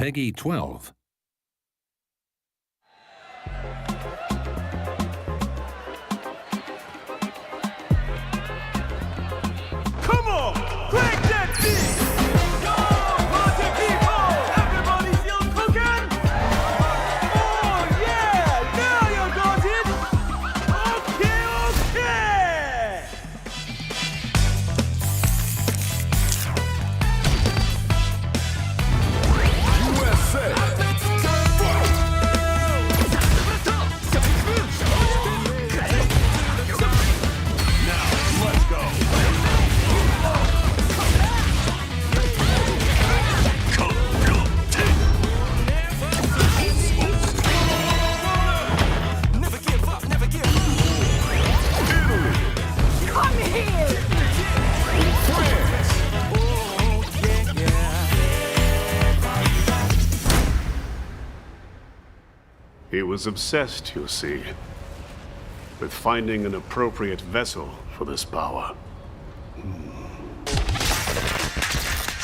Peggy 12. Come on, crank that beat! Yo, party people! Everybody still cooking? Oh yeah, now you got it! Okay! USA! Now, let's go! He was obsessed, you see, with finding an appropriate vessel for this power.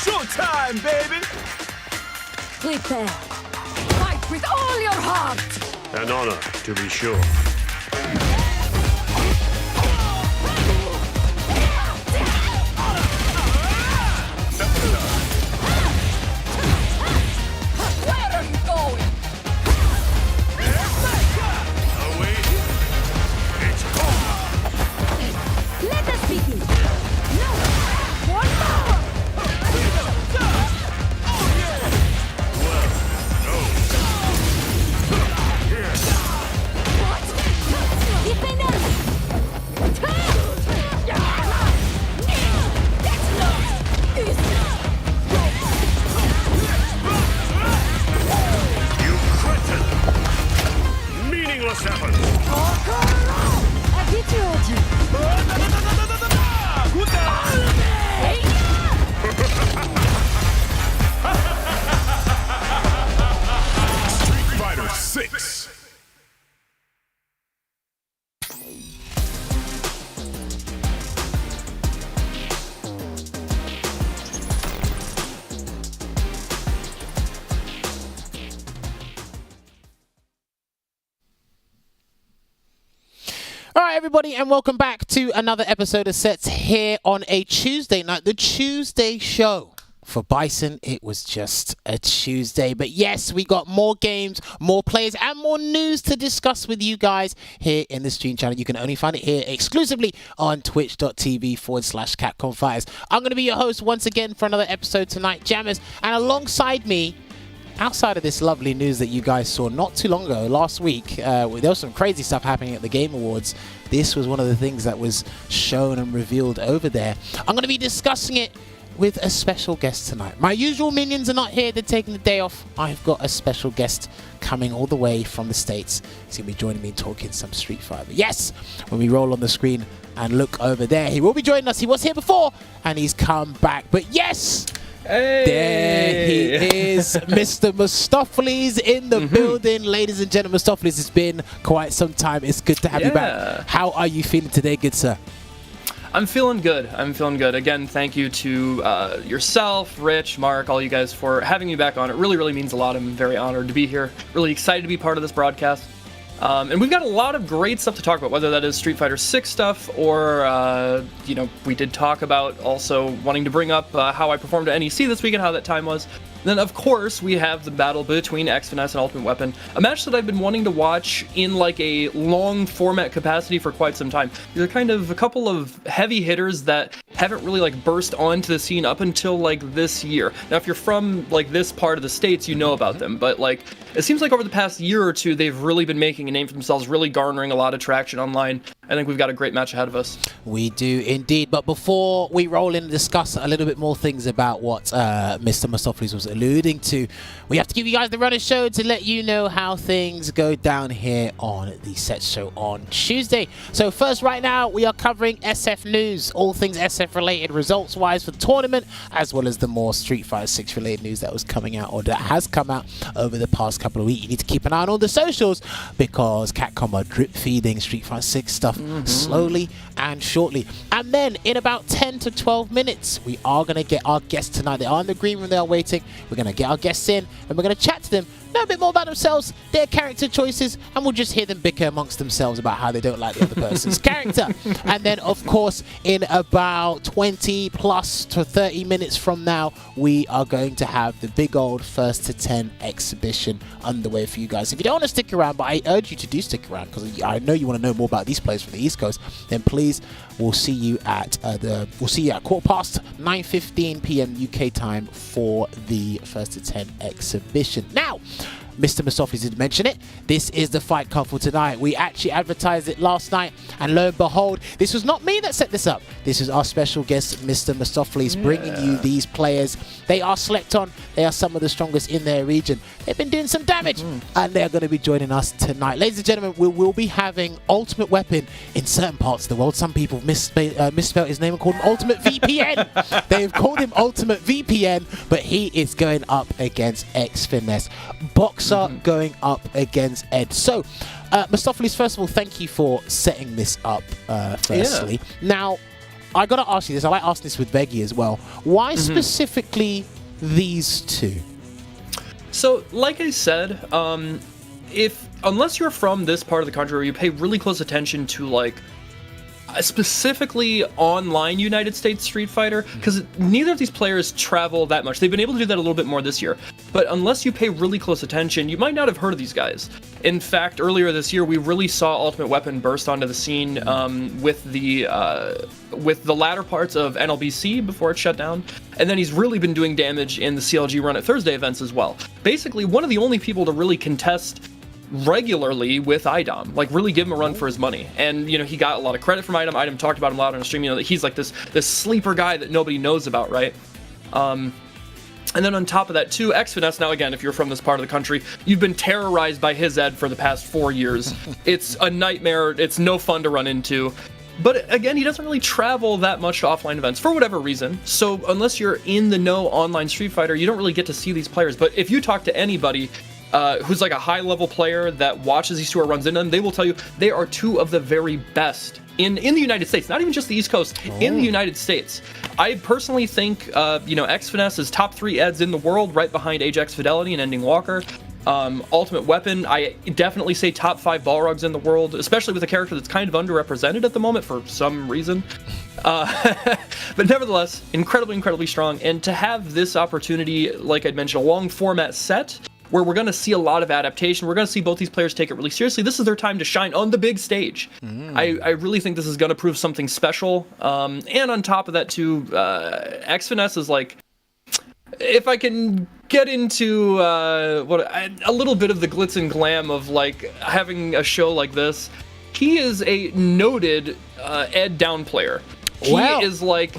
Showtime, baby! Prepare. Fight with all your heart! An honor, to be sure. Where are you going? Let us begin. No! One more! What? Defender! That's not easy! You cretin! Meaningless effort! Attitude! Street Fighter 6! All right, everybody, and welcome back to another episode of Sets here on a Tuesday night, the Tuesday show. For Bison, it was just a Tuesday. But yes, we got more games, more players, and more news to discuss with you guys here in the stream channel. You can only find it here exclusively on twitch.tv/Capcom Fighters. I'm going to be your host once again for another episode tonight, Jammers. And alongside me, outside of this lovely news that you guys saw not too long ago, last week, there was some crazy stuff happening at the Game Awards. This was one of the things that was shown and revealed over there. I'm going to be discussing it with a special guest tonight. My usual minions are not here. They're taking the day off. I've got a special guest coming all the way from the States. He's going to be joining me talking some Street Fighter. Yes, when we roll on the screen and look over there, he will be joining us. He was here before and he's come back. But yes, hey, there he is, Mr. Mustopheles in the building. Ladies and gentlemen, Mustopheles, it's been quite some time. It's good to have you back. How are you feeling today, good sir? I'm feeling good. Again, thank you to yourself, Rich, Mark, all you guys for having me back on. It really, really means a lot. I'm very honored to be here. Really excited to be part of this broadcast. And we've got a lot of great stuff to talk about, whether that is Street Fighter 6 stuff or, we did talk about also wanting to bring up how I performed at NEC this week and how that time was. Then, of course, we have the battle between X-Finesse and Ultimate Weapon, a match that I've been wanting to watch in like a long format capacity for quite some time. These are kind of a couple of heavy hitters that haven't really like burst onto the scene up until like this year. Now, if you're from like this part of the States, you know about them, but like it seems like over the past year or two, they've really been making a name for themselves, really garnering a lot of traction online. I think we've got a great match ahead of us. We do indeed. But before we roll in and discuss a little bit more things about what Mr. Mustopheles was alluding to, we have to give you guys the run of show to let you know how things go down here on the Set Show on Tuesday. So first, right now, we are covering SF news, all things SF related results-wise for the tournament, as well as the more Street Fighter 6 related news that was coming out or that has come out over the past couple of weeks. You need to keep an eye on all the socials because Capcom are drip feeding Street Fighter 6 stuff off slowly and shortly. And then in about 10 to 12 minutes, we are going to get our guests tonight. They are in the green room. They are waiting. We're going to get our guests in and we're going to chat to them, know a bit more about themselves, their character choices, and we'll just hear them bicker amongst themselves about how they don't like the other person's character. And then, of course, in about 20 plus to 30 minutes from now, we are going to have the big old First to 10 exhibition underway for you guys. If you don't want to stick around, but I urge you to do stick around because I know you want to know more about these players from the East Coast, then please, we'll see you at 9:15 p.m. UK time for the First to 10 exhibition. Now, Mr. Mistopheles did mention it. This is the fight card for tonight. We actually advertised it last night, and lo and behold, this was not me that set this up. This is our special guest, Mr. Mistopheles, bringing you these players. They are slept on. They are some of the strongest in their region. They've been doing some damage, and they're going to be joining us tonight. Ladies and gentlemen, we will be having Ultimate Weapon in certain parts of the world. Some people misspelled his name and called him Ultimate VPN. They've called him Ultimate VPN, but he is going up against X-Finesse. Boxer going up against Ed. So, Mistopheles, first of all, thank you for setting this up, firstly. Now, I got to ask you this. I like asking this with Veggie as well. Why specifically these two? So, like I said, unless you're from this part of the country where you pay really close attention to, like, specifically online United States Street Fighter, because neither of these players travel that much. They've been able to do that a little bit more this year, but unless you pay really close attention, you might not have heard of these guys. In fact, earlier this year, we really saw Ultimate Weapon burst onto the scene with the latter parts of NLBC before it shut down, and then he's really been doing damage in the CLG Run It Thursday events as well. Basically, one of the only people to really contest regularly with IDOM, like really give him a run for his money. And you know, he got a lot of credit from IDOM. IDOM talked about him a lot on the stream, you know, that he's like this sleeper guy that nobody knows about, right? And then on top of that too, X-Finesse, now again, if you're from this part of the country, you've been terrorized by his Ed for the past 4 years. It's a nightmare, it's no fun to run into. But again, he doesn't really travel that much to offline events for whatever reason. So unless you're in the know online Street Fighter, you don't really get to see these players. But if you talk to anybody who's like a high-level player that watches these two or runs into them, they will tell you they are two of the very best in the United States, not even just the East Coast, in the United States. I personally think, X-Finesse is top 3 Eds in the world, right behind Ajax Fidelity and Ending Walker. Ultimate Weapon, I definitely say top 5 Balrogs in the world, especially with a character that's kind of underrepresented at the moment for some reason. But nevertheless, incredibly strong. And to have this opportunity, like I'd mentioned, a long format set, where we're going to see a lot of adaptation. We're going to see both these players take it really seriously. This is their time to shine on the big stage. I really think this is going to prove something special. And on top of that, too, X-Finesse is like, if I can get into a little bit of the glitz and glam of like having a show like this, he is a noted Ed down player. He is like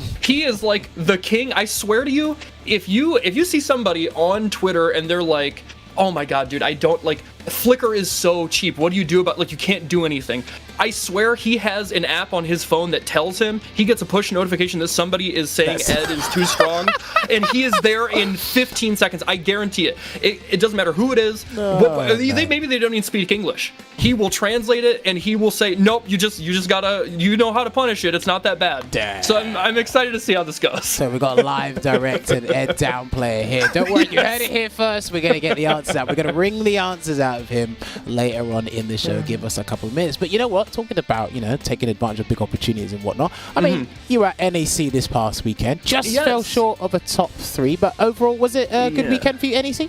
the king. I swear to you, if you see somebody on Twitter and they're like, oh my god, dude, I don't like, Flickr is so cheap. What do you do about, like, you can't do anything. I swear he has an app on his phone that tells him, he gets a push notification that somebody is saying Ed is too strong, and he is there in 15 seconds. I guarantee it. It doesn't matter who it is. Maybe they don't even speak English. He will translate it, and he will say, nope, you just gotta, you know how to punish it. It's not that bad. Damn. So I'm excited to see how this goes. So we got a live directed Ed down player here. Don't worry, you heard it here first. We're gonna get the answers out. We're gonna wring the answers out of him later on in the show. Give us a couple of minutes. But you know what? Talking about, taking advantage of big opportunities and whatnot. I mean, you were at NEC this past weekend. Just fell short of a top 3, but overall, was it a good weekend for you, NEC?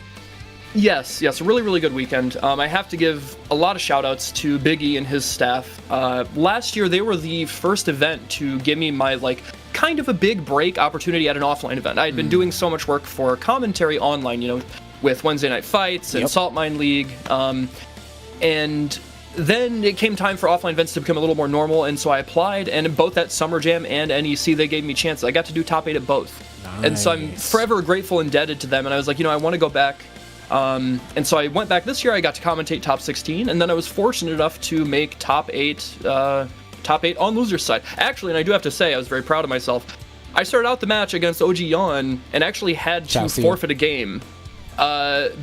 Yes, a really good weekend. I have to give a lot of shout outs to Big E and his staff. Last year, they were the first event to give me my, like, kind of a big break opportunity at an offline event. I had been doing so much work for commentary online, with Wednesday Night Fights and Salt Mine League. And then it came time for offline events to become a little more normal, and so I applied, and both at Summer Jam and NEC, they gave me chances. I got to do top 8 at both. Nice. And so I'm forever grateful and indebted to them, and I was like, I want to go back. And so I went back this year. I got to commentate top 16, and then I was fortunate enough to make top 8 on loser's side. Actually, and I do have to say, I was very proud of myself. I started out the match against OG Yon and actually had to forfeit a game.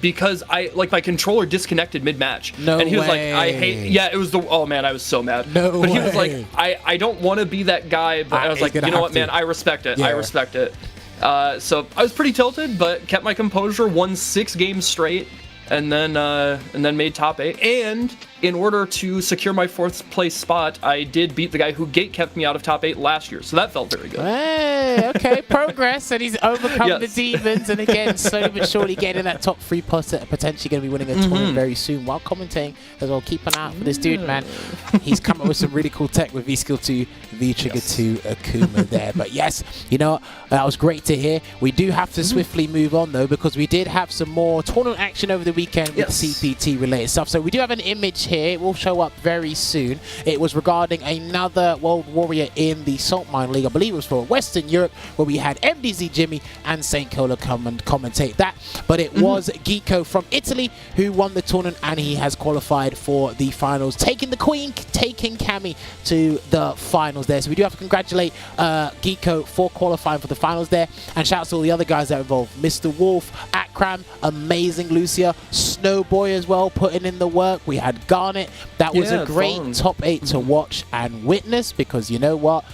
because my controller disconnected mid-match. No and he was way. like, I hate, yeah, it was oh man, I was so mad. No But he was way. like, I don't want to be that guy, but I was like, you know what, man, I respect it. Yeah. I respect it. So I was pretty tilted, but kept my composure, won 6 games straight, and then made top 8. And in order to secure my 4th place spot, I did beat the guy who gate kept me out of top 8 last year. So that felt very good. Hey, okay, progress, and he's overcome Yes. the demons, and again, slowly but surely getting that top 3 potentially going to be winning a tournament very soon. While commentating as well, keep an eye out for this dude, man. He's come up with some really cool tech with V-Skill 2, V-Trigger 2, Akuma there. But yes, you know, that was great to hear. We do have to swiftly move on though, because we did have some more tournament action over the weekend with CPT related stuff. So we do have an image here. It will show up very soon. It was regarding another World Warrior in the Salt Mine League. I believe it was for Western Europe, where we had MDZ Jimmy and Saint Cola come and commentate that. But it was Geeko from Italy who won the tournament, and he has qualified for the finals, taking the Queen, taking Cammy to the finals there. So we do have to congratulate Geeko for qualifying for the finals there, and shout out to all the other guys that are involved. Mr. Wolf, Akram, amazing Lucia, Snowboy as well, putting in the work. We had Garnet. That was a great top 8 to watch and witness, because you know what,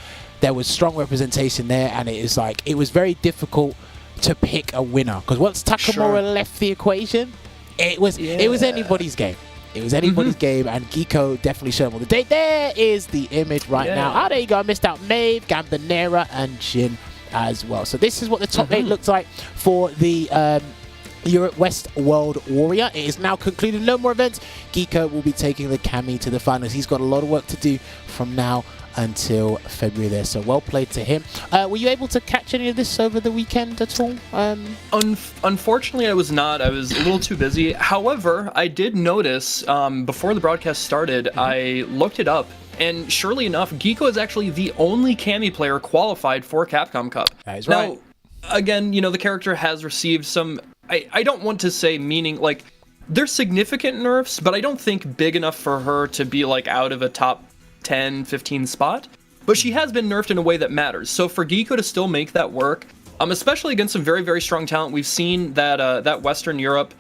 there was strong representation there, and it was very difficult to pick a winner, because once Takamura left the equation, it was anybody's game. It was anybody's game, and Geeko definitely showed them all the day. There is the image right now. Oh, there you go. I missed out Maeve, Gambinera, and Jin as well. So this is what the top 8 looks like for the Europe West World Warrior. It is now concluded. No more events. Geeko will be taking the Cammy to the finals. He's got a lot of work to do from now until February there. So well played to him. Were you able to catch any of this over the weekend at all? Unfortunately, I was not. I was a little too busy. However, I did notice before the broadcast started, I looked it up. And surely enough, Geeko is actually the only Cammy player qualified for Capcom Cup. That is right. Now, again, you know, the character has received some, I don't want to say meaning, like, there's significant nerfs, but I don't think big enough for her to be, like, out of a top 10, 15 spot. But she has been nerfed in a way that matters. So for Geeko to still make that work, especially against some very, very strong talent, we've seen that that Western Europe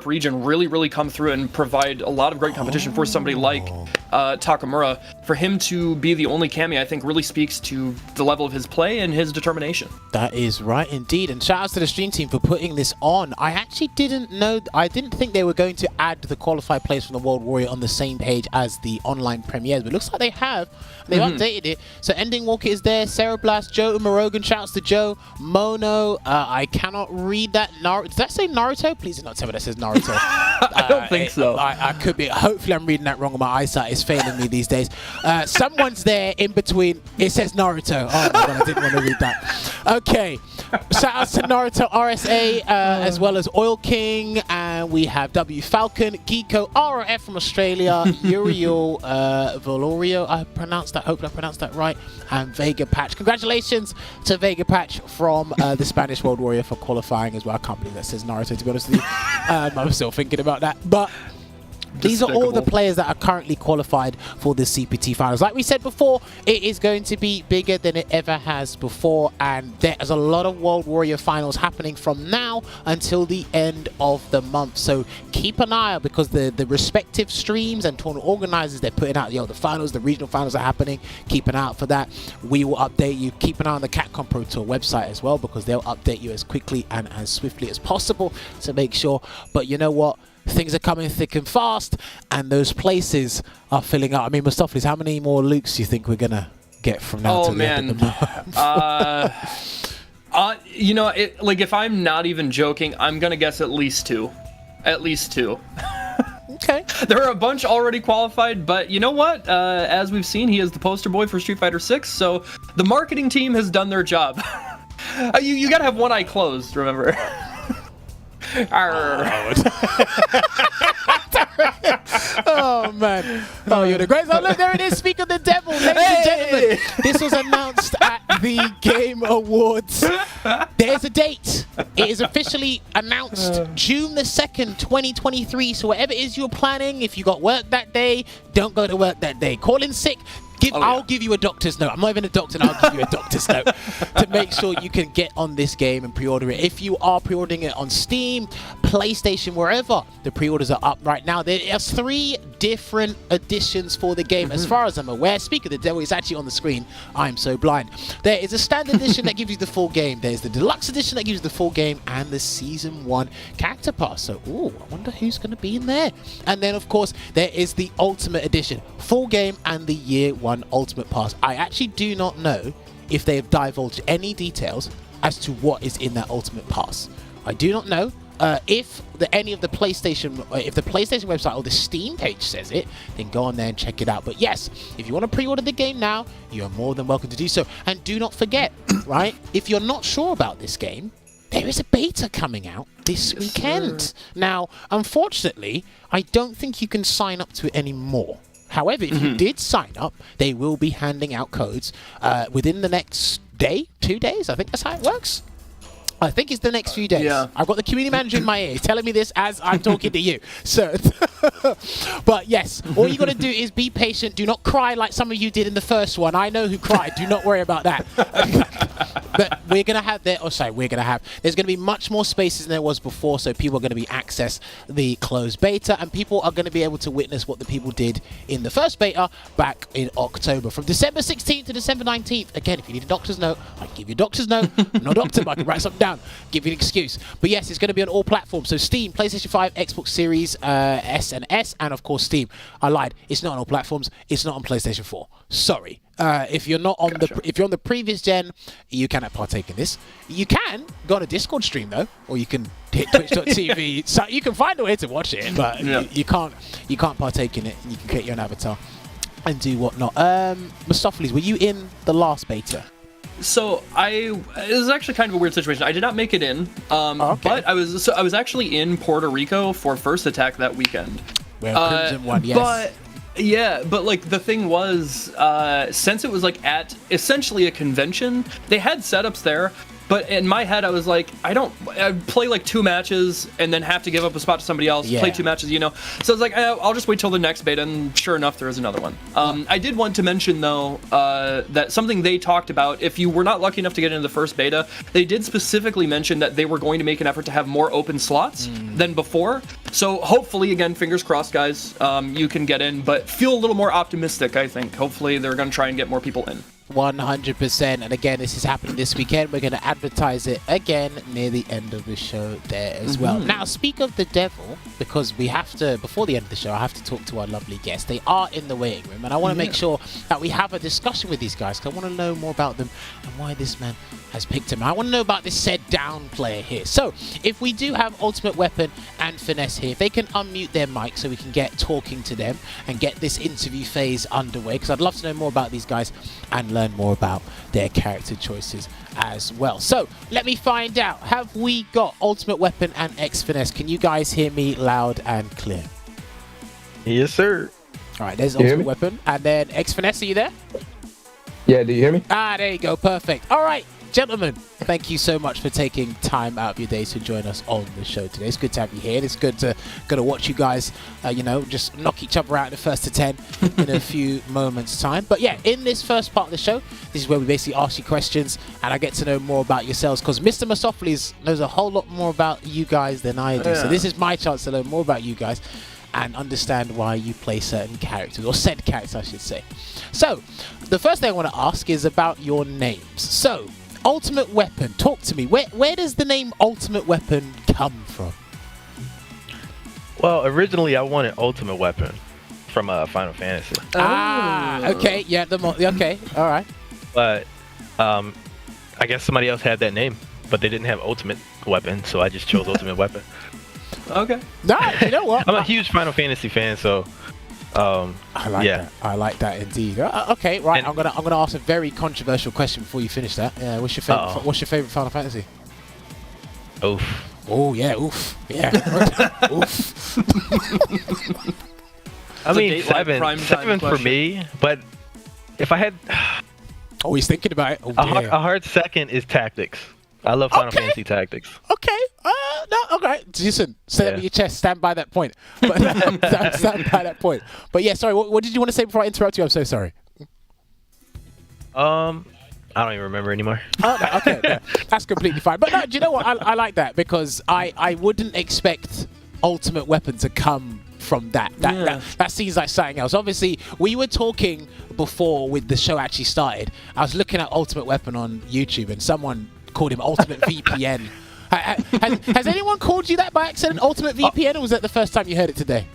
region really come through and provide a lot of great competition for somebody like Takamura. For him to be the only Cammy, I think really speaks to the level of his play and his determination. That is right indeed, and shout out to the stream team for putting this on. I actually didn't know, I didn't think they were going to add the qualified players from the World Warrior on the same page as the online premieres, but it looks like they have. They've updated it. So Ending Walker is there, Sarah Blast, Joe Umarogan, shouts to Joe, Mono, I cannot read that. Did that say Naruto? Please do not tell me that says Naruto. I don't think so. I could be, hopefully I'm reading that wrong, and my eyesight is failing me these days. Someone's there in between, it says Naruto. Oh my god, I didn't want to read that. Okay, shout out to Naruto RSA, as well as Oil King, and we have W Falcon, Geeko, RF from Australia, Uriel, Valorio, hopefully I pronounced that right, and Vega Patch. Congratulations to Vega Patch from the Spanish World Warrior for qualifying as well. I can't believe that says Naruto, to be honest with you. I'm still thinking about that, but these are all the players that are currently qualified for the CPT finals. Like we said before, it is going to be bigger than it ever has before, and there's a lot of World Warrior finals happening from now until the end of the month. So keep an eye out, because the respective streams and tournament organizers, they're putting out, the finals, the regional finals are happening. Keep an eye out for that. We will update you. Keep an eye on the Capcom Pro Tour website as well, because they'll update you as quickly and as swiftly as possible to make sure. But you know what? Things are coming thick and fast, and those places are filling up. I mean, Mustafis, how many more Lukes do you think we're gonna get from now to the end of the month? You know, like, if I'm not even joking, I'm gonna guess at least 2. At least 2. Okay. There are a bunch already qualified, but you know what? As we've seen, he is the poster boy for Street Fighter 6, so the marketing team has done their job. You gotta have one eye closed, remember. Oh man, oh, you're the greatest. Oh look, there it is, Speak of the Devil. Ladies and gentlemen, this was announced at the Game Awards. There's a date. It is officially announced June the 2nd, 2023. So whatever it is you're planning, if you got work that day, don't go to work that day. Call in sick, I'll give you a doctor's note. I'm not even a doctor, and I'll give you a doctor's note to make sure you can get on this game and pre-order it. If you are pre-ordering it on Steam, PlayStation, wherever, the pre-orders are up right now. There are 3 different editions for the game, as far as I'm aware. Speak of the devil, it's actually on the screen. I'm so blind. There is a standard edition that gives you the full game. There's the deluxe edition that gives you the full game, and the Season 1 character pass. So, I wonder who's going to be in there. And then, of course, there is the Ultimate Edition, full game, and the Year 1 Ultimate Pass. I actually do not know if they have divulged any details as to what is in that Ultimate Pass. I do not know. If any of the PlayStation, if the PlayStation website or the Steam page says it, then go on there and check it out. But yes, if you want to pre-order the game now, you are more than welcome to do so. And do not forget, right? If you're not sure about this game, there is a beta coming out this weekend. Now, unfortunately, I don't think you can sign up to it anymore. However, if you did sign up, they will be handing out codes within the next day, 2 days. I think that's how it works. I think it's the next few days. Yeah. I've got the community manager in my ear. He's telling me this as I'm talking to you. So, but yes, all you got to do is be patient. Do not cry like some of you did in the first one. I know who cried. Do not worry about that. But we're going to have there's going to be much more spaces than there was before. So people are going to be access the closed beta, and people are going to be able to witness what the people did in the first beta back in October. From December 16th to December 19th. Again, if you need a doctor's note, I can give you a doctor's note. I'm not a doctor, but I can write something down. Give you an excuse. But yes, it's going to be on all platforms. So Steam, PlayStation 5, Xbox Series S and S, and of course Steam. I lied. It's not on all platforms. It's not on PlayStation 4. Sorry. If you're not on if you're on the previous gen, you cannot partake in this. You can go on a Discord stream though, or you can hit twitch.tv. So you can find a way to watch it, but you can't partake in it. You can create your own avatar and do whatnot. Mustopheles, were you in the last beta? So it was actually kind of a weird situation. I did not make it in, but I was actually in Puerto Rico for First Attack that weekend. Well, Crimson won, yes. But like the thing was, since it was like at essentially a convention, they had setups there. But in my head, I was like, I'd play like 2 matches and then have to give up a spot to somebody else, play 2 matches, So I was like, I'll just wait till the next beta, and sure enough, there is another one. I did want to mention, though, that something they talked about, if you were not lucky enough to get into the first beta, they did specifically mention that they were going to make an effort to have more open slots than before. So hopefully, again, fingers crossed, guys, you can get in, but feel a little more optimistic, I think. Hopefully, they're going to try and get more people in. 100%. And again, this is happening this weekend. We're going to advertise it again near the end of the show there as well. Now, speak of the devil, because we have to, before the end of the show, I have to talk to our lovely guests. They are in the waiting room, and I want to make sure that we have a discussion with these guys, because I want to know more about them and why this man has picked him. I want to know about this said down player here. So, if we do have Ultimate Weapon and Finesse here, if they can unmute their mic so we can get talking to them and get this interview phase underway, because I'd love to know more about these guys and learn more about their character choices as well. So let me find out, have we got Ultimate Weapon and X Finesse? Can you guys hear me loud and clear? Yes, sir. All right, there's Ultimate Weapon, and then X Finesse, are you there? Yeah, do you hear me? There you go, perfect. All right, gentlemen, thank you so much for taking time out of your days to join us on the show today. It's good to have you here. It's good to watch you guys, just knock each other out in the first to 10 in a few moments' time. But yeah, in this first part of the show, this is where we basically ask you questions and I get to know more about yourselves, because Mr. Mustopheles knows a whole lot more about you guys than I do. So this is my chance to learn more about you guys and understand why you play certain characters, or said characters, I should say. So the first thing I want to ask is about your names. So Ultimate Weapon, talk to me. Where does the name Ultimate Weapon come from? Well, originally I wanted Ultimate Weapon from Final Fantasy. Okay, yeah, okay, all right. But I guess somebody else had that name, but they didn't have Ultimate Weapon, so I just chose Ultimate Weapon. Okay. No, you know what? I'm a huge Final Fantasy fan, so I like that. I like that indeed. Okay, right. I'm gonna ask a very controversial question before you finish that. Yeah, what's your favorite Final Fantasy? Oof. Oh yeah, oof. Yeah. Oof. I mean, seven for me, but if I had he's thinking about it. A hard second is Tactics. I love Final Fantasy Tactics. Okay. No, okay. Listen, say that with your chest. Stand by that point. But stand by that point. But yeah, sorry. What did you want to say before I interrupt you? I'm so sorry. I don't even remember anymore. Oh, no, okay, no, that's completely fine. But no, do you know what? I like that because I wouldn't expect Ultimate Weapon to come from that. That seems like something else. Obviously, we were talking before with the show actually started. I was looking at Ultimate Weapon on YouTube and someone called him Ultimate VPN. Has anyone called you that by accident, Ultimate VPN, or was that the first time you heard it today?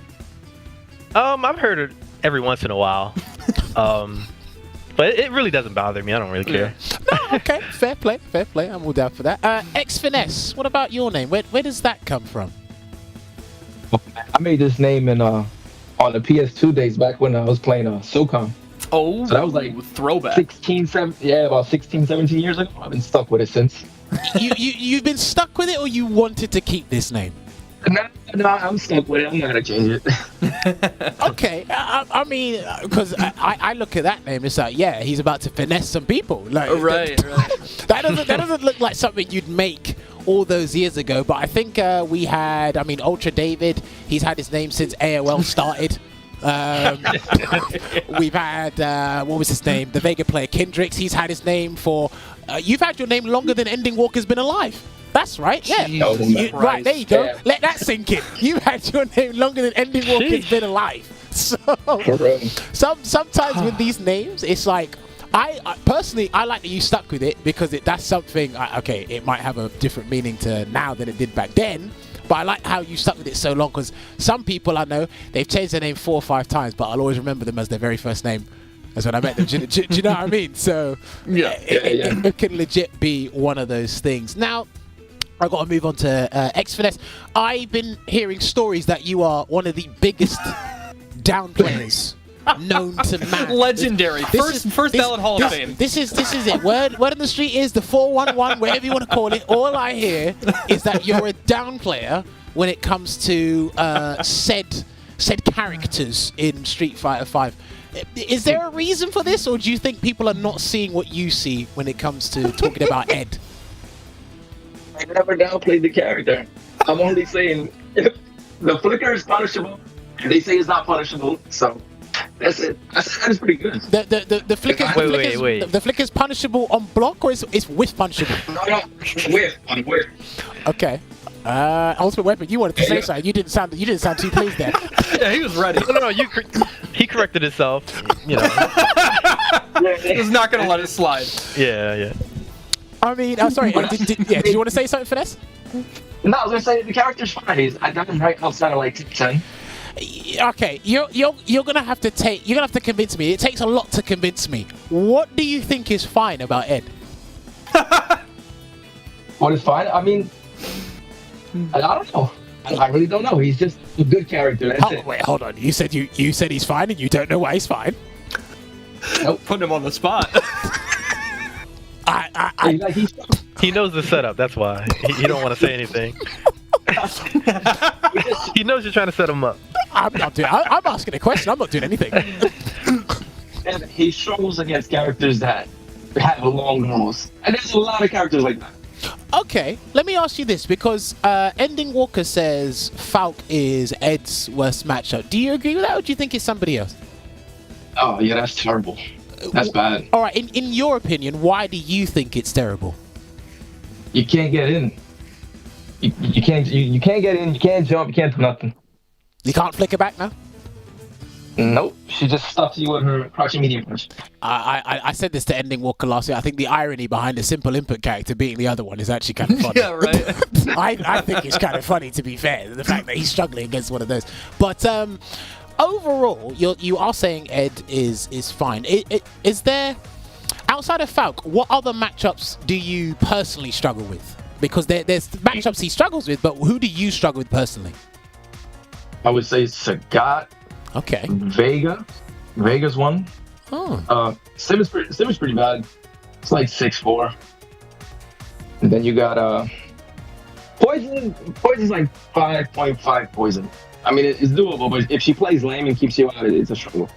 I've heard it every once in a while. But it really doesn't bother me. I don't really care. No, okay, fair play. I'm all down for that. X-Finesse, what about your name? Where does that come from? I made this name in on the PS2 days back when I was playing SOCOM. Oh, so that was like throwback. About 16, 17 years ago. I've been stuck with it since. You've been stuck with it, or you wanted to keep this name? No, I'm stuck with it. I'm not gonna change it. Okay, I mean, because I look at that name, it's like, yeah, he's about to finesse some people. Like, right. That doesn't look like something you'd make all those years ago. But I think we had, Ultra David. He's had his name since AOL started. We've had what was his name? The Vega player Kendricks. He's had his name for. You've had your name longer than Ending Walker's been alive. That's right, yeah. Right, there you go. Yeah. Let that sink in. You had your name longer than Ending Walker's been alive. So, sometimes with these names, it's like, I personally, I like that you stuck with it because that's something, okay, it might have a different meaning to now than it did back then, but I like how you stuck with it so long because some people I know, they've changed their name 4 or 5 times, but I'll always remember them as their very first name. That's when I met them. Do you know what I mean? So, it can legit be one of those things. Now, I've got to move on to X-Finesse. I've been hearing stories that you are one of the biggest down players known to man. Legendary. First ballot Hall of Fame. This is it. Word on the street is the 411, whatever you want to call it. All I hear is that you're a down player when it comes to said characters in Street Fighter 5. Is there a reason for this, or do you think people are not seeing what you see when it comes to talking about Ed? I never downplayed the character. I'm only saying if the flicker is punishable, they say it's not punishable, so that's it. That's pretty good. The flicker. Wait. The flicker is punishable on block, or it's with punishable? No, with. Okay. Ultimate Weapon, you wanted to say something. You didn't sound too pleased there. Yeah, he was ready. No. He corrected himself. You know. He's not gonna let it slide. Yeah. I mean, sorry. Did you want to say something, Finesse? No, I was gonna say the character's fine. I got him right outside of like 10. Okay, you're gonna have to convince me. It takes a lot to convince me. What do you think is fine about Ed? What is fine? I mean, I don't know. I really don't know. He's just a good character. That's it. Wait, hold on. You said he's fine, and you don't know why he's fine. Nope. Putting him on the spot. He knows the setup. That's why he don't want to say anything. He knows you're trying to set him up. I'm asking a question. I'm not doing anything. And he struggles against characters that have long nose, and there's a lot of characters like that. Okay, let me ask you this, because Ending Walker says Falk is Ed's worst matchup. Do you agree with that, or do you think it's somebody else? Oh yeah, that's terrible. That's bad. All right, in your opinion, why do you think it's terrible? You can't get in. You can't get in. You can't jump. You can't do nothing. You can't flicker back now? Nope. She just stuffs you with her crouching medium punch. I said this to Ending Walker last week. I think the irony behind a simple input character beating the other one is actually kind of funny. Yeah, right. I think it's kind of funny, to be fair, the fact that he's struggling against one of those. But overall, you are saying Ed is fine. Is there, outside of Falk, what other matchups do you personally struggle with? Because there's matchups he struggles with, but who do you struggle with personally? I would say Sagat. Okay. Vega's one. Oh. Sim is pretty bad. It's like 6'4". And then you got Poison. Poison's like 5.5 poison. I mean, it's doable, but if she plays lame and keeps you out, it's a struggle.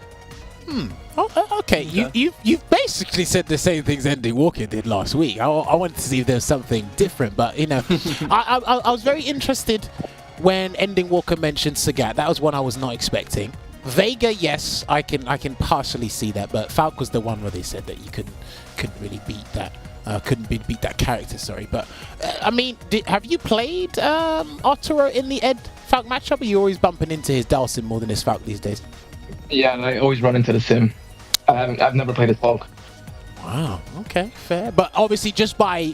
Oh, okay. You've basically said the same things Ending Walker did last week. I wanted to see if there was something different, but you know, I was very interested when Ending Walker mentioned Sagat. That was one I was not expecting. Vega, yes, I can partially see that, but Falk was the one where they said that you couldn't really beat that. Beat that character, sorry. But I mean, have you played Otaro in the Ed Falk matchup? Or are you always bumping into his Dalsim more than his Falk these days? Yeah, I always run into the sim. I've never played as Falk. Wow. Okay, fair. But obviously, just by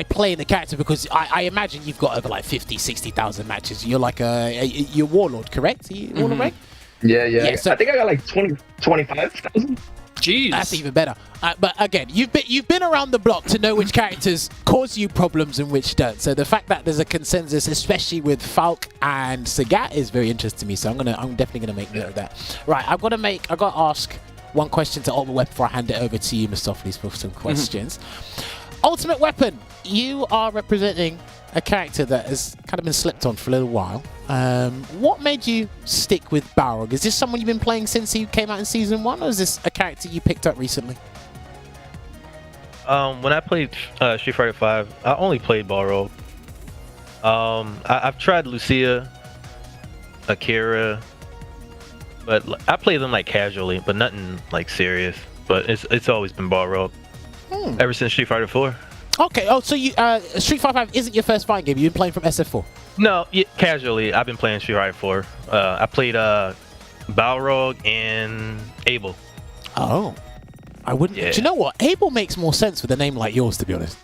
playing the character, because I imagine you've got over like 50, 60,000 matches. You're like you're Warlord, correct? Warlord, right? Yeah. So I think I got like 25,000. Jeez. That's even better. But again, you've been around the block to know which characters cause you problems and which don't. So the fact that there's a consensus, especially with Falk and Sagat, is very interesting to me. So I'm definitely gonna make note of that. Right, I've got to ask one question to Ultimate Weapon before I hand it over to you, Mistopheles, for some questions. Ultimate Weapon, you are representing a character that has kind of been slept on for a little while. What made you stick with Balrog? Is this someone you've been playing since he came out in Season 1, or is this a character you picked up recently? When I played Street Fighter 5, I only played Balrog. I've tried Lucia, Akira, but I play them like casually, but nothing like serious. But it's always been Balrog ever since Street Fighter 4. Okay. Oh, so you Street Fighter 5 isn't your first fighting game? You've been playing from SF4? No, casually. I've been playing Street Fighter 4. I played Balrog and Abel. Oh, I wouldn't. Yeah. Do you know what? Abel makes more sense with a name like yours, to be honest.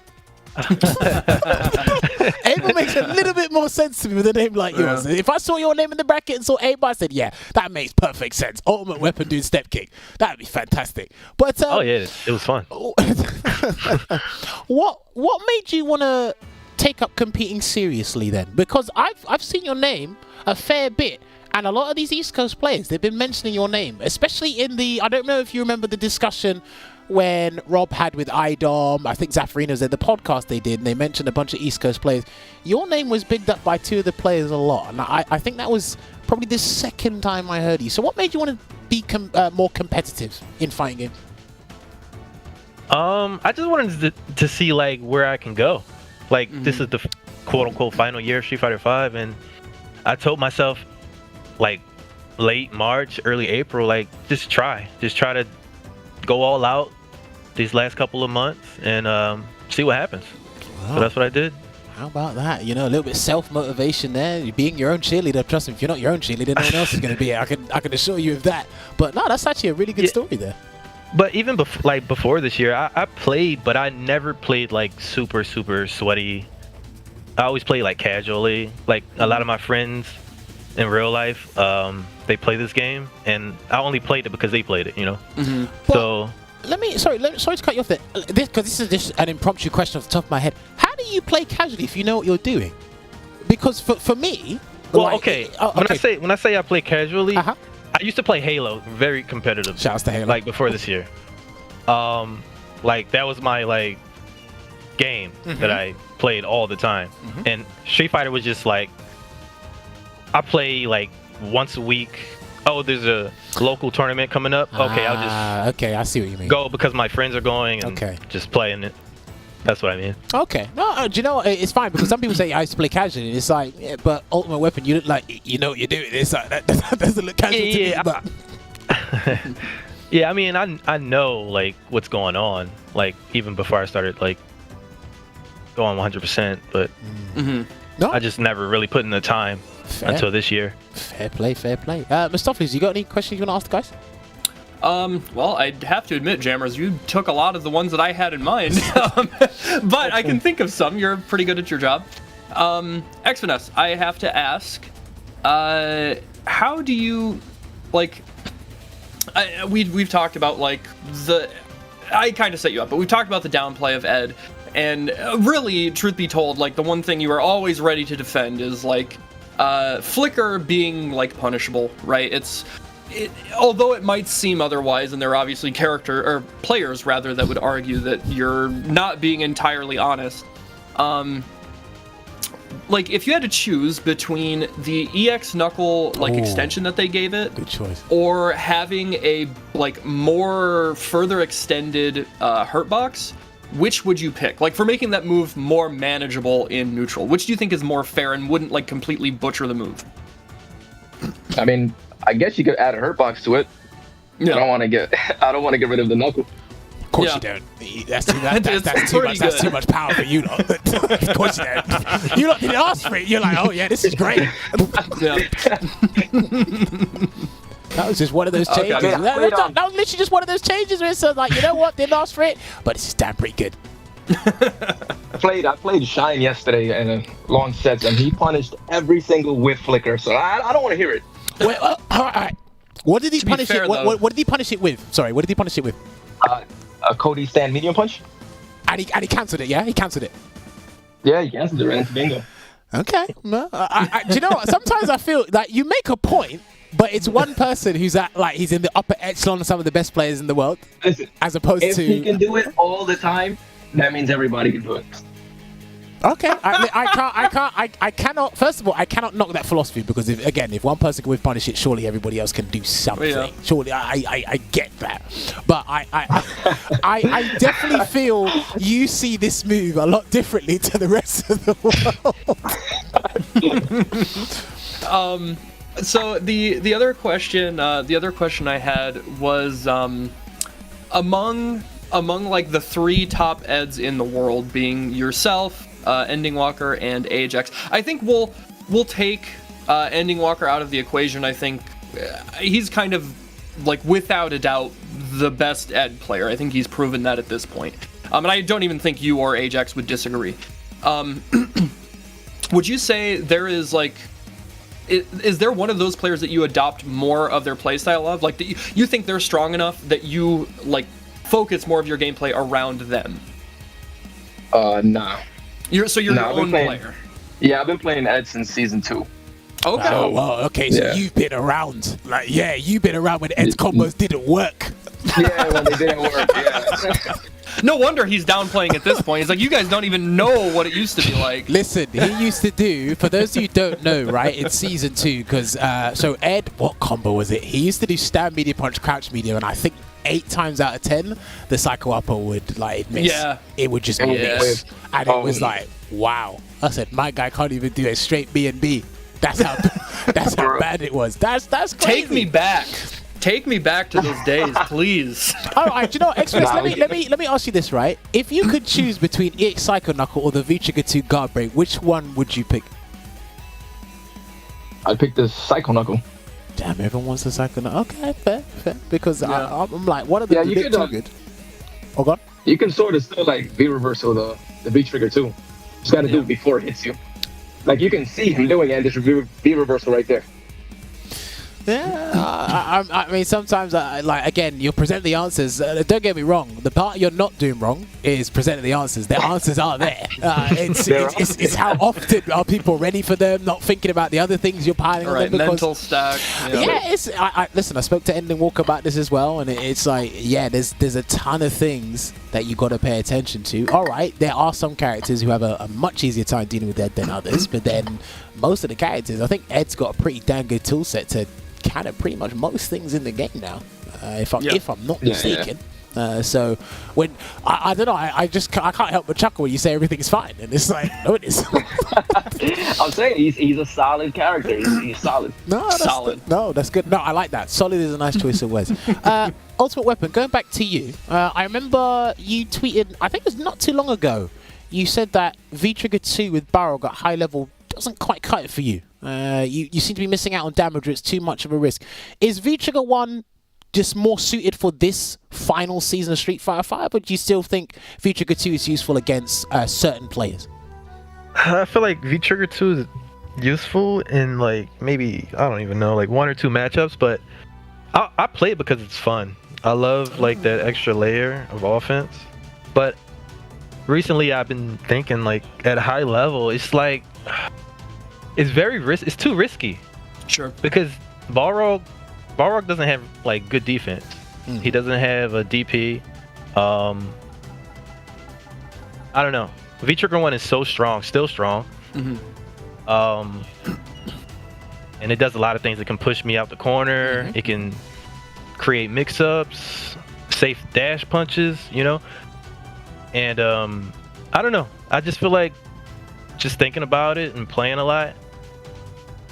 Abel makes a little bit more sense to me with a name like yours. If I saw your name in the bracket and saw Abel, I said, yeah, that makes perfect sense. Ultimate Weapon doing step kick. That'd be fantastic. But Oh yeah, it was fun. What made you want to take up competing seriously then? Because I've seen your name a fair bit, and a lot of these East Coast players, they've been mentioning your name, especially in the, I don't know if you remember the discussion when Rob had with IDOM, I think Zaffarino was at the podcast they did, and they mentioned a bunch of East Coast players. Your name was bigged up by two of the players a lot, and I think that was probably the second time I heard you. So what made you want to be more competitive in fighting games? I just wanted to see like where I can go. Like this is the quote unquote final year of Street Fighter 5, and I told myself like late March, early April, like just try to go all out these last couple of months and see what happens. Wow. So that's what I did. How about that? You know, a little bit self-motivation there. You're being your own cheerleader. Trust me, if you're not your own cheerleader, no one else is going to be it. I can assure you of that. But no, that's actually a really good story there. But even before this year, I played, but I never played like super sweaty. I always played like casually. Like a lot of my friends in real life, they play this game, and I only played it because they played it, you know. So sorry to cut you off there. This is just an impromptu question off the top of my head. How do you play casually if you know what you're doing? Because for me, well, like, okay. When I say I play casually, I used to play Halo, very competitive. Shouts to Halo. Like before this year, like that was my like game that I played all the time, and Street Fighter was just like I play like once a week. Oh, there's a local tournament coming up. Okay, I'll just I see what you mean. Go because my friends are going and just playing it. That's what I mean. Okay. No, do you know what? It's fine because some people say I used to play casually. And it's like, yeah, but Ultimate Weapon, you look like you know what you're doing. It's like that doesn't look casual to me. But yeah, I mean, I know like what's going on. Like even before I started like going 100%, but no, I just never really put in the time until this year. Fair play. Mistopheles, you got any questions you want to ask the guys? Well, I'd have to admit, Jammers, you took a lot of the ones that I had in mind, but I can think of some. You're pretty good at your job. Xfinesse, I have to ask, how do you, like, we've talked about, like, I kind of set you up, but we've talked about the downplay of Ed, and really, truth be told, like, the one thing you are always ready to defend is, like, Flicker being, like, punishable, right? Although it might seem otherwise, and there are obviously players rather that would argue that you're not being entirely honest. Like if you had to choose between the EX Knuckle extension that they gave it, good choice, or having a more further extended hurt box, which would you pick? Like for making that move more manageable in neutral, which do you think is more fair and wouldn't completely butcher the move? I mean, I guess you could add a hurt box to it. Yeah. I don't want to get rid of the knuckle. Of course Yeah. you don't. That's too much. It's That's too pretty much. That's good. too much power for you, lot. Of course you don't. You lot didn't ask for it. You're like, oh yeah, this is great. Yeah. That was just one of those Okay, changes. I mean, that was literally just one of those changes where it's like, you know what, didn't ask for it, but it's damn pretty good. I played Shine yesterday in a long sets, and he punished every single whiff flicker. So I don't want to hear it. Wait, all right. What did he To be punish fair, it? though- What did he punish it with? Sorry, what did he punish it with? A Cody stand medium punch. And he cancelled it. Yeah, he cancelled it. Yeah, he cancelled it right into bingo. Okay. No, do you know what? Sometimes I feel like you make a point, but it's one person who's he's in the upper echelon of some of the best players in the world, Listen, as opposed if to. he can do it all the time, that means everybody can do it. Okay, I cannot. First of all, I cannot knock that philosophy because if one person can punish it, surely everybody else can do something. Yeah. Surely, I get that, but I definitely feel you see this move a lot differently to the rest of the world. So the other question I had was among like the 3 top eds in the world, being yourself, Ending Walker, and Ajax. I think we'll take Ending Walker out of the equation. I think he's kind of like without a doubt the best ed player. I think he's proven that at this point. And I don't even think you or Ajax would disagree. Would you say there is like, is there one of those players that you adopt more of their playstyle of? Like, you think they're strong enough that you like focus more of your gameplay around them? Nah. You're No, your I've been own playing- player. Yeah, I've been playing Ed since season 2. Okay. Oh, well, okay, so Yeah. you've been around. Like, yeah, you've been around when Ed's combos didn't work. Yeah, when they didn't work. Yeah. No wonder he's downplaying at this point. He's like, you guys don't even know what it used to be like. Listen, he used to do, for those of you who don't know, right, in season 2, because, so Ed, what combo was it? He used to do stand medium punch, crouch medium, and I think 8 times out of 10, the cycle upper would, like, miss. Yeah. It would just Yeah. miss. And it was like, wow. I said, my guy can't even do a straight B&B. That's how bad it was. That's crazy. Take me back. Take me back to those days, please. All right, do you know what, Express? Let me ask you this, right? If you could choose between EX Psycho Knuckle or the V-Trigger 2 guard break, which one would you pick? I'd pick the Psycho Knuckle. Damn, everyone wants the Psycho Knuckle. Okay, fair. Because Yeah. I'm like, one of them Yeah, is a you bit could, too good. Oh, God. You can sort of still like V-reversal the V-trigger too. Just gotta do it before it hits you. Like you can see him doing it, and there's V-reversal right there. Yeah, I mean, sometimes, like, again, you'll present the answers. Don't get me wrong. The part you're not doing wrong is presenting the answers. The answers are there. It's how often are people ready for them, not thinking about the other things you're piling All on right, them. mental stack. Yeah, listen, I spoke to Ending Walker about this as well, and it's like, yeah, there's a ton of things that you got to pay attention to. All right, there are some characters who have a much easier time dealing with Ed than others, but then most of the characters, I think Ed's got a pretty damn good tool set to kind of pretty much most things in the game now, if I'm not mistaken. So when I don't know, I can't help but chuckle when you say everything's fine, and it's like, no, it is. I'm saying he's a solid character. He's solid. No, that's Solid. That's good. No, I like that. Solid is a nice choice of words. Ultimate Weapon, going back to you, I remember you tweeted, I think it was not too long ago, you said that V-Trigger 2 with Barrel at high level doesn't quite cut it for you. You seem to be missing out on damage, or it's too much of a risk. Is V-Trigger 1 just more suited for this final season of Street Fighter 5, or do you still think V-Trigger 2 is useful against certain players? I feel like V-Trigger 2 is useful in, like, maybe, I don't even know, like 1 or 2 matchups, but I play it because it's fun. I love, like, that extra layer of offense. But recently I've been thinking, like, at high level, it's like, it's it's too risky. Sure. Because Balrog doesn't have, like, good defense. He doesn't have a DP. I don't know. V-Trigger 1 is so strong, still strong. And it does a lot of things. It can push me out the corner. It can create mix-ups, safe dash punches, you know? And I don't know. I just feel like just thinking about it and playing a lot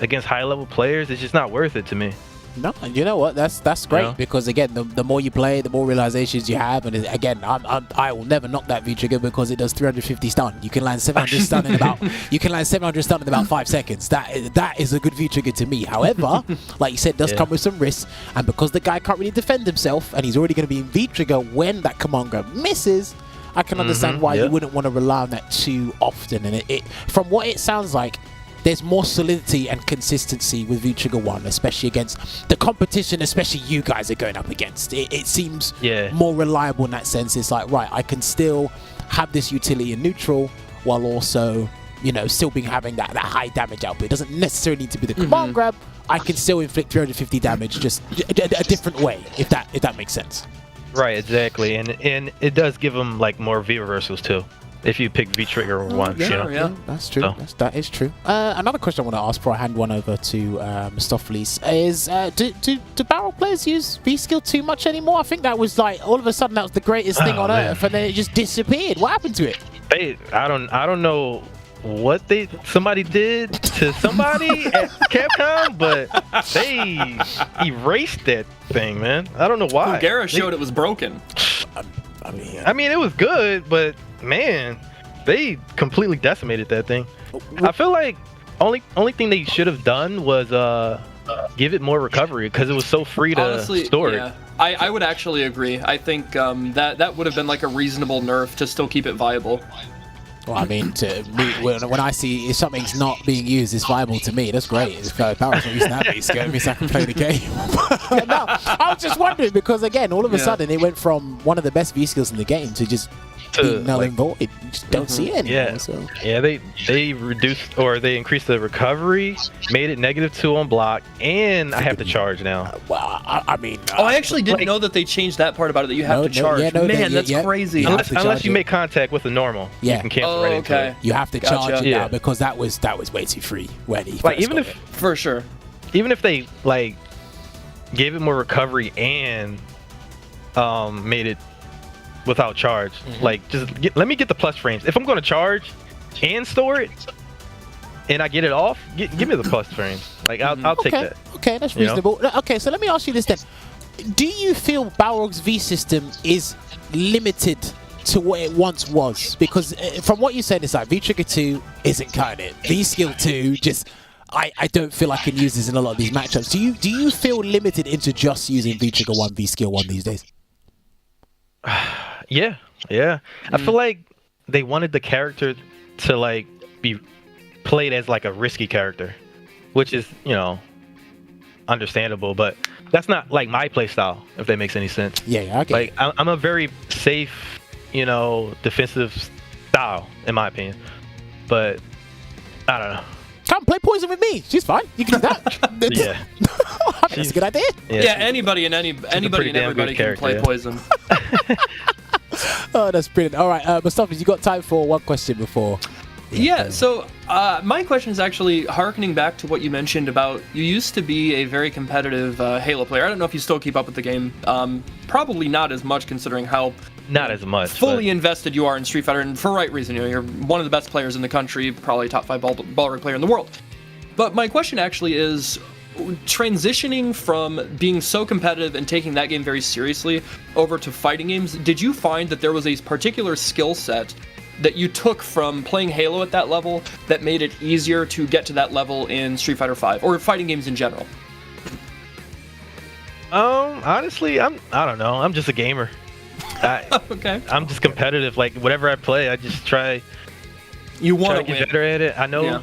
against high-level players, it's just not worth it to me. No, and you know what? That's great Yeah. because again, the more you play, the more realizations you have, and again, I will never knock that V trigger because it does 350 stun. You can land 700 stun in about 5 seconds. That is a good V trigger to me. However, like you said, it does come with some risks, and because the guy can't really defend himself, and he's already going to be in V trigger when that command grab misses. I can understand why you wouldn't want to rely on that too often. And it from what it sounds like, there's more solidity and consistency with V-Trigger 1, especially against the competition, especially you guys are going up against. It seems more reliable in that sense. It's like, right, I can still have this utility in neutral while also, you know, still having that high damage output. It doesn't necessarily need to be the command grab. I can still inflict 350 damage just a different way, if that makes sense. Right, exactly. And it does give them like more V reversals too. If you pick V trigger once, you know. Yeah, that's true. So. That is true. Another question I want to ask before I hand one over to Mistopheles is: do barrel players use V skill too much anymore? I think that was like all of a sudden that was the greatest thing on earth, and then it just disappeared. What happened to it? I don't know what somebody did to somebody at Capcom, but they erased that thing, man. I don't know why. Gara showed it was broken. I mean, it was good, but man, they completely decimated that thing. I feel like only thing they should have done was give it more recovery because it was so free to store it. I would actually agree. I think that would have been like a reasonable nerf to still keep it viable. Well, I mean, to me, when I see if something's not being used, it's viable to me. That's great. If Barrel's not using that V skill, it means I can play the game. No, I was just wondering because again, all of a sudden, it went from one of the best V skills in the game to just being null and void. You just don't see it anymore. Yeah, they reduced or they increased the recovery, made it -2 on block, and I have to charge now. Well, I mean, I actually didn't know that they changed that part about it. That you have to charge. Man, that's crazy. Unless you make contact with the normal, you can cancel right into it. You have to charge it now because that was way too free when he like first even got if it. For sure. Even if they like gave it more recovery and made it without charge, like just let me get the plus frames. If I'm going to charge and store it and I get it off, give me the plus frames. Like I'll take that. Okay, that's reasonable. Okay, so let me ask you this then: do you feel Balrog's V system is limited to what it once was? Because from what you said, it's like V trigger 2 isn't cutting it. V skill 2 just. I don't feel I can use this in a lot of these matchups. Do you feel limited into just using V trigger 1, V skill 1 these days? Yeah. I feel like they wanted the character to like be played as like a risky character, which is, you know, understandable, but that's not like my play style, if that makes any sense. Yeah, okay. Like I'm a very safe, you know, defensive style in my opinion, but I don't know. Come play Poison with me. She's fine. You can do that. Yeah. That's a good idea. Yeah, anybody and everybody can play Poison. Oh, that's brilliant. All right, Mustafa, you got time for one question before? Yeah, so my question is actually harkening back to what you mentioned about you used to be a very competitive Halo player. I don't know if you still keep up with the game. Probably not as much considering how not as much fully invested you are in Street Fighter, and for right reason. You know, you're one of the best players in the country, probably top 5 Balrog player in the world. But my question actually is, transitioning from being so competitive and taking that game very seriously over to fighting games, did you find that there was a particular skill set that you took from playing Halo at that level that made it easier to get to that level in Street Fighter V or fighting games in general? Honestly, I don't know. I'm just a gamer. Okay. I'm just competitive. Like whatever I play, I just try. You want to get better at it. I know. Yeah.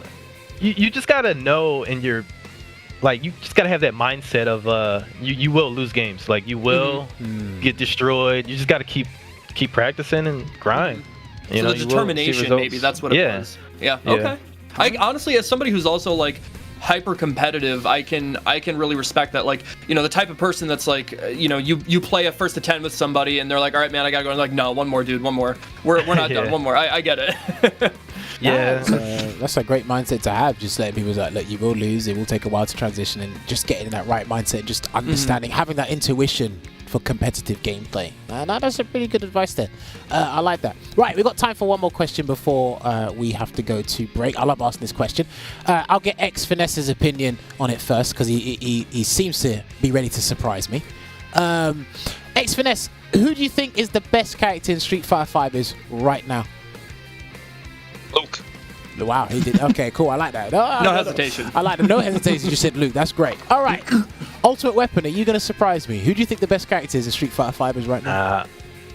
You just gotta know, and you're like you just gotta have that mindset of you will lose games. Like you will get destroyed. You just gotta keep practicing and grind. You know, the determination, maybe that's what it was. Yeah. Okay. I honestly, as somebody who's also like hyper competitive, I can really respect that. Like, you know, the type of person that's like, you know, you play a first to 10 with somebody and they're like, all right, man, I gotta go. And like, no, one more, dude, one more. We're not done. One more. I get it. Yeah, that's a great mindset to have. Just letting people like, look, you will lose. It will take a while to transition, and just getting in that right mindset, just understanding, having that intuition for competitive gameplay. Now that's a pretty good advice there. I like that. Right, we've got time for one more question before we have to go to break. I love asking this question. I'll get X Finesse's opinion on it first because he seems to be ready to surprise me. X Finesse, who do you think is the best character in Street Fighter 5 right now? Luke. Wow, he did. Okay, cool. I like that. No hesitation. I like that. No hesitation. You said Luke. That's great. All right. Ultimate Weapon, are you going to surprise me? Who do you think the best character is in Street Fighter 5 right now?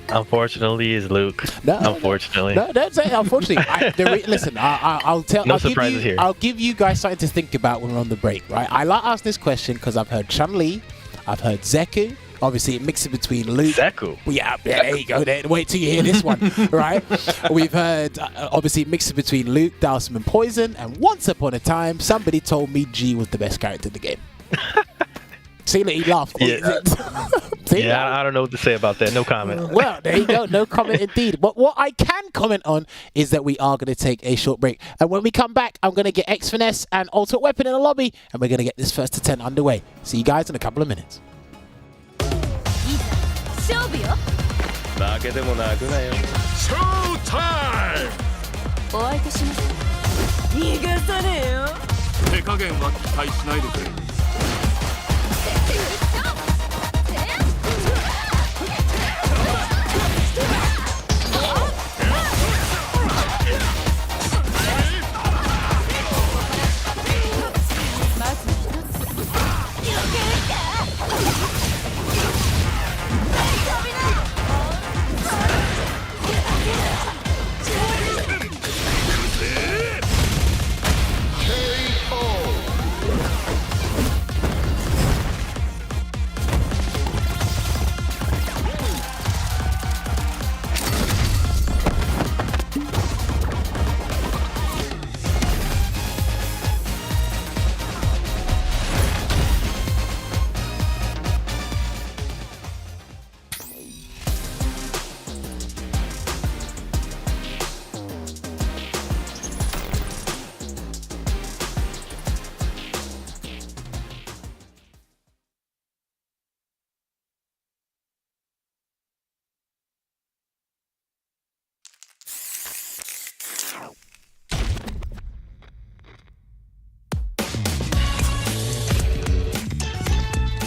Unfortunately, is Luke. No, unfortunately. No, don't say unfortunately. Listen, I'll tell. No surprises here. I'll give you guys something to think about when we're on the break, right? I like asking this question because I've heard Chun-Li, I've heard Zeku. Obviously, it mixes between Luke. Zeku. Well, yeah, there you go. Wait till you hear this one, right? We've heard, obviously, it mixes between Luke, Dhalsim, and Poison. And once upon a time, somebody told me G was the best character in the game. See, he laughed. Yeah, See, I don't know what to say about that. No comment. Well, there you go. No comment indeed. But what I can comment on is that we are going to take a short break. And when we come back, I'm going to get X Finesse and Ultimate Weapon in the lobby. And we're going to get this first to 10 underway. See you guys in a couple of minutes. 勝負よ負けても泣くなよ。ショータイムお相手します逃がさねえよ手加減は期待しないでくれ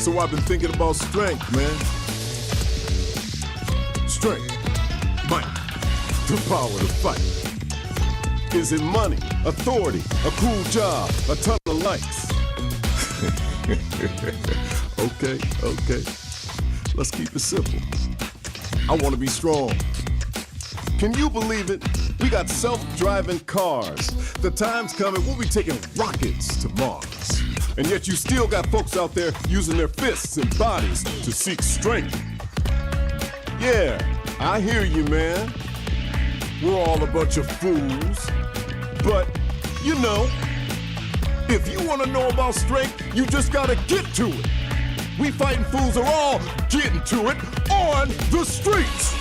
So I've been thinking about strength, man. Strength, might, the power to fight. Is it money, authority, a cool job, a ton of likes? Okay. Let's keep it simple. I want to be strong. Can you believe it? We got self-driving cars. The time's coming, we'll be taking rockets to Mars. And yet you still got folks out there using their fists and bodies to seek strength. Yeah, I hear you, man. We're all a bunch of fools. But, you know, if you want to know about strength, you just gotta get to it. We fighting fools are all getting to it on the streets.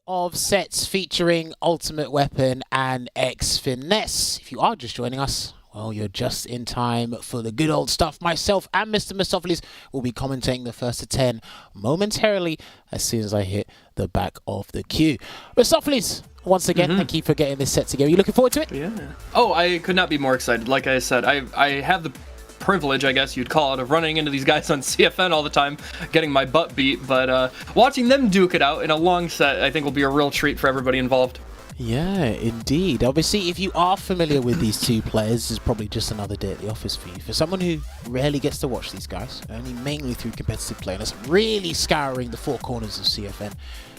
of sets featuring Ultimate Weapon and X-Finesse. If you are just joining us, well, you're just in time for the good old stuff. Myself and Mr. Mistopheles will be commentating the first of 10 momentarily as soon as I hit the back of the queue. Mistopheles, once again, thank you for getting this set together. Are you looking forward to it? Yeah. Oh, I could not be more excited. Like I said, I have the privilege, I guess you'd call it, of running into these guys on CFN all the time, getting my butt beat, but watching them duke it out in a long set, I think will be a real treat for everybody involved. Yeah, indeed. Obviously, if you are familiar with these two players, this is probably just another day at the office for you. For someone who rarely gets to watch these guys, only mainly through competitive play, and it's really scouring the four corners of CFN,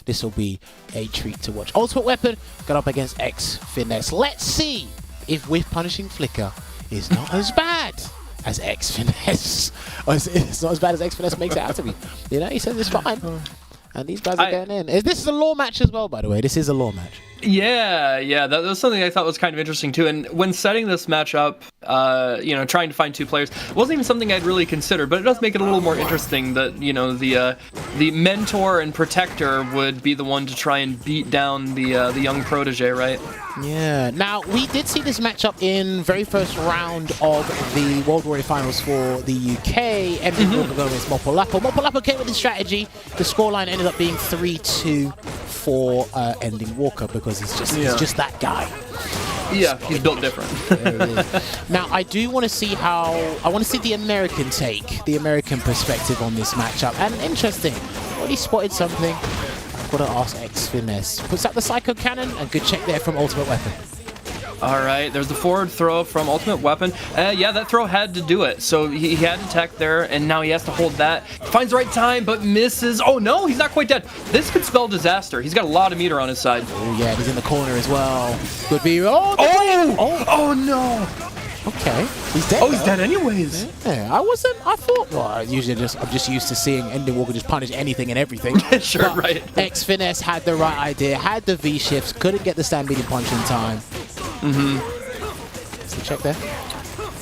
this will be a treat to watch. Ultimate Weapon got up against X-Finesse. Let's see if Whiff Punishing Flicker is not as bad as X-Finesse. It's not as bad as X-Finesse makes it out to be. You know, he says it's fine. And these guys are going in. This is a law match as well, by the way. This is a law match. Yeah, that was something I thought was kind of interesting too. And when setting this match up, trying to find two players wasn't even something I'd really considered, but it does make it a little more interesting that, the mentor and protector would be the one to try and beat down the young protege, right? Yeah. Now, we did see this matchup in very first round of the World Warrior Finals for the UK. MD Walker going against Mopolapo. Mopolapo came with his strategy. The scoreline ended up being 3-2 for Ending Walker because he's just that guy. Yeah, he's built different. Now, I do want to see the American take, the American perspective on this matchup. And interesting, already spotted something. I've got to ask X-Finesse. Puts out the Psycho Cannon, and good check there from Ultimate Weapon. All right, there's the forward throw from Ultimate Weapon. Yeah, that throw had to do it. So he had to tech there, and now he has to hold that. Finds the right time, but misses. Oh, no, he's not quite dead. This could spell disaster. He's got a lot of meter on his side. Oh, yeah, he's in the corner as well. Could be... Oh, no. Okay, he's dead. Oh, he's dead anyways. Yeah, I thought, well, I'm just used to seeing Ending Walker just punish anything and everything. Sure, but right. X-Finesse had the right idea, had the V-shifts, couldn't get the stampeding punch in time. So check there.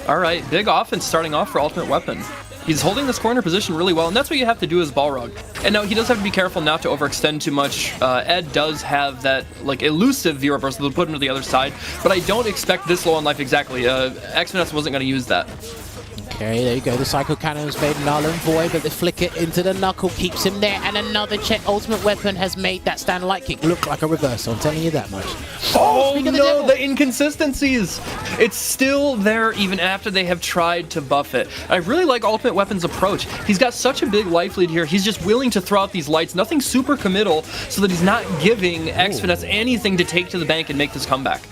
All right, big offense starting off for Ultimate Weapon. He's holding this corner position really well, and that's what you have to do as Balrog. And now he does have to be careful not to overextend too much. Ed does have that elusive V-reversal to put him to the other side, but I don't expect this low on life exactly. X-Finesse wasn't going to use that. Okay, there you go. The Psycho Cannon was made null and void, but the flicker into the knuckle keeps him there. And another check. Ultimate Weapon has made that stand light kick look like a reversal. I'm telling you that much. Oh no, the inconsistencies. It's still there even after they have tried to buff it. I really like Ultimate Weapon's approach. He's got such a big life lead here. He's just willing to throw out these lights, nothing super committal, so that he's not giving X-Finesse anything to take to the bank and make this comeback.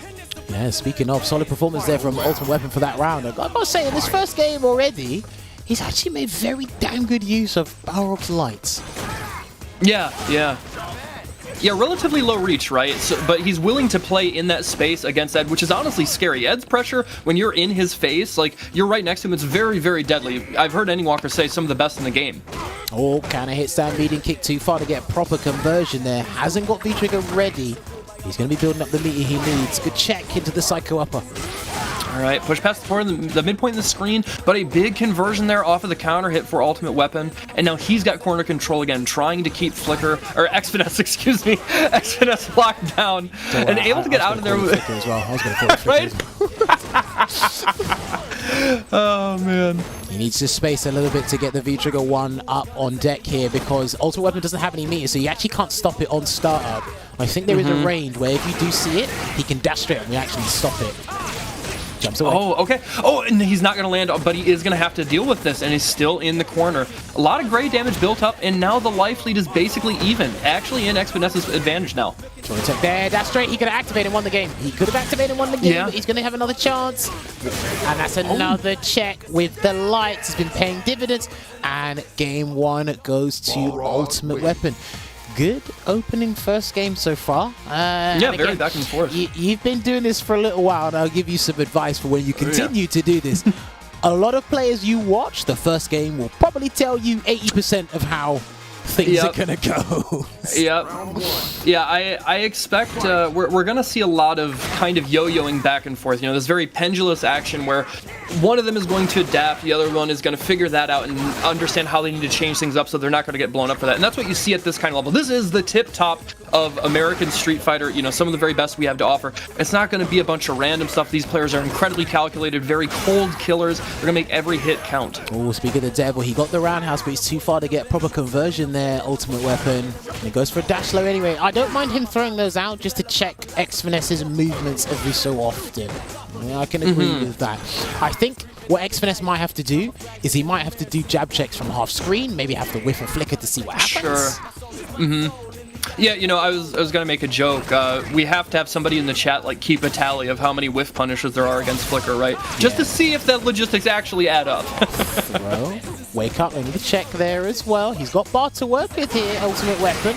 Yeah, speaking of, solid performance there from Ultimate Weapon for that round. I've got to say, in this first game already, he's actually made very damn good use of Balrog's lights. Yeah, relatively low reach, right? But he's willing to play in that space against Ed, which is honestly scary. Ed's pressure, when you're in his face, you're right next to him, it's very, very deadly. I've heard Ending Walker say some of the best in the game. Oh, kind of hit stampeding kick too far to get proper conversion there. Hasn't got V-Trigger ready. He's going to be building up the meter he needs. Good check into the Psycho Upper. All right, push past the midpoint in the screen, but a big conversion there off of the counter hit for Ultimate Weapon. And now he's got corner control again, trying to keep X-Finesse, X-Finesse locked down and able to get out of there. As well. I was going to right? Oh, man. He needs to space a little bit to get the V-Trigger 1 up on deck here because Ultimate Weapon doesn't have any meters, so you actually can't stop it on startup. I think there is a range where if you do see it, he can dash straight and we actually stop it. Jumps away. Oh, okay. Oh, and he's not going to land, but he is going to have to deal with this, and he's still in the corner. A lot of gray damage built up, and now the life lead is basically even. Actually in X-Finesse's advantage now. Trying to take there, dash straight. He could have activated and won the game. He could have activated and won the game, but he's going to have another chance. And that's another check with the lights. He's been paying dividends, and game one goes to Ultimate Weapon. Good opening first game so far. Yeah, very back and forth. You've been doing this for a little while, and I'll give you some advice for when you continue to do this. A lot of players you watch, the first game will probably tell you 80% of how things are gonna go. Yep. Yeah, I expect we're gonna see a lot of kind of yo-yoing back and forth. You know, this very pendulous action where one of them is going to adapt, the other one is going to figure that out and understand how they need to change things up so they're not going to get blown up for that. And that's what you see at this kind of level. This is the tip top of American Street Fighter. You know, some of the very best we have to offer. It's not going to be a bunch of random stuff. These players are incredibly calculated, very cold killers. They're going to make every hit count. Oh, speaking of the devil, he got the roundhouse, but he's too far to get proper conversion there. Ultimate Weapon. And he goes for a dash low anyway. I don't mind him throwing those out just to check X-Finesse's movements every so often. Yeah, I can agree with that. I think what X-Finesse might have to do is he might have to do jab checks from half screen, maybe have to whiff a flicker to see what happens. Sure. Yeah, you know, I was gonna make a joke. We have to have somebody in the chat like keep a tally of how many whiff punishes there are against Flicker, right? Just to see if that logistics actually add up. Well, wake up, we need to check there as well. He's got bar to work with here, Ultimate Weapon.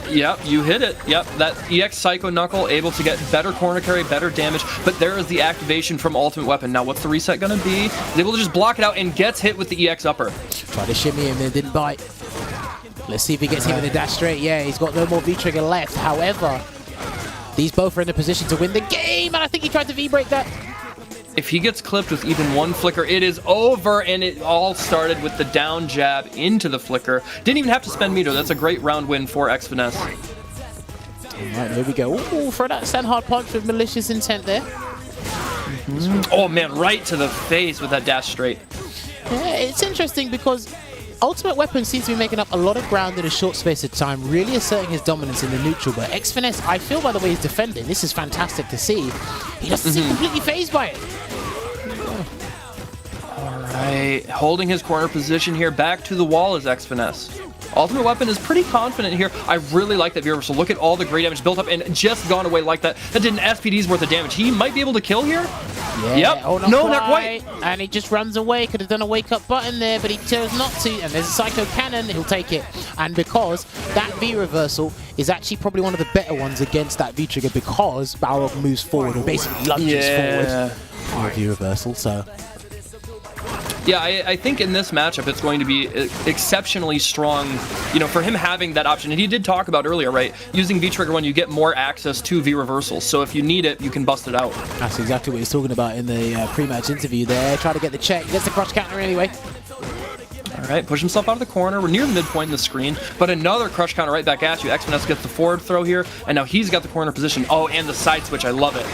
Yep, you hit it. Yep, that EX Psycho Knuckle able to get better corner carry, better damage, but there is the activation from Ultimate Weapon. Now, what's the reset gonna be? He's able to just block it out and gets hit with the EX Upper. Try to shimmy him and didn't bite. Let's see if he gets him in the dash straight. Yeah, he's got no more V-trigger left. However, these both are in a position to win the game, and I think he tried to V-break that. If he gets clipped with even one flicker, it is over, and it all started with the down jab into the flicker. Didn't even have to spend meter. That's a great round win for X-Finesse. All right, here we go. Ooh, throw that sand hard punch with malicious intent there. Oh, man, right to the face with that dash straight. Yeah, it's interesting because Ultimate Weapon seems to be making up a lot of ground in a short space of time, really asserting his dominance in the neutral. But X-Finesse, I feel by the way he's defending, this is fantastic to see. He doesn't seem completely phased by it. Alright, holding his corner position here. Back to the wall is X-Finesse. Ultimate Weapon is pretty confident here. I really like that V-reversal. Look at all the great damage built up and just gone away like that. That did an SPD's worth of damage. He might be able to kill here. Yeah. Yep. Oh, Not quite. And he just runs away. Could have done a wake-up button there, but he chose not to. And there's a Psycho Cannon. He'll take it. And because that V-reversal is actually probably one of the better ones against that V-trigger because Balrog moves forward or basically lunges forward for a V-reversal. So... yeah, I think in this matchup it's going to be exceptionally strong, you know, for him having that option. And he did talk about earlier, right? Using V-Trigger when you get more access to V-reversals. So if you need it, you can bust it out. That's exactly what he's talking about in the pre-match interview there. Try to get the check. Gets the crush counter anyway. All right, push himself out of the corner. We're near the midpoint in the screen, but another crush counter right back at you. X-Finesse gets the forward throw here, and now he's got the corner position. Oh, and the side switch. I love it.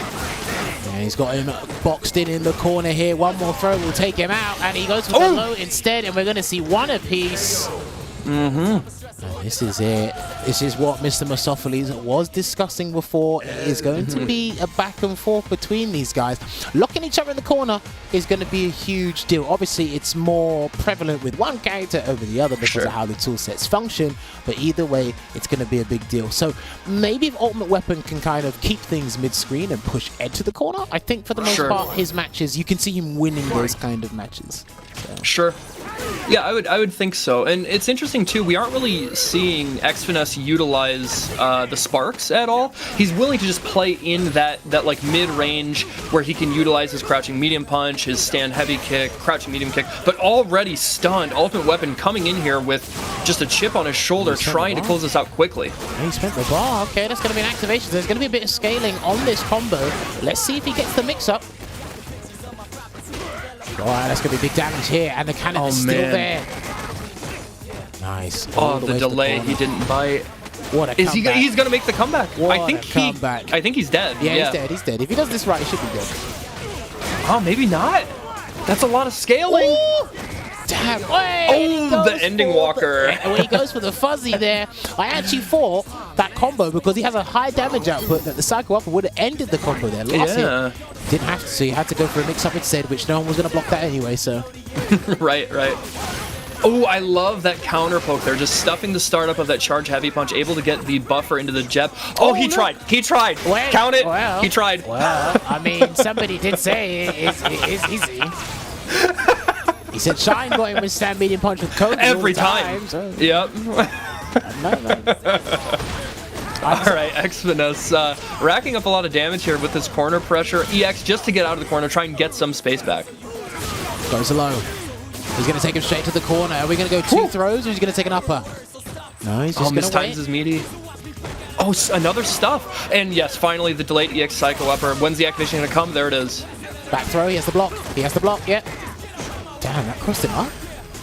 Yeah, he's got him boxed in the corner here. One more throw will take him out, and he goes for the low instead, and we're going to see one apiece. And this is it. This is what Mr. Misopheles was discussing before. It is going to be a back and forth between these guys. Locking each other in the corner is going to be a huge deal. Obviously, it's more prevalent with one character over the other because of how the tool sets function. But either way, it's going to be a big deal. So maybe if Ultimate Weapon can kind of keep things mid-screen and push Ed to the corner, I think for the most part, his matches, you can see him winning those kind of matches. So. Sure. Yeah, I would think so. And it's interesting, too, we aren't really seeing X-Finesse utilize the sparks at all. He's willing to just play in that like mid-range where he can utilize his crouching medium punch, his stand heavy kick, crouching medium kick, but already stunned. Ultimate Weapon coming in here with just a chip on his shoulder, trying to close this out quickly. He spent the bar. Okay, that's going to be an activation. There's going to be a bit of scaling on this combo. Let's see if he gets the mix-up. Alright, that's going to be big damage here, and the cannon is still there. Nice. Oh, the delay, he didn't bite. What a comeback. He's going to make the comeback. I think he's dead. Yeah, he's dead. If he does this right, he should be dead. Oh, maybe not. That's a lot of scaling. Ooh. Damn. Wait, the ending walker. When he goes for the fuzzy there, I actually thought that combo, because he has a high damage output, that the Psycho Upper would have ended the combo there. Lost it. Didn't have to, so he had to go for a mix-up instead, which no one was going to block that anyway, so. Right. Oh, I love that counter poke there, just stuffing the startup of that charge heavy punch, able to get the buffer into the jab. Oh, he tried. Wait, count it. Well, he tried. Well, I mean, somebody did say it's easy. He said Shine got him with stand medium punch with Kobe every time. So. Yep. All right, X-Finesse racking up a lot of damage here with this corner pressure. EX just to get out of the corner, try and get some space back. Goes low. He's going to take him straight to the corner. Are we going to go two throws, or is he going to take an upper? No, he's just mistimes gonna wait. his meaty. Oh, another stuff. And yes, finally the delayed EX Psycho Upper. When's the activation gonna come? There it is. Back throw, he has the block. He has the block, yeah. Damn, that crossed him up.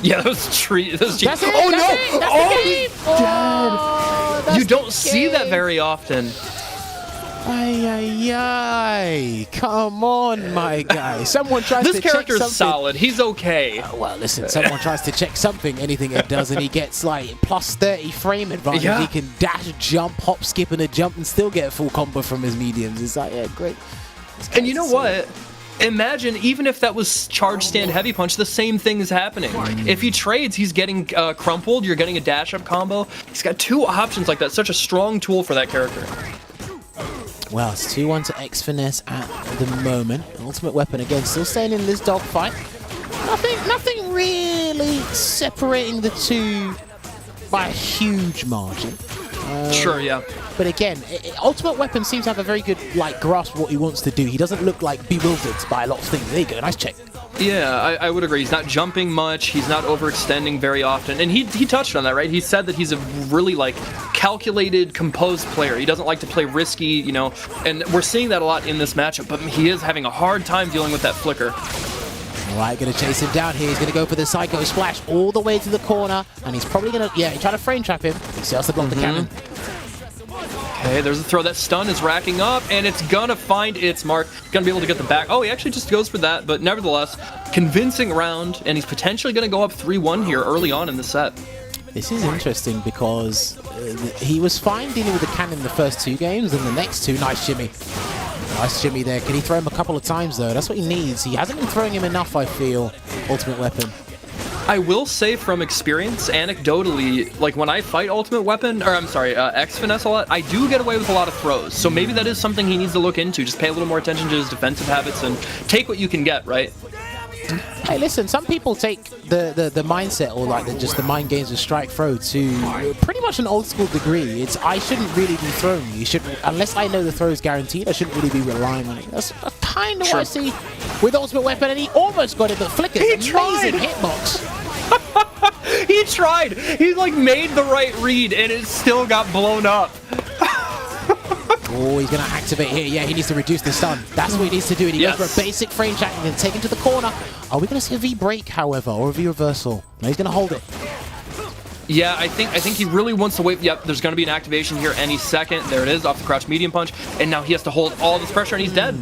Yeah, that was treat. That was cheap. That's it, Oh that's no! it, that's Oh, the he's game. dead. Oh, that's You don't the see that game. very often. Ay, ay, ay. Come on, my guy. Someone tries This to check character's something. solid. He's okay. Well, listen, someone tries to check something, anything it does, and he gets like plus 30 frame advantage. Yeah. He can dash, jump, hop, skip, and a jump and still get a full combo from his mediums. It's like, yeah, great. And you know what? Imagine, even if that was charge stand heavy punch, the same thing is happening. If he trades, he's getting crumpled, you're getting a dash up combo. He's got two options like that. Such a strong tool for that character. Well, it's 2-1 to X Finesse at the moment. Ultimate Weapon again, still staying in this dogfight. Nothing really separating the two by a huge margin. Sure, yeah. But again, Ultimate Weapon seems to have a very good grasp of what he wants to do. He doesn't look like bewildered by a lot of things. There you go, nice check. Yeah, I would agree. He's not jumping much. He's not overextending very often. And he touched on that, right? He said that he's a really, calculated, composed player. He doesn't like to play risky, you know. And we're seeing that a lot in this matchup. But he is having a hard time dealing with that flicker. All right, going to chase him down here. He's going to go for the Psycho Splash all the way to the corner. And he's probably going to, yeah, he's trying to frame trap him. He still has to block the cannon. Okay, there's a throw. That stun is racking up, and it's gonna find its mark. Gonna be able to get the back. Oh, he actually just goes for that, but nevertheless, convincing round, and he's potentially gonna go up 3-1 here early on in the set. This is interesting because he was fine dealing with the cannon the first two games, and the next two, nice shimmy. Nice shimmy there. Can he throw him a couple of times, though? That's what he needs. He hasn't been throwing him enough, I feel, Ultimate Weapon. I will say from experience, anecdotally, when I fight Ultimate Weapon, or I'm sorry, X Finesse a lot, I do get away with a lot of throws. So maybe that is something he needs to look into. Just pay a little more attention to his defensive habits and take what you can get, right? Hey, listen, some people take the mindset or just the mind games of strike throw to pretty much an old school degree. It's I shouldn't really be throwing you. Unless I know the throw is guaranteed, I shouldn't really be relying on it. That's kind of what I see with Ultimate Weapon, and he almost got it, but flickers. Amazing hitbox. He tried. He made the right read, and it still got blown up. Oh, he's going to activate here. Yeah, he needs to reduce the stun. That's what he needs to do. And he goes for a basic frame track and then take him to the corner. Are we going to see a V break, however, or a V reversal? No, he's going to hold it. Yeah, I think he really wants to wait. Yep, there's going to be an activation here any second. There it is, off the crouch medium punch. And now he has to hold all this pressure, and he's dead.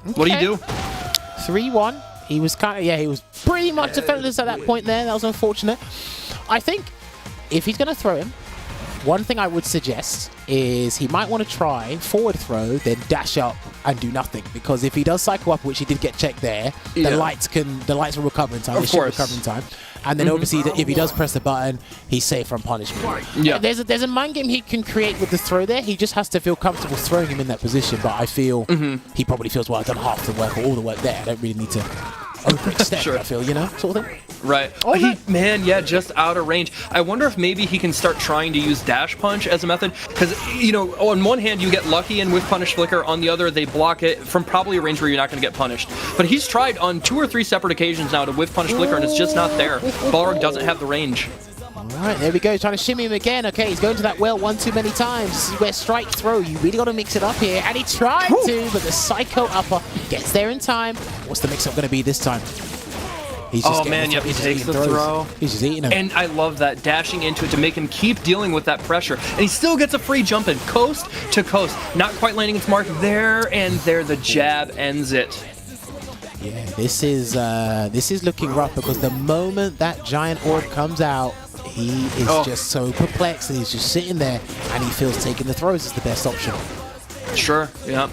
Okay. What do you do? 3-1. He was he was pretty much defenseless at that point there. That was unfortunate. I think if he's going to throw him, one thing I would suggest is he might want to try forward throw, then dash up and do nothing. Because if he does cycle up, which he did get checked there, the lights will recover in time. Of course. Recover in time. And then obviously, if he does press the button, he's safe from punishment. Yeah. There's a mind game he can create with the throw there. He just has to feel comfortable throwing him in that position. But I feel he probably feels, well, I've done half the work or all the work there. I don't really need to overextend, I feel, sort of thing. Right. Just out of range. I wonder if maybe he can start trying to use dash punch as a method. Because, on one hand, you get lucky and with punish flicker. On the other, they block it from probably a range where you're not going to get punished. But he's tried on 2 or 3 separate occasions now to whiff punish flicker, and it's just not there. Balrog doesn't have the range. Alright, there we go. Trying to shimmy him again. Okay, he's going to that well one too many times. This is where strike throw. You really got to mix it up here. And he tried to, but the Psycho Upper gets there in time. What's the mix-up going to be this time? He's just he takes the throw. He's just eating him. And I love that, dashing into it to make him keep dealing with that pressure. And he still gets a free jump in, coast to coast. Not quite landing its mark there, and there the jab ends it. Yeah, this is looking rough because the moment that giant orb comes out, he is just so perplexed and he's just sitting there and he feels taking the throws is the best option. Sure, yeah.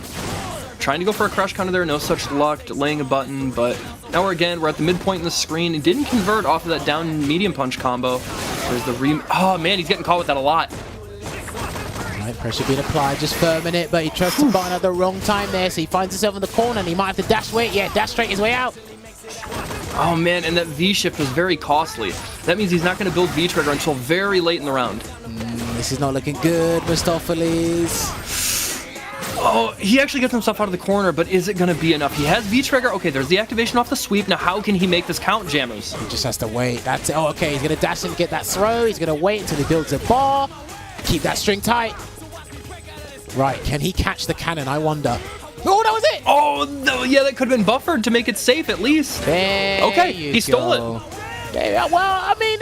Trying to go for a crush counter there, no such luck, delaying a button, but now we're at the midpoint in the screen. It didn't convert off of that down medium punch combo. There's the oh man, he's getting caught with that a lot. Right, pressure being applied, just firming it, but he tries to button at the wrong time there, so he finds himself in the corner and he might have to dash away. Yeah, dash straight his way out. Oh man, and that V-shift was very costly. That means he's not going to build V-trigger until very late in the round. This is not looking good, Mustopheles. Oh, he actually gets himself out of the corner, but is it going to be enough? He has V-Trigger. Okay, there's the activation off the sweep. Now, how can he make this count, Jammers? He just has to wait. That's it. Oh, okay, he's going to dash and get that throw. He's going to wait until he builds a bar. Keep that string tight. Right, can he catch the cannon? I wonder. Oh, that was it! Oh, no, yeah, that could have been buffered to make it safe at least. There he stole it. Yeah, well, I mean,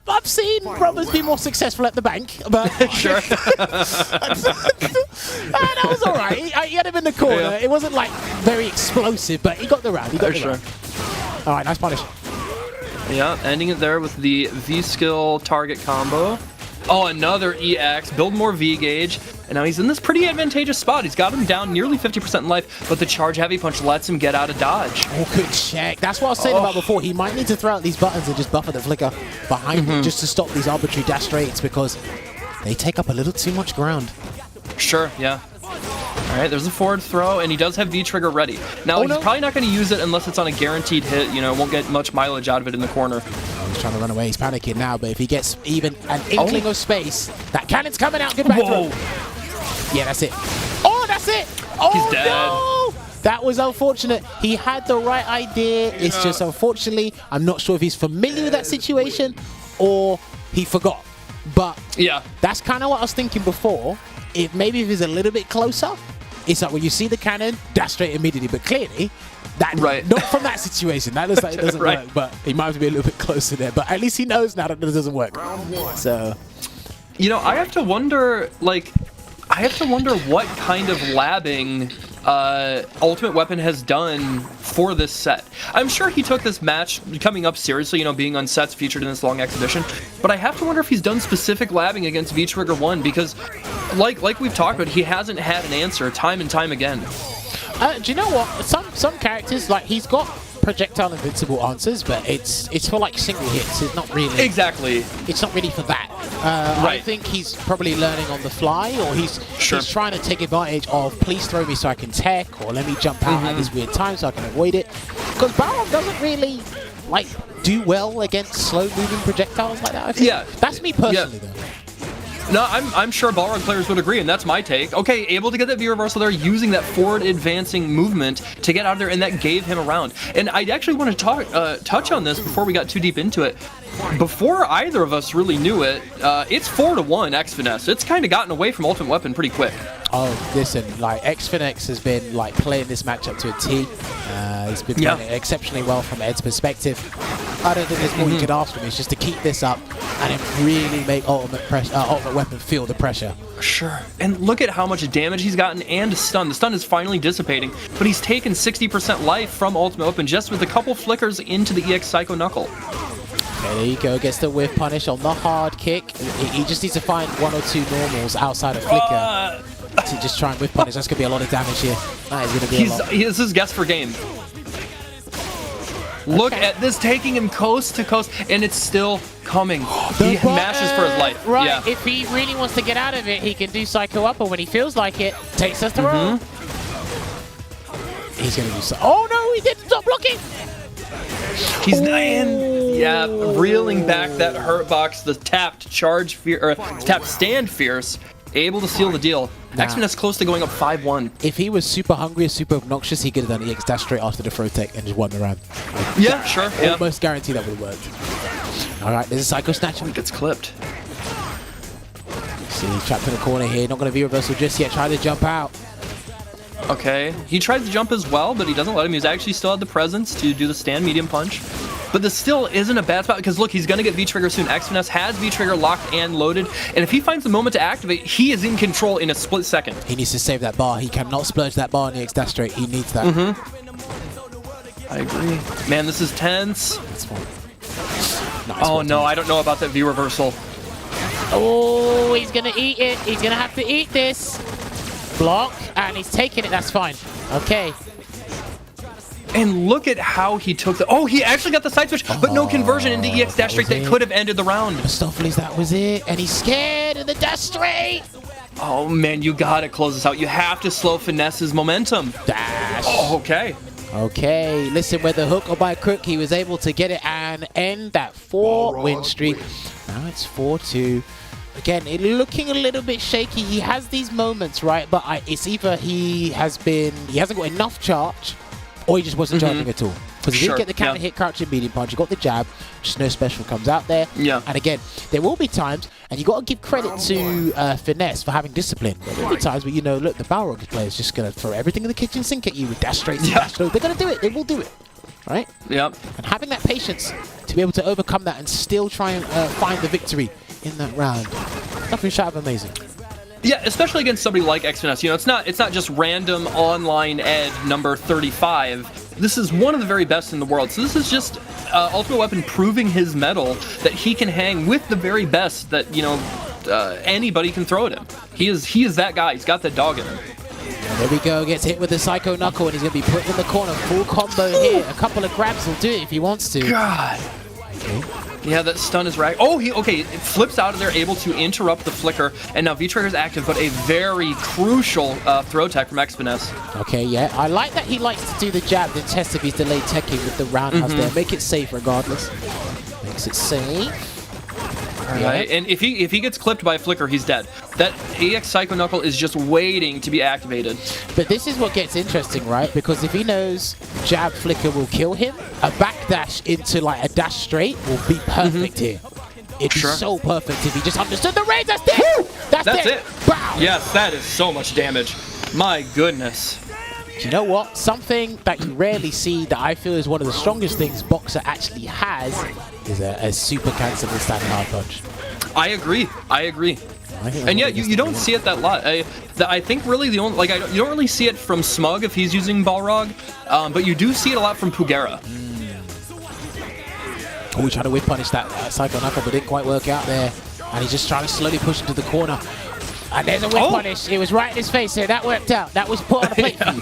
I've seen brothers be more successful at the bank, but Sure. that was all right. He had him in the corner. Yeah. It wasn't like very explosive, but he got the round. He got the Sure. round. All right, nice punish. Yeah, ending it there with the V-skill target combo. Oh, another EX, build more V-gauge, and now he's in this pretty advantageous spot. He's got him down nearly 50% in life, but the charge heavy punch lets him get out of dodge. Oh, good check. That's what I was saying about before. He might need to throw out these buttons and just buffer the flicker behind him just to stop these arbitrary dash straights because they take up a little too much ground. Sure, yeah. All right, there's a forward throw, and he does have V-Trigger ready. Now, he's probably not going to use it unless it's on a guaranteed hit. You know, won't get much mileage out of it in the corner. He's trying to run away. He's panicking now, but if he gets even an inkling of space, that cannon's coming out. Good back throw. Yeah, that's it. Oh, that's it. Oh, He's dead. No! That was unfortunate. He had the right idea. It's just unfortunately, I'm not sure if he's familiar with that situation or he forgot. But yeah, that's kind of what I was thinking before. If he's a little bit closer, it's like when you see the cannon, dash straight immediately. But clearly, that not from that situation. That looks like it doesn't work. But he might have to be a little bit closer there. But at least he knows now that it doesn't work. So, you know, I have to wonder, what kind of labbing Ultimate Weapon has done for this set. I'm sure he took this match coming up seriously, you know, being on sets featured in this long exhibition, but I have to wonder if he's done specific labbing against V-Trigger 1 because, like we've talked about, he hasn't had an answer time and time again. Do you know what? Some characters, like, he's got projectile invincible answers, but it's for like single hits. It's not really It's not really for that. I think he's probably learning on the fly, or he's trying to take advantage of please throw me so I can tech, or let me jump out at this weird time so I can avoid it. Because Balrog doesn't really like do well against slow moving projectiles like that. I think. Yeah, that's me personally though. No, I'm sure Balrog players would agree, and that's my take. Okay, able to get that V reversal there, using that forward advancing movement to get out of there, and that gave him a round. And I actually want to touch on this before we got too deep into it. Before either of us really knew it, it's 4-1 X-Finesse. It's kind of gotten away from Ultimate Weapon pretty quick. Oh, listen, like X-Finesse has been like playing this matchup to a T. He's been playing it exceptionally well from Ed's perspective. I don't think there's more you could ask from him. It's just to keep this up and then really make Ultimate Weapon feel the pressure. Sure. And look at how much damage he's gotten and stun. The stun is finally dissipating, but he's taken 60% life from Ultimate Weapon just with a couple flickers into the EX Psycho Knuckle. Okay, there you go. Gets the whiff punish on the hard kick. He just needs to find one or two normals outside of flicker to just try and whiff punish. That's going to be a lot of damage here. That is going to be a lot. This is guess for game. Look at this, taking him coast to coast, and it's still coming. He mashes for his life. Right, yeah. If he really wants to get out of it, he can do Psycho Upper when he feels like it. Takes a throw. He's going to do so. Oh no, he didn't stop blocking. He's dying. Yeah, reeling back that hurt box, the tapped charge fear, or tapped stand fierce, able to seal the deal. X-Finesse close to going up 5-1. If he was super hungry or super obnoxious, he could have done EX dash straight after the throw tech and just won the round. Like, yeah, sure. Almost guarantee that would have worked. All right, there's a Psycho Snatch. He gets clipped. See, he's trapped in the corner here. Not going to V-reversal just yet. Try to jump out. Okay, he tries to jump as well, but he doesn't let him. He's actually still had the presence to do the stand medium punch. But this still isn't a bad spot because look, he's going to get V-Trigger soon. X-Finesse has V-Trigger locked and loaded, and if he finds the moment to activate, he is in control in a split second. He needs to save that bar. He cannot splurge that bar on the X-Dash straight. He needs that. I agree. Man, this is tense. That's fine. Nice oh no, I don't know about that V-reversal. Oh, he's going to eat it. He's going to have to eat this. Block, and he's taking it. That's fine. Okay. And look at how he took the... Oh, he actually got the side switch, but no conversion into EX dash straight that could have ended the round. Mistopheles, that was it. And he's scared of the dash straight. Oh, man, you got to close this out. You have to slow Finesse's momentum. Dash. Oh, okay. Okay, listen, whether hook or by crook, he was able to get it and end that 4-win streak. Now it's 4-2. Again, it looking a little bit shaky. He has these moments, right? But it's either he hasn't got enough charge, or he just wasn't charging at all. Because he didn't get the counter hit, crouch, and medium punch. You got the jab, just no special comes out there. Yeah. And again, there will be times, and you got to give credit to Finesse for having discipline. There will be times where, you know, look, the Balrog player is just going to throw everything in the kitchen sink at you with dash straight, dash low. They're going to do it. They will do it. Right? Yep. And having that patience to be able to overcome that and still try and find the victory in that round. Nothing short of amazing. Yeah, especially against somebody like Xfinesse. You know, it's not just random online Ed number 35. This is one of the very best in the world. So this is just Ultimate Weapon proving his mettle that he can hang with the very best that, you know, anybody can throw at him. He is that guy. He's got that dog in him. And there we go. Gets hit with the Psycho Knuckle, and he's going to be put in the corner. Full combo here. A couple of grabs will do it if he wants to. God. Okay. Yeah, that stun is right. Oh, it flips out of there, able to interrupt the flicker, and now V-Trigger's active, but a very crucial throw tech from Xfinesse. Okay, yeah. I like that he likes to do the jab, the test of his delayed teching with the roundhouse there. Make it safe regardless. Makes it safe. Right, and if he gets clipped by a flicker, he's dead. That AX Psycho Knuckle is just waiting to be activated. But this is what gets interesting, right? Because if he knows jab flicker will kill him, a backdash into like a dash straight will be perfect here. It'd be so perfect if he just understood the range. That's it. That's it. Wow. Yes, that is so much damage. My goodness. Do you know what? Something that you rarely see that I feel is one of the strongest things Boxer actually has is a super cancelable standing hard punch. I agree. And yeah, you don't see it that lot. I think really the only you don't really see it from Smug if he's using Balrog, but you do see it a lot from Pugera. Oh, we tried to whip punish that Psycho Knuckle, but didn't quite work out there. And he's just trying to slowly push into the corner. And there's a whip punish. It was right in his face there. That worked out. That was put on a plate for you.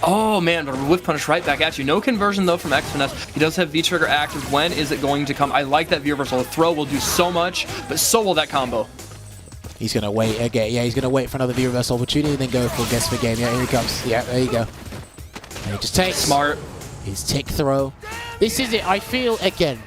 Oh man, but a whiff punish right back at you. No conversion though from Xfinesse. He does have V-Trigger active. When is it going to come? I like that V-Reversal. The throw will do so much, but so will that combo. He's going to wait again. Yeah, he's going to wait for another V-Reversal opportunity and then go for guess for game. Yeah, here he comes. Yeah, there you go. And he just takes. Smart. His tick throw. This is it. I feel, again,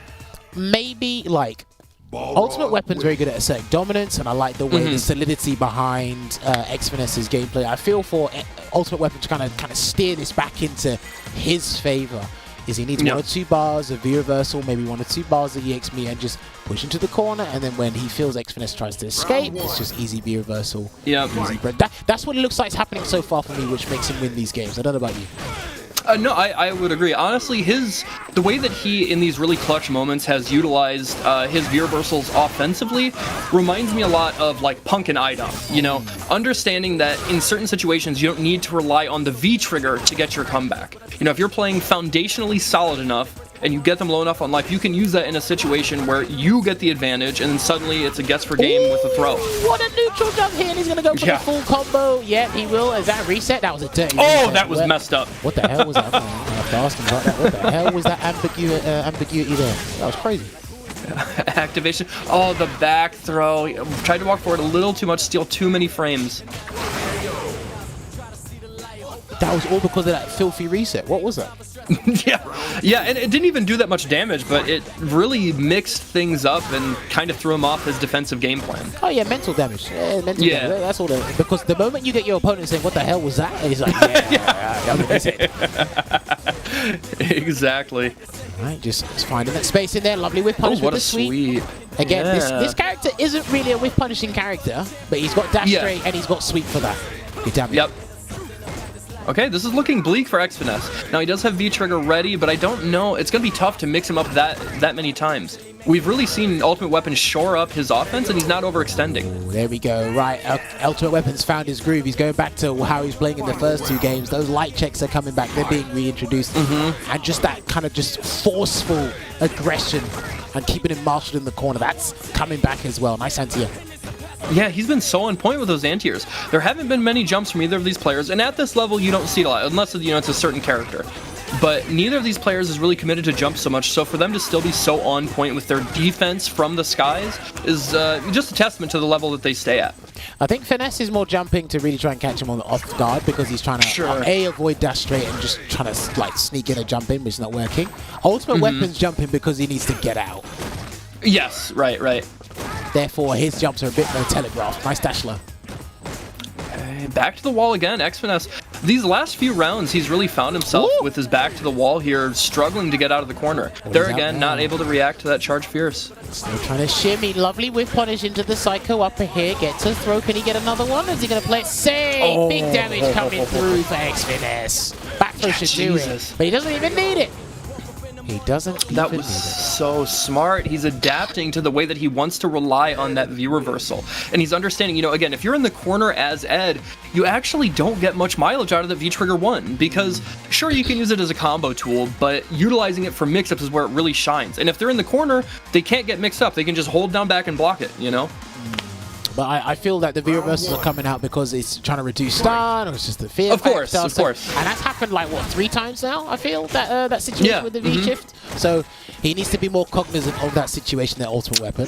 maybe like Ultimate Weapon's very good at asserting dominance, and I like the way the solidity behind Xfinesse's gameplay. I feel for Ultimate Weapon to kind of steer this back into his favor. Is he needs 1 or 2 bars of V-Reversal, maybe 1 or 2 bars of EXP, and just push into the corner, and then when he feels Xfinesse tries to escape, it's just easy V-Reversal. Yeah. That's what it looks like is happening so far for me, which makes him win these games. I don't know about you. No, I would agree. Honestly, the way that he, in these really clutch moments, has utilized his V-Reversals offensively reminds me a lot of, like, Punk and IDOM. You know, understanding that in certain situations, you don't need to rely on the V-Trigger to get your comeback. You know, if you're playing foundationally solid enough, and you get them low enough on life, you can use that in a situation where you get the advantage, and then suddenly it's a guess for game with a throw. What a neutral jump here, and he's going to go for the full combo. Yeah, he will. Is that a reset? That was a dirty reset. That was messed up. What the hell was that? I have to ask him about that. What the hell was that ambiguity there? That was crazy. Activation. Oh, the back throw. Tried to walk forward a little too much, steal too many frames. That was all because of that filthy reset. What was that? Yeah, and it didn't even do that much damage, but it really mixed things up and kind of threw him off his defensive game plan. Oh yeah, mental damage. Yeah, mental damage. That's all. Because the moment you get your opponent saying, "What the hell was that?" And he's like, Exactly. Right, just finding that space in there. Lovely whip punish with the sweep. Again, this character isn't really a whip punishing character, but he's got dash straight and he's got sweep for that. Good damage. Yep. Okay, this is looking bleak for Xfinesse. Now, he does have V-Trigger ready, but I don't know. It's going to be tough to mix him up that many times. We've really seen Ultimate Weapon shore up his offense, and he's not overextending. Ooh, there we go. Right, Ultimate Weapon's found his groove. He's going back to how he was playing in the first 2 games. Those light checks are coming back. They're being reintroduced. And just that kind of just forceful aggression and keeping him marshaled in the corner. That's coming back as well. Nice anti-air. Yeah, he's been so on point with those anti-airs. There haven't been many jumps from either of these players, and at this level, you don't see it a lot, unless it's a certain character. But neither of these players is really committed to jump so much, so for them to still be so on point with their defense from the skies is just a testament to the level that they stay at. I think Finesse is more jumping to really try and catch him on the off guard because he's trying to avoid dash straight and just trying to like sneak in a jump in, which is not working. Ultimate Weapon's jumping because he needs to get out. Yes, right. Therefore, his jumps are a bit more telegraphed. Nice dash low. Back to the wall again, X-Finesse. These last few rounds, he's really found himself with his back to the wall here, struggling to get out of the corner. There again, not able to react to that charge fierce. Still trying to shimmy. Lovely with punish into the psycho upper here. Gets a throw. Can he get another one? Is he going to play it safe? Big damage coming through for X-Finesse. Back throw should do it, but he doesn't even need it. He doesn't even That was so smart. He's adapting to the way that he wants to rely on that V reversal. And he's understanding, you know, again, if you're in the corner as Ed, you actually don't get much mileage out of the V trigger 1 because sure, you can use it as a combo tool, but utilizing it for mix-ups is where it really shines. And if they're in the corner, they can't get mixed up. They can just hold down back and block it, you know? But I feel that the V reversals are coming out because it's trying to reduce stun, or it's just the fear. Of course. And that's happened like what, 3 times now? I feel that that situation with the V shift. So he needs to be more cognizant of that situation. That ultimate weapon.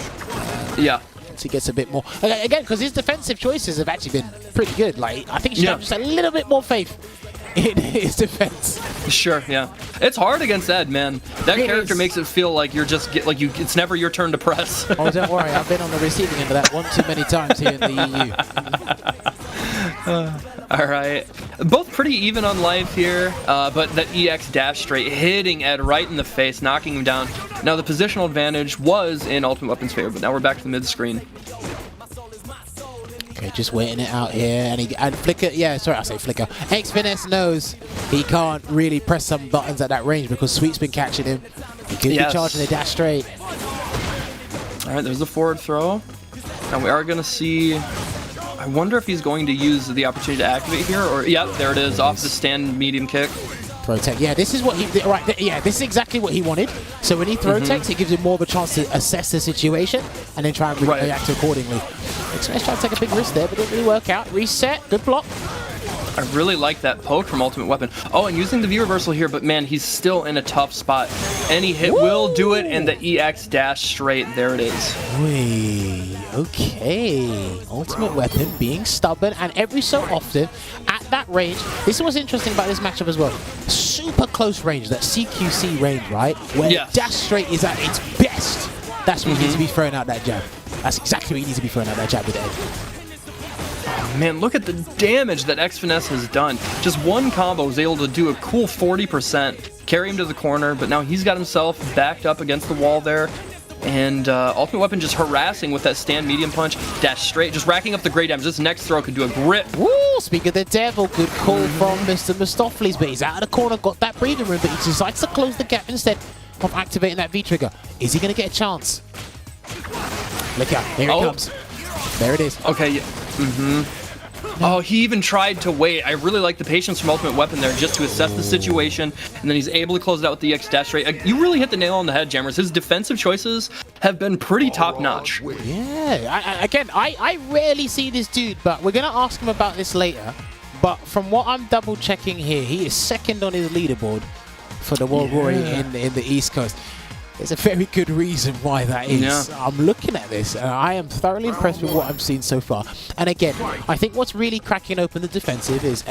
Yeah. So he gets a bit more again because his defensive choices have actually been pretty good. Like I think he should have just a little bit more faith in his defense. Sure, yeah. It's hard against Ed, man. That character makes it feel like you're just it's never your turn to press. Oh, don't worry. I've been on the receiving end of that one too many times here in the EU. All right. Both pretty even on life here, but that EX dash straight hitting Ed right in the face, knocking him down. Now the positional advantage was in Ultimate Weapon's favor, but now we're back to the mid screen. Okay, just waiting it out here, and Flicker, yeah, sorry, I say Flicker. X-Finesse knows he can't really press some buttons at that range because Sweet's been catching him. He could be charging the dash straight. All right, there's the forward throw. And we are going to see, I wonder if he's going to use the opportunity to activate here, or, yep, there it is, off the stand medium kick. Throw tech, yeah, this is what he did, right, yeah, this is exactly what he wanted. So when he throw techs, it gives him more of a chance to assess the situation and then try and react accordingly. Let's try to take a big risk there, but it didn't really work out. Reset, good block. I really like that poke from Ultimate Weapon. Oh, and using the V reversal here, but man, he's still in a tough spot. Any hit will do it, and the EX dash straight, there it is. Wait, okay. Ultimate Weapon being stubborn, and every so often, at that range, this is what's interesting about this matchup as well. Super close range, that CQC range, right? Where dash straight is at its best. That's when he needs to be throwing out that jab. That's exactly what he needs to be throwing out that jab with Ed. Oh, man, look at the damage that X-Finesse has done. Just one combo was able to do a cool 40%, carry him to the corner, but now he's got himself backed up against the wall there. And Ultimate Weapon just harassing with that stand medium punch, dash straight, just racking up the great damage. This next throw could do a grip. Woo! Speak of the devil, good call from Mr. Mistopheles, but he's out of the corner, got that breathing room, but he decides to close the gap instead of activating that V-trigger. Is he going to get a chance? Look out, here it comes. There it is. Okay, yeah. Oh, he even tried to wait. I really like the patience from Ultimate Weapon there just to assess the situation, and then he's able to close it out with the EX dash straight. You really hit the nail on the head, Jammers. His defensive choices have been pretty top-notch. Yeah, I rarely see this dude, but we're going to ask him about this later. But from what I'm double-checking here, he is second on his leaderboard for the World Roaring in the East Coast. There's a very good reason why that is. Yeah. I'm looking at this, and I am thoroughly impressed with what I've seen so far. And again, I think what's really cracking open the defensive is,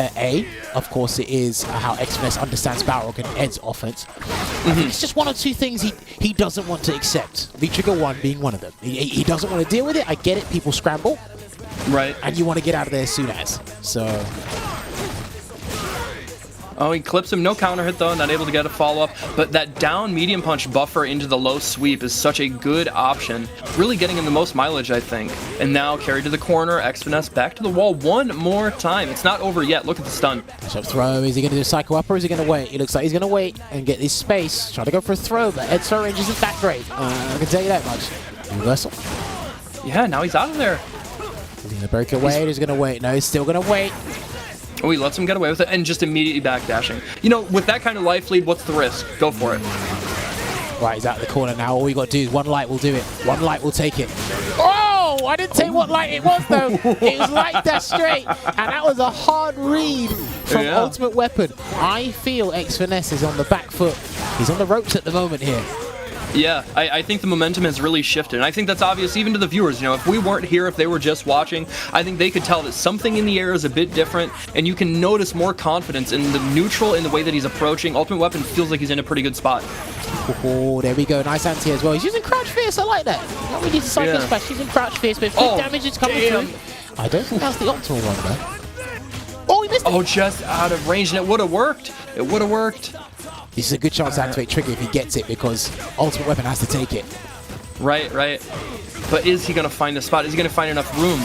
of course, it is how X-Finesse understands Balrog and Ed's offense. I think it's just one or two things he doesn't want to accept. V-Trigger 1 being one of them. He doesn't want to deal with it. I get it. People scramble. Right. And you want to get out of there as soon as. So... Oh, he clips him. No counter hit, though. Not able to get a follow-up. But that down medium punch buffer into the low sweep is such a good option. Really getting him the most mileage, I think. And now carried to the corner. X-Finesse back to the wall one more time. It's not over yet. Look at the stun. So throw. Is he going to do a cycle up or is he going to wait? It looks like he's going to wait and get this space. Try to go for a throw, but Ed's throw range isn't that great. I can tell you that much. Reversal. Yeah, now he's out of there. Is he going to break away? He's going to wait. No, he's still going to wait. Oh, he lets him get away with it and just immediately backdashing. You know, with that kind of life lead, what's the risk? Go for it. Right, he's out of the corner now. All we got to do is one light will do it. One light will take it. Oh, I didn't say what light it was, though. It was light dash straight. And that was a hard read from Ultimate Weapon. I feel X-Finesse is on the back foot. He's on the ropes at the moment here. Yeah, I think the momentum has really shifted, and I think that's obvious even to the viewers. You know, if we weren't here, if they were just watching, I think they could tell that something in the air is a bit different, and you can notice more confidence in the neutral in the way that he's approaching. Ultimate Weapon feels like he's in a pretty good spot. Oh, there we go. Nice anti as well. He's using Crouch Fierce. I like that. Not really using Psycho Splash. He's using Crouch Fierce, but big damage is coming through. I don't think that's the optimal one, though. Oh, he missed it. Oh, just out of range, and it would have worked. It would have worked. This is a good chance to activate Trigger if he gets it, because Ultimate Weapon has to take it. Right. But is he going to find the spot? Is he going to find enough room?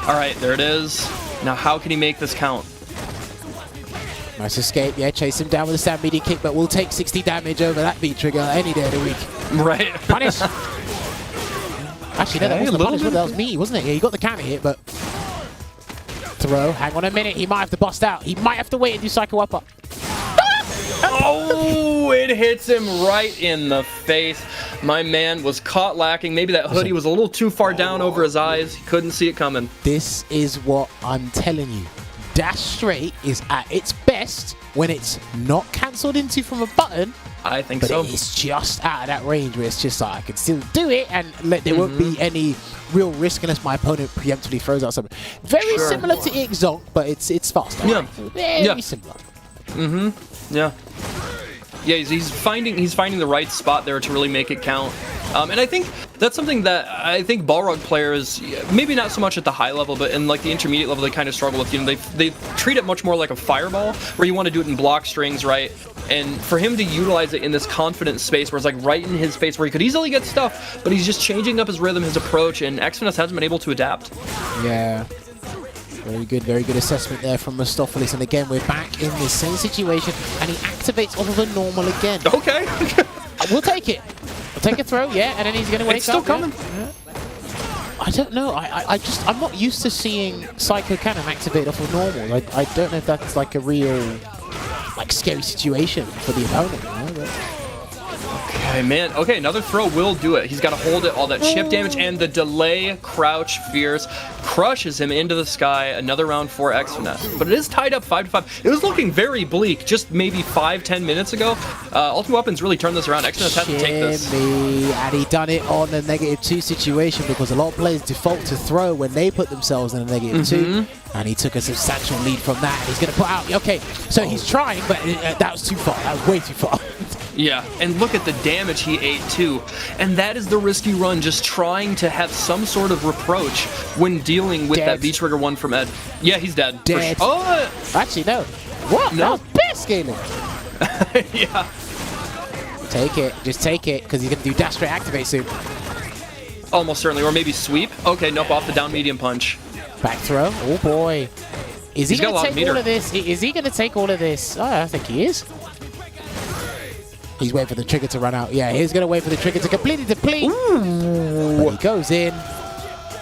All right, there it is. Now, how can he make this count? Nice escape. Yeah, chase him down with a sand medium kick, but we'll take 60 damage over that beat trigger any day of the week. Right. Punish. Actually, no, that wasn't the punish. That was me, wasn't it? Yeah, he got the counter hit, but throw. Hang on a minute. He might have to bust out. He might have to wait and do Psycho Upper. Oh, it hits him right in the face. My man was caught lacking. Maybe that hoodie was a little too far down over his eyes. He couldn't see it coming. This is what I'm telling you. Dash straight is at its best when it's not cancelled into from a button. I think but so. It's just out of that range where it's just like I can still do it and there won't be any real risk unless my opponent preemptively throws out something. Very similar to Ixonk, but it's faster. Yeah. Very similar. Yeah. Yeah, he's finding the right spot there to really make it count. And I think that's something that I think Balrog players, maybe not so much at the high level, but in like the intermediate level, they kind of struggle with. You know, they treat it much more like a fireball, where you want to do it in block strings, right? And for him to utilize it in this confident space, where it's like right in his face, where he could easily get stuff, but he's just changing up his rhythm, his approach, and Xfiness hasn't been able to adapt. Yeah. Very good assessment there from Mistopheles. And again, we're back in the same situation, and he activates off of a normal again. Okay. We'll take it. We'll take a throw, yeah, and then he's going to wake up. It's still coming. Yeah. I don't know. I'm not used to seeing Psycho Cannon activate off of normal. I don't know if that's like a real, like, scary situation for the opponent. You know? Okay, man. Okay, another throw will do it. He's got to hold it, all that chip damage, and the delay Crouch Fierce crushes him into the sky. Another round for Xfiness. But it is tied up 5-5. It was looking very bleak just maybe 5-10 minutes ago. Ultimate Weapons really turned this around. Xfiness has to take this. And he done it on a -2 situation, because a lot of players default to throw when they put themselves in a -2. And he took a substantial lead from that. He's going to put out... Okay, so he's trying, but that was too far. That was way too far. Yeah, and look at the damage he ate too. And that is the risk you run, just trying to have some sort of reproach when dealing with that V-Trigger one from Ed. Yeah, he's dead. Dead. Oh! Actually, no. What? No. That was best scaling. Yeah. Take it. Just take it, because he's going to do dash straight activate soon. Almost certainly. Or maybe sweep. Okay, nope, off the down medium punch. Back throw. Oh, boy. Is he He's got going a lot to of take meter. all of this? Is he going to take all of this? Oh, I think he is. He's waiting for the trigger to run out. Yeah, he's going to wait for the trigger to completely deplete. But he goes in,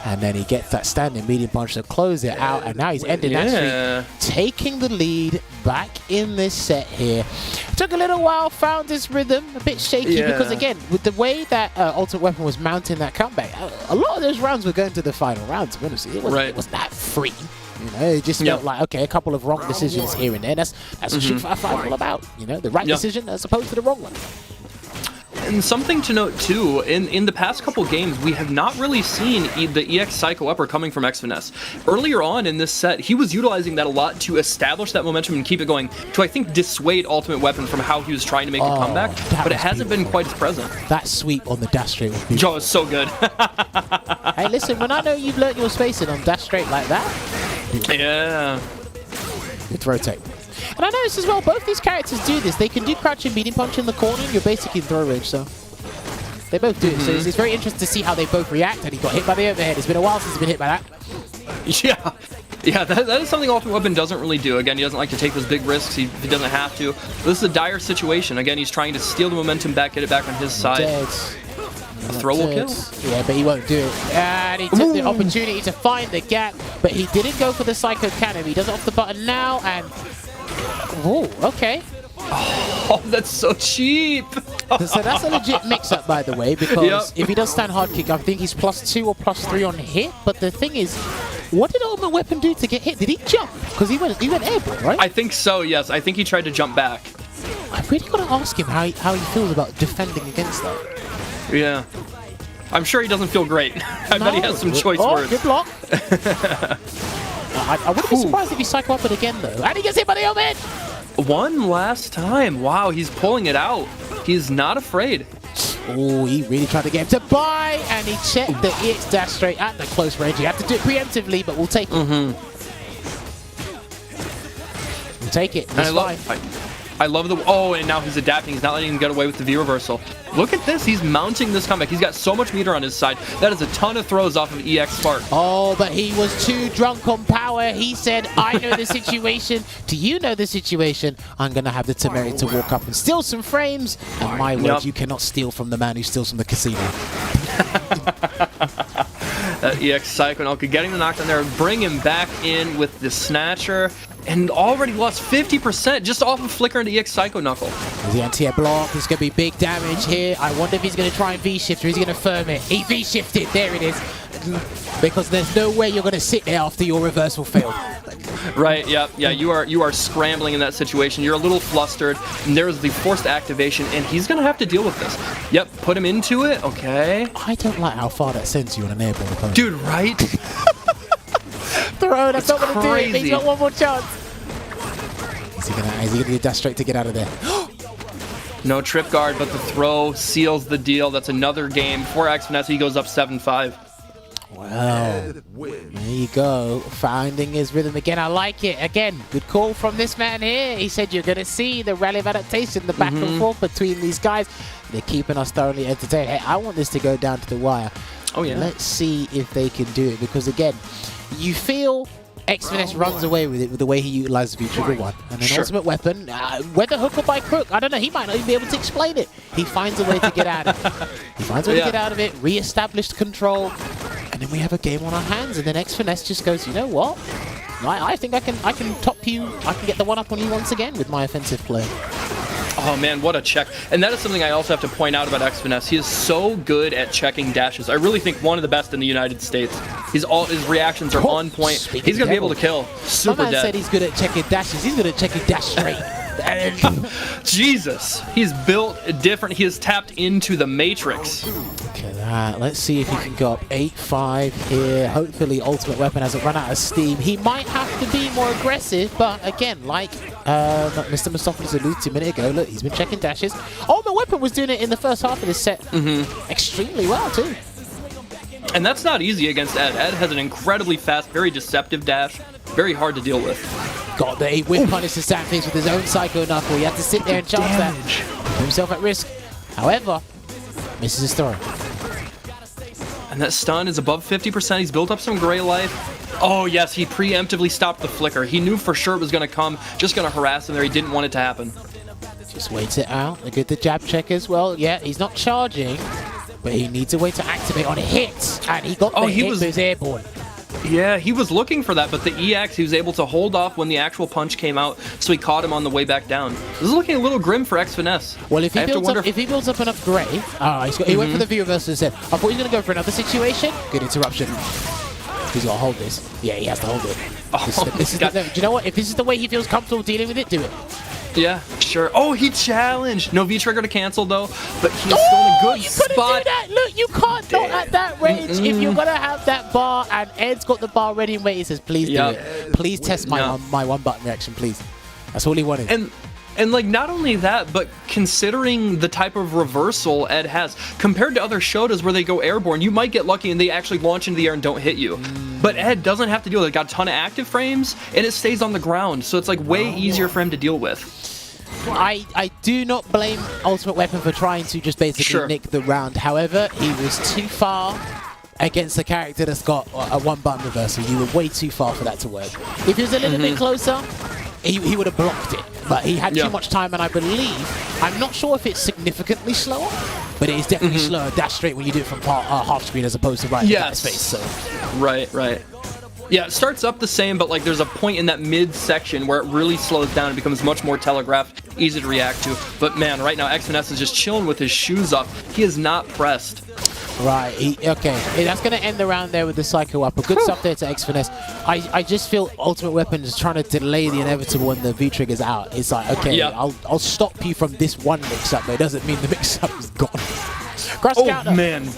and then he gets that standing medium punch to close it out, and now he's ending that streak, taking the lead back in this set here. Took a little while, found his rhythm, a bit shaky, because again, with the way that Ultimate Weapon was mounting that comeback, a lot of those rounds were going to the final round, to be honest. It wasn't that free. You know, it just felt like, okay, a couple of wrong decisions here and there. That's what Street Fighter 5 is all about. You know, the right decision as opposed to the wrong one. And something to note too, in the past couple games, we have not really seen the EX Psycho Upper coming from Xfiness. Earlier on in this set, he was utilizing that a lot to establish that momentum and keep it going, to I think dissuade Ultimate Weapon from how he was trying to make a comeback, but it hasn't been quite as present. That sweep on the dash straight was beautiful. Joe is so good. Hey, listen, when I know you've learnt your spacing on dash straight like that, yeah. It's rotate. And I noticed as well, both these characters do this. They can do crouching medium punch in the corner, and you're basically in throw range, so they both do it. So it's very interesting to see how they both react. And he got hit by the overhead. It's been a while since he's been hit by that. Yeah, that is something Ultimate Weapon doesn't really do. Again, he doesn't like to take those big risks. He doesn't have to. This is a dire situation. Again, he's trying to steal the momentum back, get it back on his side. Dead. Throw will kill. Yeah, but he won't do it. And he took the opportunity to find the gap, but he didn't go for the Psycho Cannon. He does it off the button now, and... Oh, okay. Oh, that's so cheap. So that's a legit mix-up, by the way, because if he does stand hard kick, I think he's +2 or +3 on hit. But the thing is, what did Ultimate Weapon do to get hit? Did he jump? Because he went airborne, right? I think so, yes. I think he tried to jump back. I've really got to ask him how he feels about defending against that. Yeah. I'm sure he doesn't feel great. I bet he has some choice words. Good block. I wouldn't be surprised if he Psycho Up it again, though. And he gets hit by the helmet! One last time. Wow, he's pulling it out. He's not afraid. Oh, he really tried to get him to buy, and he checked the EX dash straight at the close range. You have to do it preemptively, but we'll take it. We'll take it. It's fine. I love the... Oh, and now he's adapting. He's not letting him get away with the V reversal. Look at this. He's mounting this comeback. He's got so much meter on his side. That is a ton of throws off of EX Spark. Oh, but he was too drunk on power. He said, I know the situation. Do you know the situation? I'm going to have the temerity to walk up and steal some frames. And my word, you cannot steal from the man who steals from the casino. EX Psycho Knuckle getting the knockdown there. Bring him back in with the Snatcher. And already lost 50% just off of Flicker into EX Psycho Knuckle. The anti-air block. There's going to be big damage here. I wonder if he's going to try and V-shift or he's going to firm it. He V-shifted. There it is. Because there's no way you're going to sit there after your reversal failed. Right, yeah, you are scrambling in that situation. You're a little flustered, and there's the forced activation, and he's going to have to deal with this. Yep, put him into it, okay. I don't like how far that sends you on an airborne opponent. Dude, right? Throw, that's not going to do it. He's got one more chance. Is he gonna do dash straight to get out of there? No trip guard, but the throw seals the deal. That's another game for Xfinesse. He goes up 7-5. Wow. There you go. Finding his rhythm again. I like it. Again, good call from this man here. He said you're going to see the rally of adaptation, the back and forth between these guys. They're keeping us thoroughly entertained. Hey, I want this to go down to the wire. Oh, yeah. Let's see if they can do it. Because, again, you feel Xfinesse runs away with it with the way he utilizes V-Trigger 1. And then Ultimate Weapon, whether hook or by crook, I don't know, he might not even be able to explain it. He finds a way to get out of it. He finds a way to get out of it, re-established control, and then we have a game on our hands, and then Xfinesse just goes, you know what? I think I can top you, I can get the one up on you once again with my offensive play. Oh man, what a check. And that is something I also have to point out about Xfinesse. He is so good at checking dashes. I really think one of the best in the United States. His reactions are on point. He's going to be able to kill. Super dead. My man said he's good at checking dashes. He's good at checking dash straight. Jesus. He's built different. He has tapped into the Matrix. Look at that. Let's see if he can go up 8-5 here. Hopefully Ultimate Weapon hasn't run out of steam. He might have to be more aggressive, but again, like Mr. Mustopoulos alluded to a minute ago, look, he's been checking dashes. Ultimate Weapon was doing it in the first half of this set extremely well too. And that's not easy against Ed. Ed has an incredibly fast, very deceptive dash. Very hard to deal with. Got the whip punish to Sam Face with his own Psycho Knuckle. He had to sit there and chance that. Put himself at risk. However, misses his throw. And that stun is above 50%. He's built up some gray life. Oh, yes, he preemptively stopped the flicker. He knew for sure it was going to come. Just going to harass him there. He didn't want it to happen. Just waits it out. They get the jab check as well. Yeah, he's not charging, but he needs a way to activate on hits. And he got the hit with his airborne. Yeah, he was looking for that, but the EX, he was able to hold off when the actual punch came out, so he caught him on the way back down. This is looking a little grim for Xfinesse. Well, if he builds up enough gray, he went for the V reversal and said, I thought he was going to go for another situation. Good interruption. He's got to hold this. Yeah, he has to hold it. Do you know what? If this is the way he feels comfortable dealing with it, do it. Yeah, sure. Oh, he challenged. No V-trigger to cancel, though, but he's still in a good spot. You couldn't do that. Look, you can't not at that range. If you're going to have that bar, and Ed's got the bar ready and waiting, he says, please do it. Please test my one-button reaction, please. That's all he wanted. And like, not only that, but considering the type of reversal Ed has, compared to other Shotas where they go airborne, you might get lucky and they actually launch into the air and don't hit you. But Ed doesn't have to deal with it. Got a ton of active frames, and it stays on the ground, so it's like way easier for him to deal with. I do not blame Ultimate Weapon for trying to just basically nick the round. However, he was too far against a character that's got a one-button reversal. You were way too far for that to work. If he was a little bit closer, he would have blocked it. But he had too much time, and I believe, I'm not sure if it's significantly slower, but it is definitely slower dash straight when you do it from half screen as opposed to right in that space. So. Right. Yeah, it starts up the same, but like there's a point in that mid-section where it really slows down and becomes much more telegraphed, easy to react to. But man, right now Xfinesse is just chilling with his shoes up. He is not pressed. Right, okay. That's going to end the round there with the Psycho Upper. Good stuff there to Xfinesse. I just feel Ultimate Weapon is trying to delay the inevitable when the V-trigger's out. It's like, okay, I'll stop you from this one mix-up, but it doesn't mean the mix-up is gone. Crush counter. Man.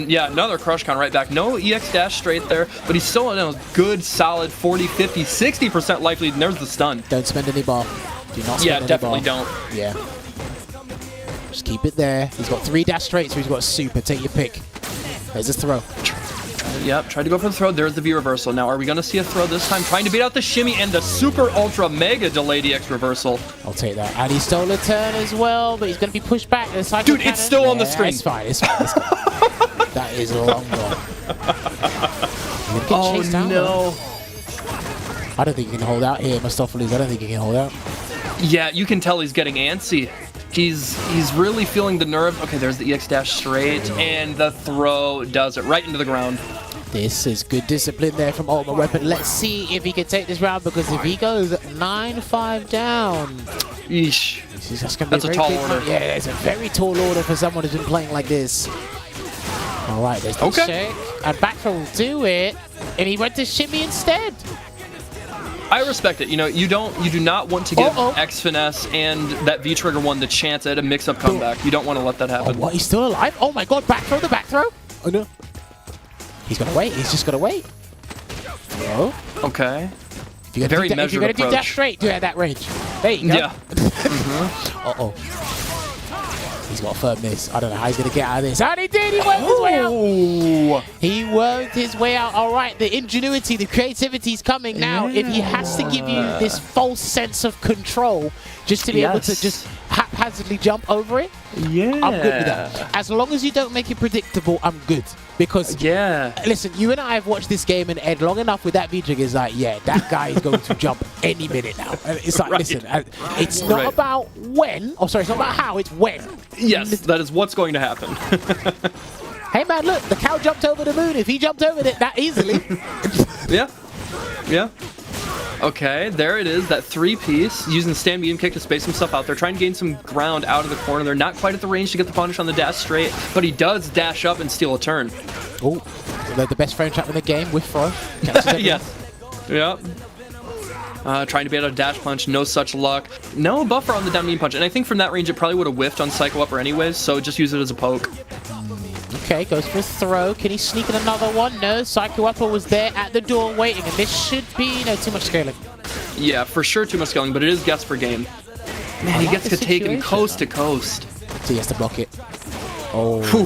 Yeah, another crush count right back. No EX dash straight there, but he's still in a good, solid 40, 50, 60% life lead, and there's the stun. Don't spend any bar. Do not spend any definitely bar. don't. Yeah. Just keep it there. He's got 3 dash straight, so he's got a super. Take your pick. There's his throw. Yep, tried to go for the throw. There's the V reversal. Now, are we going to see a throw this time? Trying to beat out the shimmy and the super ultra mega delayed EX reversal. I'll take that. And he stole a turn as well, but he's going to be pushed back. Dude, it's still on the screen. It's fine. It's fine. It's fine. That is a long one. Oh, no. I don't think he can hold out here, Mustopheles. I don't think he can hold out. Yeah, you can tell he's getting antsy. He's really feeling the nerve. Okay, there's the EX dash straight, and the throw does it right into the ground. This is good discipline there from UltimateWPN. Let's see if he can take this round, because if he goes 9-5 down, Eesh. That's a tall order. Yeah, it's a very tall order for someone who's been playing like this. All right, there's the check, and back throw will do it, and he went to shimmy instead. I respect it. You know, you do not want to give X Finesse and that V Trigger one the chance at a mix-up comeback. You don't want to let that happen. Oh, what? He's still alive? Oh my God! Back throw, the back throw. Oh no! He's gonna wait. He's just gonna wait. Oh. Okay. If you're gonna do dash straight, do it at that range. There you go. Yeah. Uh-oh. He's got to firm this. I don't know how he's going to get out of this. And he did! He worked his way out! He worked his way out. All right, the ingenuity, the creativity is coming now. If he has to give you this false sense of control just to be able to just haphazardly jump over it, I'm good with that. As long as you don't make it predictable, I'm good. Because, listen, you and I have watched this game and Ed long enough with that V-Trigger. It's like, yeah, that guy is going to jump any minute now. And it's like, listen, it's not about when. Oh, sorry, it's not about how, it's when. Yes, that is what's going to happen. Hey, man, look, the cow jumped over the moon. If he jumped over it that easily. Yeah. Okay, there it is, that 3-piece, using the stand medium kick to space himself out there, trying to gain some ground out of the corner. They're not quite at the range to get the punish on the dash straight, but he does dash up and steal a turn. Oh, the best frame trap in the game with throw. Yes. Yep. Trying to be able to dash punch, no such luck. No buffer on the down medium punch, and I think from that range it probably would have whiffed on Psycho Upper anyways, so just use it as a poke. Okay, goes for a throw. Can he sneak in another one? No, Psycho Upper was there at the door waiting, and this should be, too much scaling. Yeah, for sure too much scaling, but it is guess per game. Man, he gets to take him coast to coast. So he has to block it. Oh. Do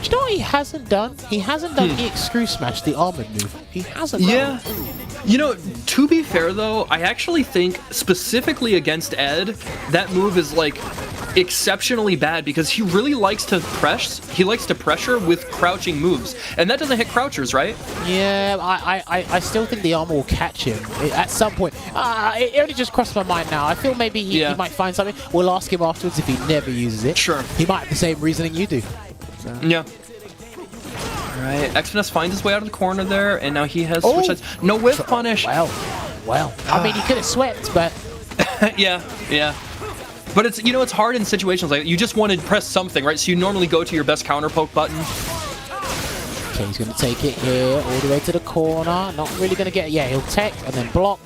you know what he hasn't done? He hasn't done EX Screw Smash, the armored move. He hasn't done it. You know, to be fair though, I actually think specifically against Ed, that move is like exceptionally bad because he really likes to press. He likes to pressure with crouching moves, and that doesn't hit crouchers, right? Yeah, I still think the armor will catch him at some point. It only just crossed my mind now. I feel maybe he might find something. We'll ask him afterwards if he never uses it. Sure. He might have the same reasoning you do. So. Yeah. Alright, X-Finesse finds his way out of the corner there, and now he has switch sides. No whiff punish. Well. I mean, he could have swept, but... yeah. But it's, you know, it's hard in situations like that. You just want to press something, right? So you normally go to your best counter poke button. Okay, he's going to take it here, all the way to the corner. Not really going to get it. Yeah, he'll tech and then block.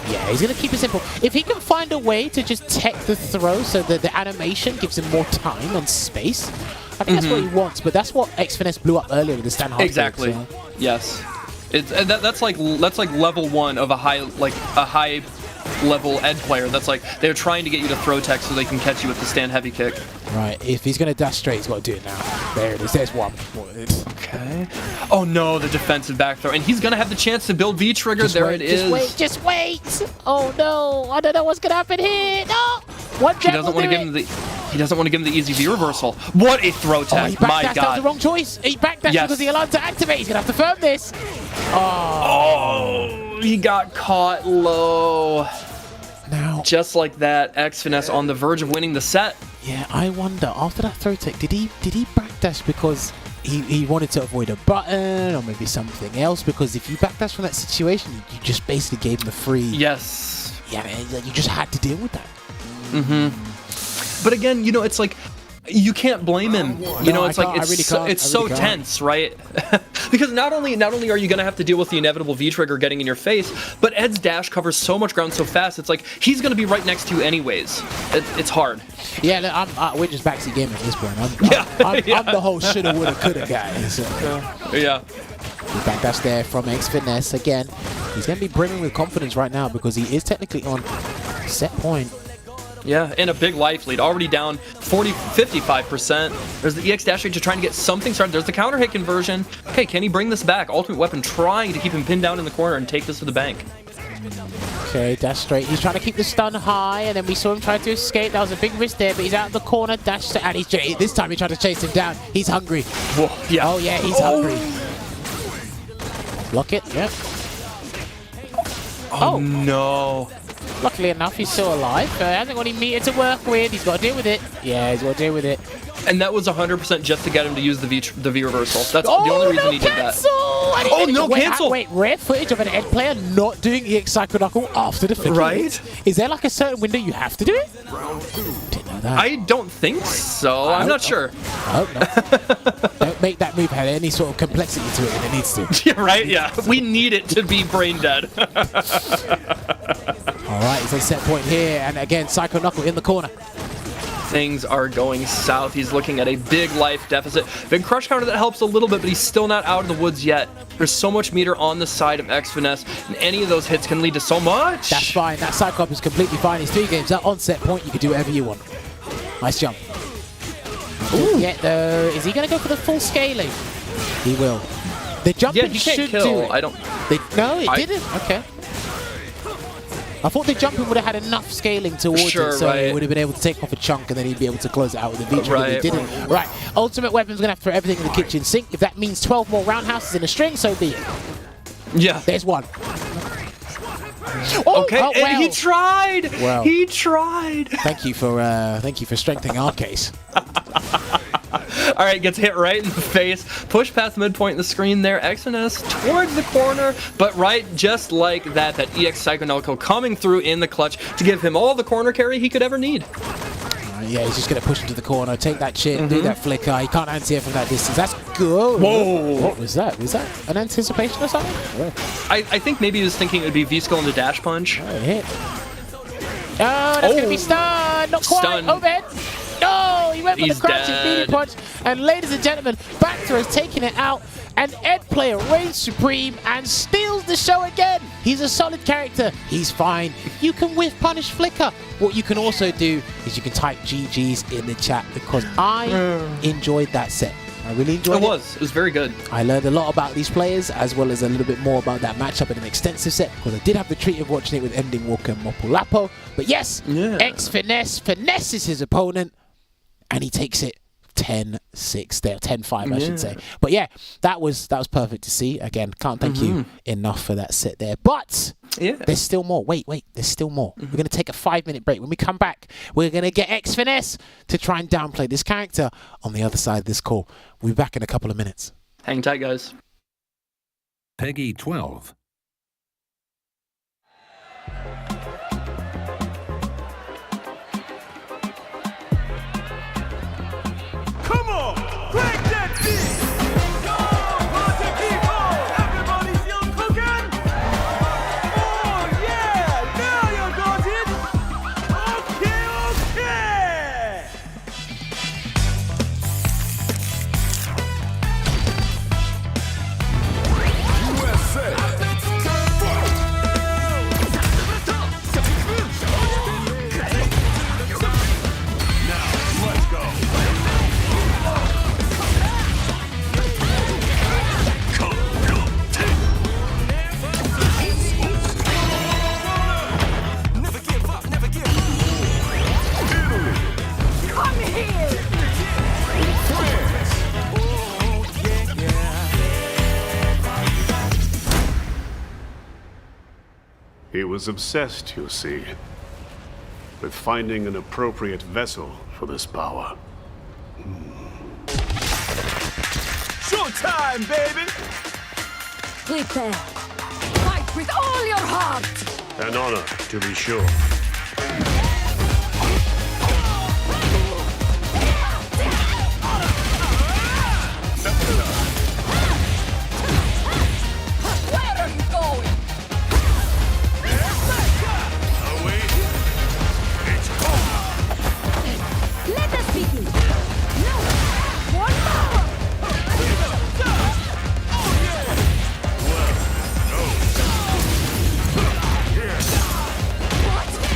Yeah, he's going to keep it simple. If he can find a way to just tech the throw so that the animation gives him more time and space, I think that's what he wants, but that's what X Finesse blew up earlier with the stand hard. Exactly. So. Yes. It's that's like level 1 of a high level Ed player. That's like they're trying to get you to throw tech so they can catch you with the stand heavy kick. Right. If he's gonna dash straight, he's got to do it now. There it is. There's one. Okay. Oh no, the defensive back throw, and he's gonna have the chance to build V trigger. It is. Just wait. Oh no, I don't know what's gonna happen here. No. He doesn't want to give him the. He doesn't want to give him the easy V reversal. What a throw tech! My God. That was the wrong choice. He backdashed because he allowed to activate. He's gonna have to firm this. Oh, he got caught low. Now, just like that, X Finesse on the verge of winning the set. Yeah, I wonder after that throw tech, did he backdash because he wanted to avoid a button or maybe something else? Because if you backdash from that situation, you just basically gave him a free. Yes. Yeah, man, you just had to deal with that. But again, you know, it's like you can't blame him. You know, it's like it's so tense, right? Because not only are you gonna have to deal with the inevitable V trigger getting in your face, but Ed's dash covers so much ground so fast. It's like he's gonna be right next to you anyways. It's hard. Yeah, look, we're just backseat gaming at this point. I'm the whole shoulda, woulda, coulda guy. So. Yeah. The backdash there from X Finesse again. He's gonna be brimming with confidence right now because he is technically on set point. Yeah, and a big life lead. Already down 55%. There's the EX dash rate to trying to get something started. There's the counter hit conversion. Okay, can he bring this back? Ultimate Weapon trying to keep him pinned down in the corner and take this to the bank. Okay, dash straight. He's trying to keep the stun high, and then we saw him try to escape. That was a big risk there, but he's out of the corner. Dash, and this time he tried to chase him down. He's hungry. Whoa, yeah. Oh yeah, he's hungry. Block it. Yep. Oh no. Luckily enough, he's still alive. Hasn't got any meter to work with. He's got to deal with it. Yeah, he's got to deal with it. And that was 100% just to get him to use the V reversal. That's the only reason he did that. Oh, no cancel! Wait, rare footage of an Ed player not doing EX Psycho Knuckle after the flicker. Right? Is there like a certain window you have to do it? Didn't know that. I don't think so. I'm not sure. I hope not. Don't make that move have any sort of complexity to it when it needs to. Yeah, right? Yeah. We need it to be brain dead. Alright, he's a set point here, and again, Psycho Knuckle in the corner. Things are going south. He's looking at a big life deficit. Big crush counter that helps a little bit, but he's still not out of the woods yet. There's so much meter on the side of X Finesse, and any of those hits can lead to so much. That's fine. That Cyclops is completely fine. He's 3 games. That on set point, you can do whatever you want. Nice jump. Yet though, is he going to go for the full scaling? He will. The jumping he should can't kill. do it. I don't. No, it didn't. Okay. I thought the jumping would have had enough scaling towards it, so he would have been able to take off a chunk and then he'd be able to close it out with a V-trigger, but he didn't. Right, Ultimate Weapon's going to have to throw everything in the kitchen sink. If that means 12 more roundhouses in a string, so be it. Yeah. There's one. Okay, and he tried! Well, he tried! Thank you for strengthening our case. Alright, gets hit right in the face. Push past midpoint in the screen there. XNS towards the corner, but right just like that, that EX Psycho Knuckle coming through in the clutch to give him all the corner carry he could ever need. Yeah, he's just going to push into the corner, take that chip, do that flicker. He can't anti-air from that distance. That's good. Whoa! What was that? Was that an anticipation or something? I think maybe he was thinking it would be V-Skull into dash punch. Oh, hit. Oh, that's going to be stunned. Not quite. Stunned. Overhead. No, he went for the crouching dead. beating punch. And ladies and gentlemen, Bacter has taken it out. And Ed player reigns supreme and steals the show again. He's a solid character. He's fine. You can whiff punish flicker. What you can also do is you can type GG's in the chat because I enjoyed that set. I really enjoyed it. It was very good. I learned a lot about these players as well as a little bit more about that matchup in an extensive set because I did have the treat of watching it with Ending Walker and Mopolapo. But yes, X Finesse finesses his opponent and he takes it 10-6 there, 10-5 I should say. But yeah, that was perfect to see. Again, can't thank you enough for that set there. But there's still more. Wait, there's still more. We're going to take a 5-minute break. When we come back, we're going to get X Finesse to try and downplay this character on the other side of this call. We'll be back in a couple of minutes. Hang tight, guys. Peggy 12. Come on, crank that beat. Yo, party people, everybody still cooking? Oh yeah, now you got it. USA. Now, let's go. Never give up, never give up. Come here! Oh yeah. He was obsessed, you see, with finding an appropriate vessel for this power. Showtime, baby. Prepare. Fight with all your heart! An honor, to be sure. Where are you going? Let us begin. No! One more! What?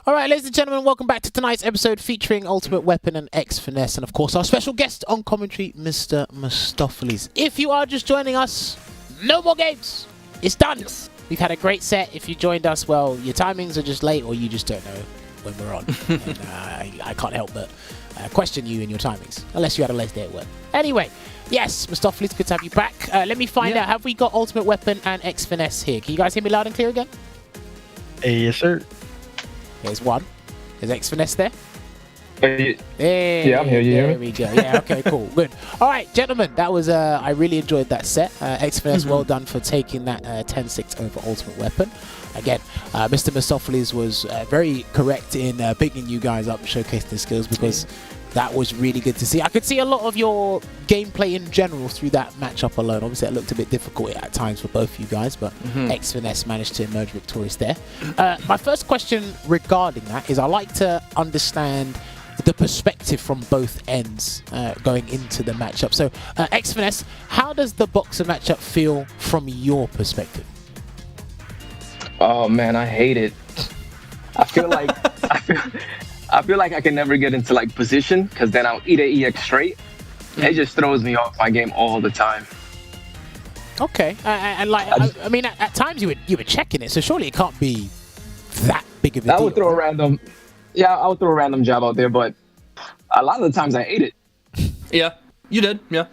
All right, ladies and gentlemen, welcome back to tonight's episode featuring Ultimate Weapon and X Finesse, and of course our special guest on commentary, Mr. Mistopheles. If you are just joining us, no more games. It's done. Yes. We've had a great set. If you joined us, well, your timings are just late, or you just don't know when we're on. And, I can't help but question you and your timings, unless you had a late day at work. Anyway, yes, Mistopheles, good to have you back. Let me find out, have we got Ultimate Weapon and X Finesse here? Can you guys hear me loud and clear again? Yes, sir. There's one. There's X Finesse there. Hey, Hey, yeah, I'm here. You hear there me? we go. Yeah, okay, cool. Good. All right, gentlemen, that was, I really enjoyed that set. X Finesse, well done for taking that 10-6 over Ultimate Weapon. Again, Mr. Mistopheles was very correct in picking you guys up, showcasing the skills, because that was really good to see. I could see a lot of your gameplay in general through that matchup alone. Obviously, it looked a bit difficult at times for both you guys, but X Finesse managed to emerge victorious there. My first question regarding that is I like to understand the perspective from both ends going into the matchup. So, X Finesse, how does the boxer matchup feel from your perspective? Oh man, I hate it. I feel like I feel like I can never get into like position because then I'll eat an EX straight. It just throws me off my game all the time. Okay, and like I mean, at times you were checking it, so surely it can't be that big of a deal. I would throw a random, I would throw a random jab out there, but a lot of the times I ate it. Yeah, you did. Yeah.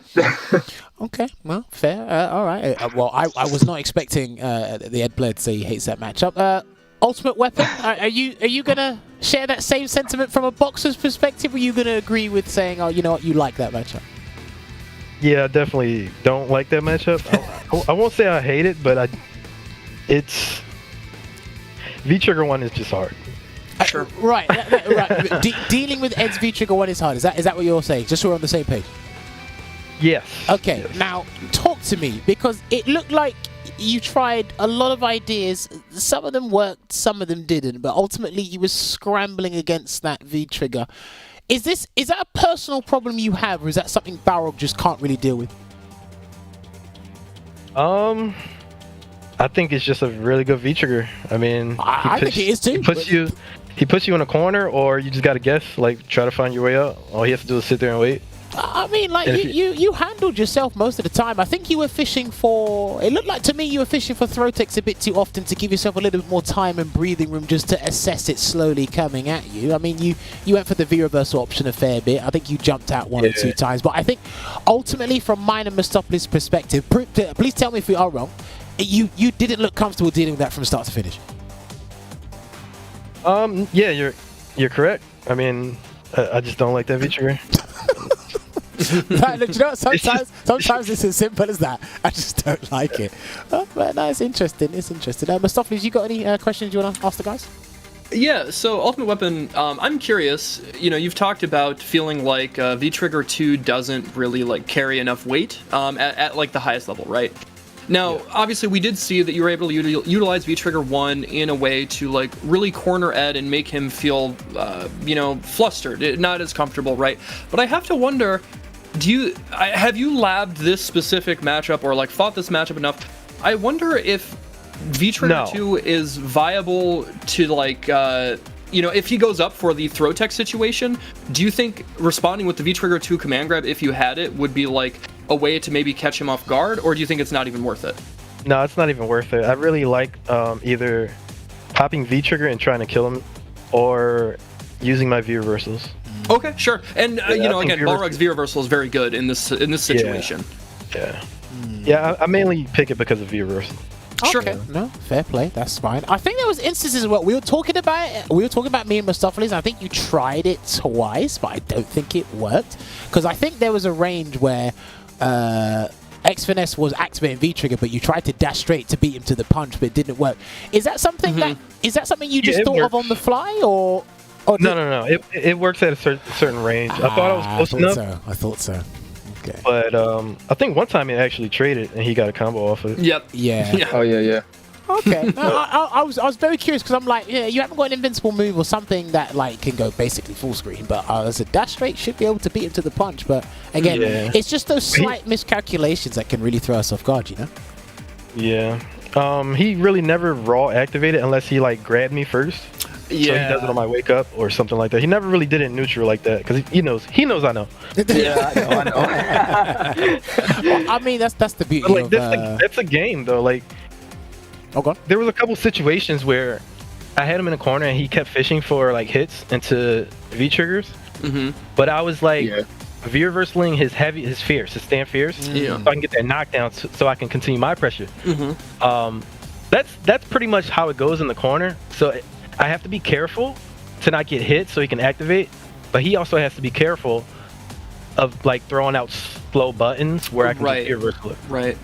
Okay, well, fair. All right. Well, I was not expecting the Ed Blair to say he hates that matchup. Ultimate Weapon, are you gonna share that same sentiment from a boxer's perspective, or are you gonna agree with saying, oh, you know what, you like that matchup? Yeah, I definitely don't like that matchup. I won't say I hate it, but it's V-Trigger 1 is just hard. Sure. Right. Right. Dealing with Ed's V-Trigger 1 is hard. Is that what you're saying? Just so we're on the same page. Yes. Okay. Yes. Now talk to me, because it looked like you tried a lot of ideas. Some of them worked, some of them didn't, but ultimately you were scrambling against that V-Trigger. Is that a personal problem you have, or is that something Balrog just can't really deal with? I think it's just a really good V-Trigger. I mean, I think it is too. He puts you in a corner, or you just gotta guess, like try to find your way out. All he has to do is sit there and wait. I mean, like, you handled yourself most of the time. I think you were fishing for... It looked like to me you were fishing for throw techs a bit too often to give yourself a little bit more time and breathing room just to assess it slowly coming at you. I mean, you went for the V-reversal option a fair bit. I think you jumped out one or two times. But I think, ultimately, from mine and Mistopheles' perspective, please tell me if we are wrong, you didn't look comfortable dealing with that from start to finish. Yeah, you're correct. I mean, I just don't like that V-Trigger. Right, look, you know what? Sometimes it's as simple as that. I just don't like it. But no, it's interesting. It's interesting. Mistopheles, you got any questions you want to ask the guys? Yeah, so Ultimate Weapon, I'm curious, you've talked about feeling like V-Trigger 2 doesn't really like carry enough weight at like the highest level, right? Now, obviously, we did see that you were able to utilize V-Trigger 1 in a way to like really corner Ed and make him feel, flustered, not as comfortable, right? But I have to wonder, have you labbed this specific matchup or like fought this matchup enough? I wonder if V-Trigger 2 is viable to like, if he goes up for the throw tech situation, do you think responding with the V-Trigger 2 command grab, if you had it, would be like a way to maybe catch him off guard, or do you think it's not even worth it? No, it's not even worth it. I really like either popping V-Trigger and trying to kill him, or using my V-reversals. Okay, sure. And again, Balrog's V-reversal is very good in this situation. Yeah, I mainly pick it because of V-reversal. Sure. Okay. No, fair play. That's fine. I think there was instances where we were talking about me and Mistopheles, and I think you tried it twice, but I don't think it worked, because I think there was a range where X Finesse was activating V-Trigger, but you tried to dash straight to beat him to the punch, but it didn't work. Is that something you just thought of on the fly, or No. It works at a certain range. I thought I was close enough. I thought so. Okay. But I think one time he actually traded and he got a combo off it. Yep. Yeah. Oh yeah. Okay. No, I was very curious, because I'm like, you haven't got an invincible move or something that like can go basically full screen, but as a dash straight should be able to beat him to the punch. But again, it's just those slight miscalculations that can really throw us off guard, Yeah. He really never raw activated unless he like grabbed me first. So he does it on my wake up or something like that. He never really did it in neutral like that because he knows I know. Yeah, I know. Well, I mean, that's the beauty But like of... that's a game though. Like, okay. There was a couple situations where I had him in a corner and he kept fishing for like hits into V triggers. But I was like V reversaling his fierce, his stand fierce, so I can get that knockdown, so I can continue my pressure. That's pretty much how it goes in the corner. So I have to be careful to not get hit so he can activate, but he also has to be careful of like throwing out slow buttons where I can just reversal it. Right.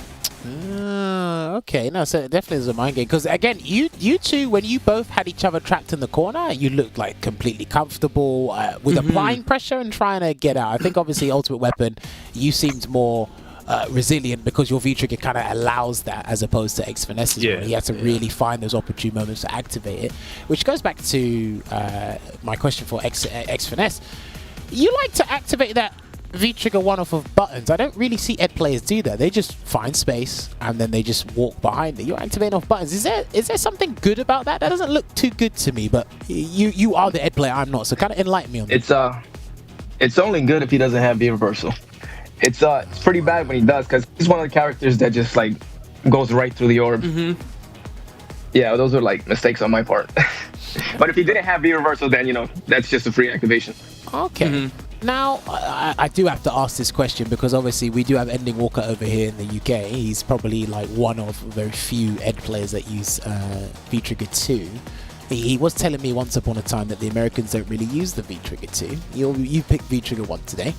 Okay, no, so it definitely is a mind game because again, you two, when you both had each other trapped in the corner, you looked like completely comfortable with applying pressure and trying to get out. I think obviously Ultimate Weapon, you seemed more resilient because your V trigger kind of allows that as opposed to X Finesse's where he had to really find those opportune moments to activate it, which goes back to my question for X Finesse. You like to activate that V trigger one off of buttons. I don't really see Ed players do that. They just find space and then they just walk behind it. You're activating off buttons. Is there something good about that? That doesn't look too good to me, but you are the Ed player, I'm not, so kind of enlighten me on that. It's only good if he doesn't have V reversal. It's pretty bad when he does because he's one of the characters that just like goes right through the orb. Yeah, those are like mistakes on my part. But if he didn't have V reversal, then that's just a free activation. Okay. Now, I do have to ask this question because obviously we do have Ending Walker over here in the UK. He's probably like one of very few Ed players that use V-Trigger 2. He was telling me once upon a time that the Americans don't really use the V-Trigger 2. You picked V-Trigger 1 today.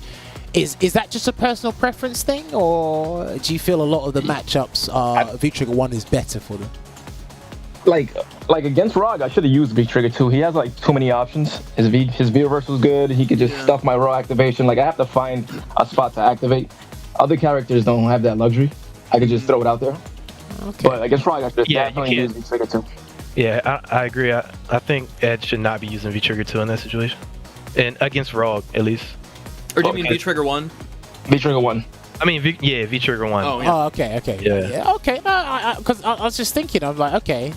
Is that just a personal preference thing, or do you feel a lot of the matchups are V-Trigger 1 is better for them? Like against Rog, I should have used V-Trigger 2. He has like too many options. His V reversal is good. He could just stuff my raw activation. Like I have to find a spot to activate. Other characters don't have that luxury. I could just throw it out there. Okay. But against Rog, I should definitely use V-Trigger 2. Yeah, I agree. I think Ed should not be using V-Trigger 2 in that situation. And against Rog, at least. Or do you mean V-Trigger 1? V-Trigger 1. I mean, V-Trigger 1. Oh, yeah. Okay. Yeah. Okay. No, because I was just thinking, I'm like, okay,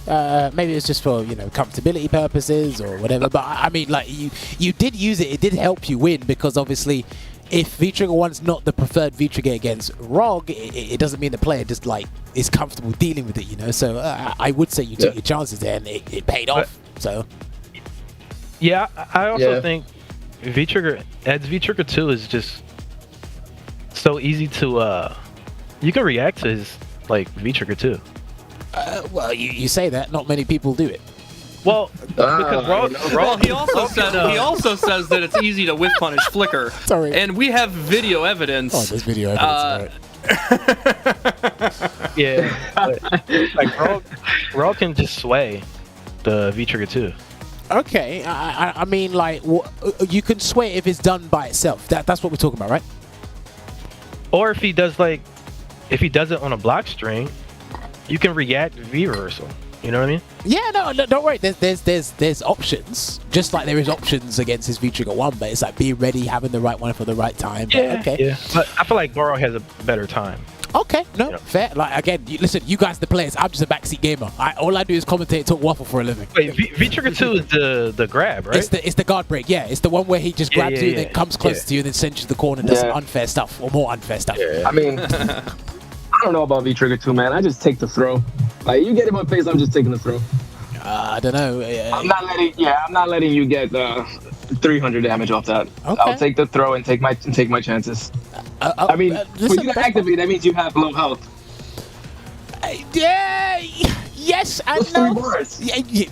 maybe it's just for comfortability purposes or whatever. But I mean, like you did use it. It did help you win because obviously, if V-Trigger 1's not the preferred V-Trigger against Rog, it doesn't mean the player just like is comfortable dealing with it. So I would say you took your chances there and it paid off. So. Yeah, I also think Ed's V-Trigger 2 is just so easy to you can react to his like V-Trigger too. Well, you say that, not many people do it. Well, because he also says that it's easy to whiff punish Flicker. Sorry. And we have video evidence. Oh, there's video evidence. Yeah, like Raw can just sway the V-Trigger 2. Okay, I mean, like, you can sway if it's done by itself. That's what we're talking about, right? Or if he does it on a block string, you can react V reversal. You know what I mean? Yeah, no, don't worry. There's options, just like there is options against his V-Trigger 1, but it's like being ready, having the right one for the right time. Yeah, okay. Yeah. But I feel like Goro has a better time. Okay, no, fair. Like again, listen, you guys the players. I'm just a backseat gamer. All I do is commentate and talk waffle for a living. Wait, V-Trigger 2 is the grab, right? It's the guard break. Yeah, it's the one where he just grabs you and then comes close to you and then sends you to the corner and does some unfair stuff or more unfair stuff. Yeah. I mean, I don't know about V-Trigger 2, man. I just take the throw. Like you get in my face, I'm just taking the throw. I don't know. I'm not letting you get 300 damage off that. Okay. I'll take the throw and take my chances. I mean, when you activate, that means you have low health. Yes and no.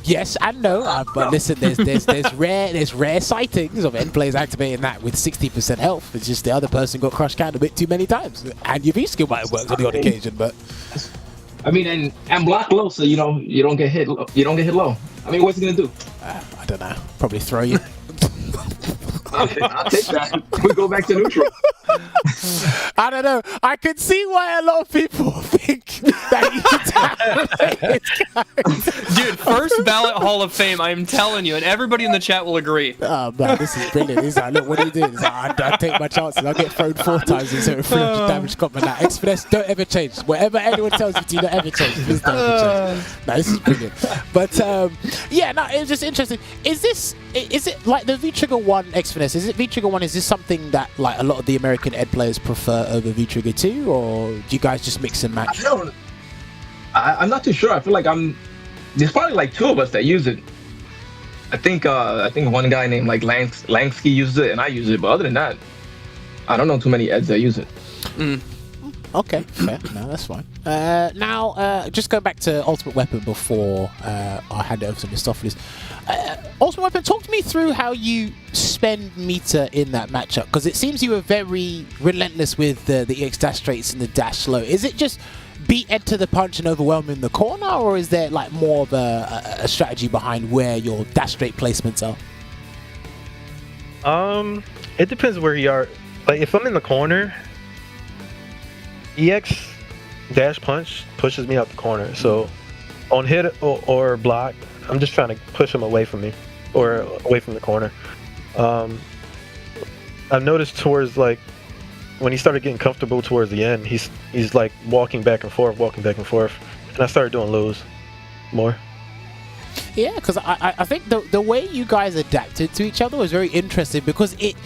Yes and no. But listen, there's rare sightings of end players activating that with 60% health. It's just the other person got crushed down a bit too many times, and your V skill might have worked on the odd occasion, but. I mean, and block low, so you don't get hit. You don't get hit low. I mean, what's he gonna do? I don't know. Probably throw you. Okay, I'll take that. We go back to neutral. I don't know. I could see why a lot of people think that you Dude, first ballot Hall of Fame, I'm telling you, and everybody in the chat will agree. Oh man, this is brilliant. He's like, look, what are you doing? He's like, I take my chances. I'll get thrown 4 times and so 300 damage combat. Now, X-Finesse, don't ever change. Whatever anyone tells you to, don't ever change. Please don't ever change. No, this is brilliant. But yeah, no, it was just interesting. Is it like the V-Trigger 1 X-Finesse? Is it V-Trigger 1? Is this something that like a lot of the American Ed players prefer over V-Trigger 2, or do you guys just mix and match? I'm not too sure. I feel like there's probably like 2 of us that use it. I think one guy named like Langsky uses it and I use it, but other than that, I don't know too many Eds that use it. Okay, fair. No, that's fine. Now, just going back to Ultimate Weapon before I hand it over to Mistopheles. Ultimate Weapon, talk to me through how you spend meter in that matchup, because it seems you were very relentless with the EX dash straights and the dash slow. Is it just beat Ed to the punch and overwhelm him in the corner, or is there like more of a strategy behind where your dash straight placements are? It depends where you are. Like if I'm in the corner, EX dash punch pushes me out the corner. So on hit or block, I'm just trying to push him away from me or away from the corner. I've noticed towards like when he started getting comfortable towards the end, he's like walking back and forth, and I started doing lows more. Yeah, because I think the way you guys adapted to each other was very interesting, because it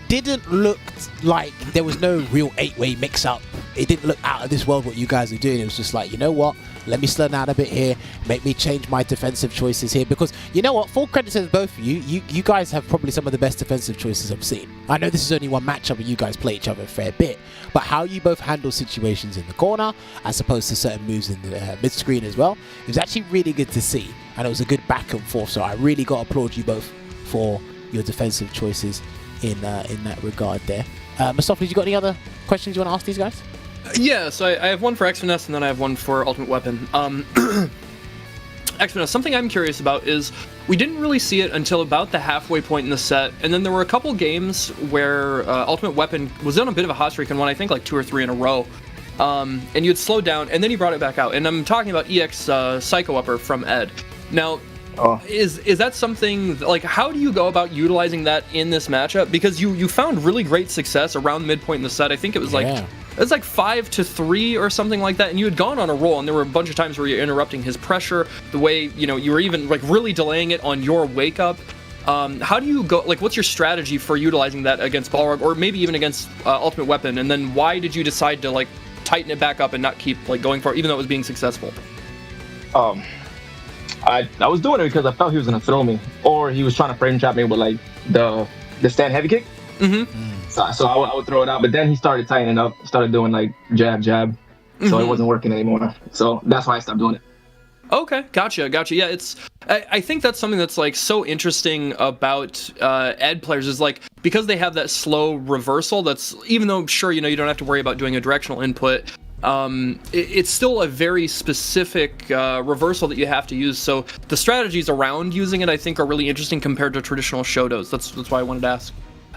didn't look like there was no real 8-way mix-up. It didn't look out of this world what you guys are doing. It was just like, you know what? Let me slow down a bit here. Make me change my defensive choices here. Because, you know what? Full credit to both of you. You guys have probably some of the best defensive choices I've seen. I know this is only one matchup and you guys play each other a fair bit. But how you both handle situations in the corner, as opposed to certain moves in the mid-screen as well, it was actually really good to see. And it was a good back and forth. So I really got to applaud you both for your defensive choices in that regard there. Mistopheles, you got any other questions you want to ask these guys? Yeah, so I have one for X-Finesse and then I have one for Ultimate Weapon. X-Finesse, something I'm curious about is we didn't really see it until about the halfway point in the set, and then there were a couple games where Ultimate Weapon was on a bit of a hot streak and won, I think, like 2 or 3 in a row. And you had slowed down, and then you brought it back out. And I'm talking about EX Psycho Upper from Ed. Now, is that something, like, how do you go about utilizing that in this matchup? Because you found really great success around midpoint in the set. I think it was like... Yeah. It's like 5-3 or something like that, and you had gone on a roll, and there were a bunch of times where you're interrupting his pressure, the way, you know, you were even like really delaying it on your wake up. How do you go, like, what's your strategy for utilizing that against Balrog, or maybe even against Ultimate Weapon, and then why did you decide to like tighten it back up and not keep like going for it, even though it was being successful? I was doing it because I felt he was gonna throw me, or he was trying to frame trap me with like the stand heavy kick. So I would throw it out, but then he started tightening up, started doing like jab, so it wasn't working anymore. So that's why I stopped doing it. Okay, gotcha. Yeah, it's. I think that's something that's like so interesting about Ed players is like, because they have that slow reversal. That's, even though sure, you know, you don't have to worry about doing a directional input. It's still a very specific reversal that you have to use. So the strategies around using it, I think, are really interesting compared to traditional Shotos. That's why I wanted to ask.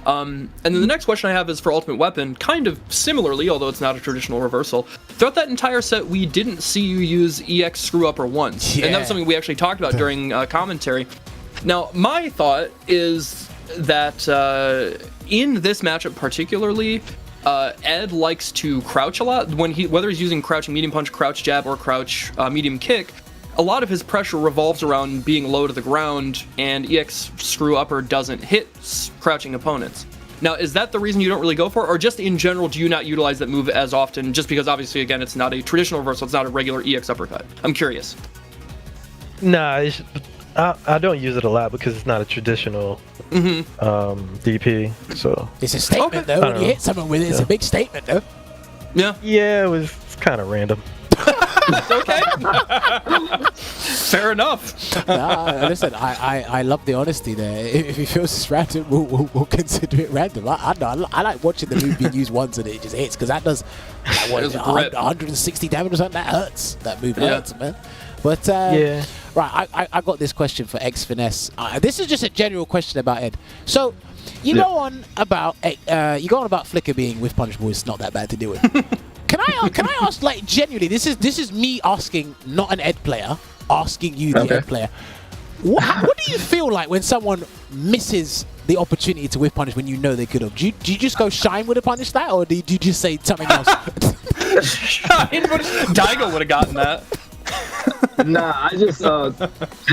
And then the next question I have is for Ultimate Weapon, kind of similarly, although it's not a traditional reversal. Throughout that entire set, we didn't see you use EX Screw Upper once. Yeah. And that was something we actually talked about during commentary. Now, my thought is that in this matchup particularly, Ed likes to crouch a lot. Whether he's using crouching medium punch, crouch jab, or crouch medium kick, a lot of his pressure revolves around being low to the ground, and EX Screw Upper doesn't hit crouching opponents. Now, is that the reason you don't really go for it, or just in general, do you not utilize that move as often, just because obviously, again, it's not a traditional reversal, it's not a regular EX uppercut? I'm curious. Nah, I don't use it a lot because it's not a traditional DP, so... It's a statement, though. When you hit someone with it, it's a big statement, though. Yeah, it's kind of random. Okay. Fair enough. Listen, I love the honesty there. If he feels it's random, we'll consider it random. I like watching the move being used once and it just hits, because that does like, 160 damage or something. That hurts. That move hurts, man. But right, I got this question for X-Finesse. This is just a general question about Ed. So you go on about Flicker being with punishable is not that bad to deal with. Can I ask, like, genuinely? This is me asking, not an Ed player, asking you, the Ed player. What do you feel like when someone misses the opportunity to whiff punish when you know they could have? Do you just go shine with a punish that, or do you just say something else? Daigo would have gotten that. Nah, I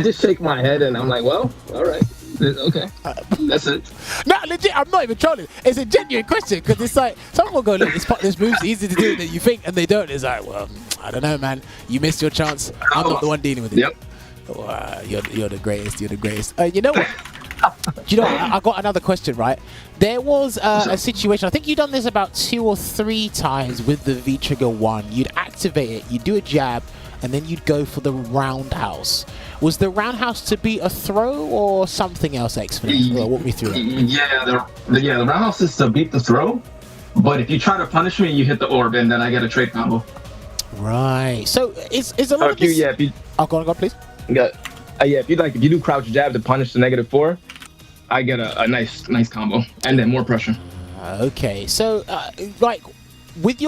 just shake my head and I'm like, well, all right, okay, that's it. No, legit, I'm not even trolling. It's a genuine question because it's like someone will go, look, this move's easier to do than you think, and they don't. It's like, well, I don't know, man. You missed your chance. I'm not the one dealing with it. Yep. You're the greatest. You're the greatest. You know what? I got another question, right? There was a situation, I think you've done this about 2 or 3 times with the V-Trigger 1. You'd activate it, you'd do a jab, and then you'd go for the roundhouse. Was the roundhouse to be a throw or something else, X-Finish? Well, walk me through it. Yeah, the roundhouse is to beat the throw, but if you try to punish me, you hit the orb, and then I get a trade combo. Right. So is a lot of this... If you... Oh, go on, please. If you do crouch jab to punish the -4, I get a nice combo, and then more pressure. Okay, so like with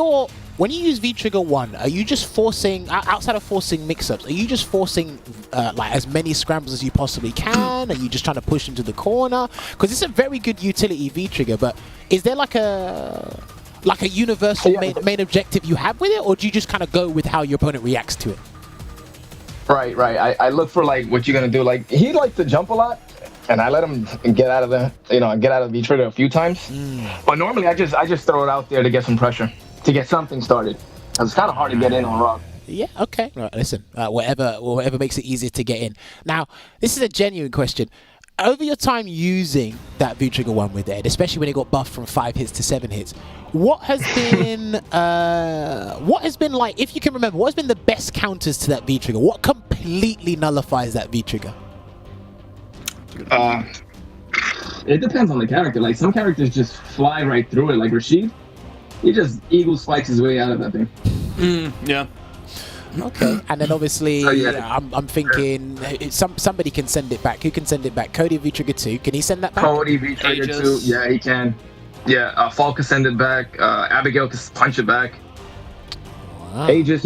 when you use V-Trigger 1, are you just forcing, outside of forcing mix-ups, are you just forcing like as many scrambles as you possibly can? Are you just trying to push into the corner? Because it's a very good utility V-Trigger, but is there like a universal main objective you have with it, or do you just kind of go with how your opponent reacts to it? Right. I look for like what you're gonna do. Like he likes to jump a lot, and I let him get out of the V-Trigger a few times. But normally I just throw it out there to get some pressure, to get something started. It's kind of hard to get in on rock. Yeah. Okay. Right. Listen. Whatever makes it easier to get in. Now, this is a genuine question. Over your time using that V-Trigger 1 with Ed, especially when it got buffed from 5 hits to 7 hits, what has been like, if you can remember, what has been the best counters to that V-Trigger? What completely nullifies that V-Trigger? It depends on the character. Like some characters just fly right through it. Like Rashid, he just eagle spikes his way out of that thing. Yeah. Okay, and then obviously I'm thinking somebody can send it back. Who can send it back? Cody V-Trigger 2. Can he send that back? Cody V-Trigger 2. Yeah, he can. Yeah, Fall can send it back. Abigail can punch it back. Wow. Aegis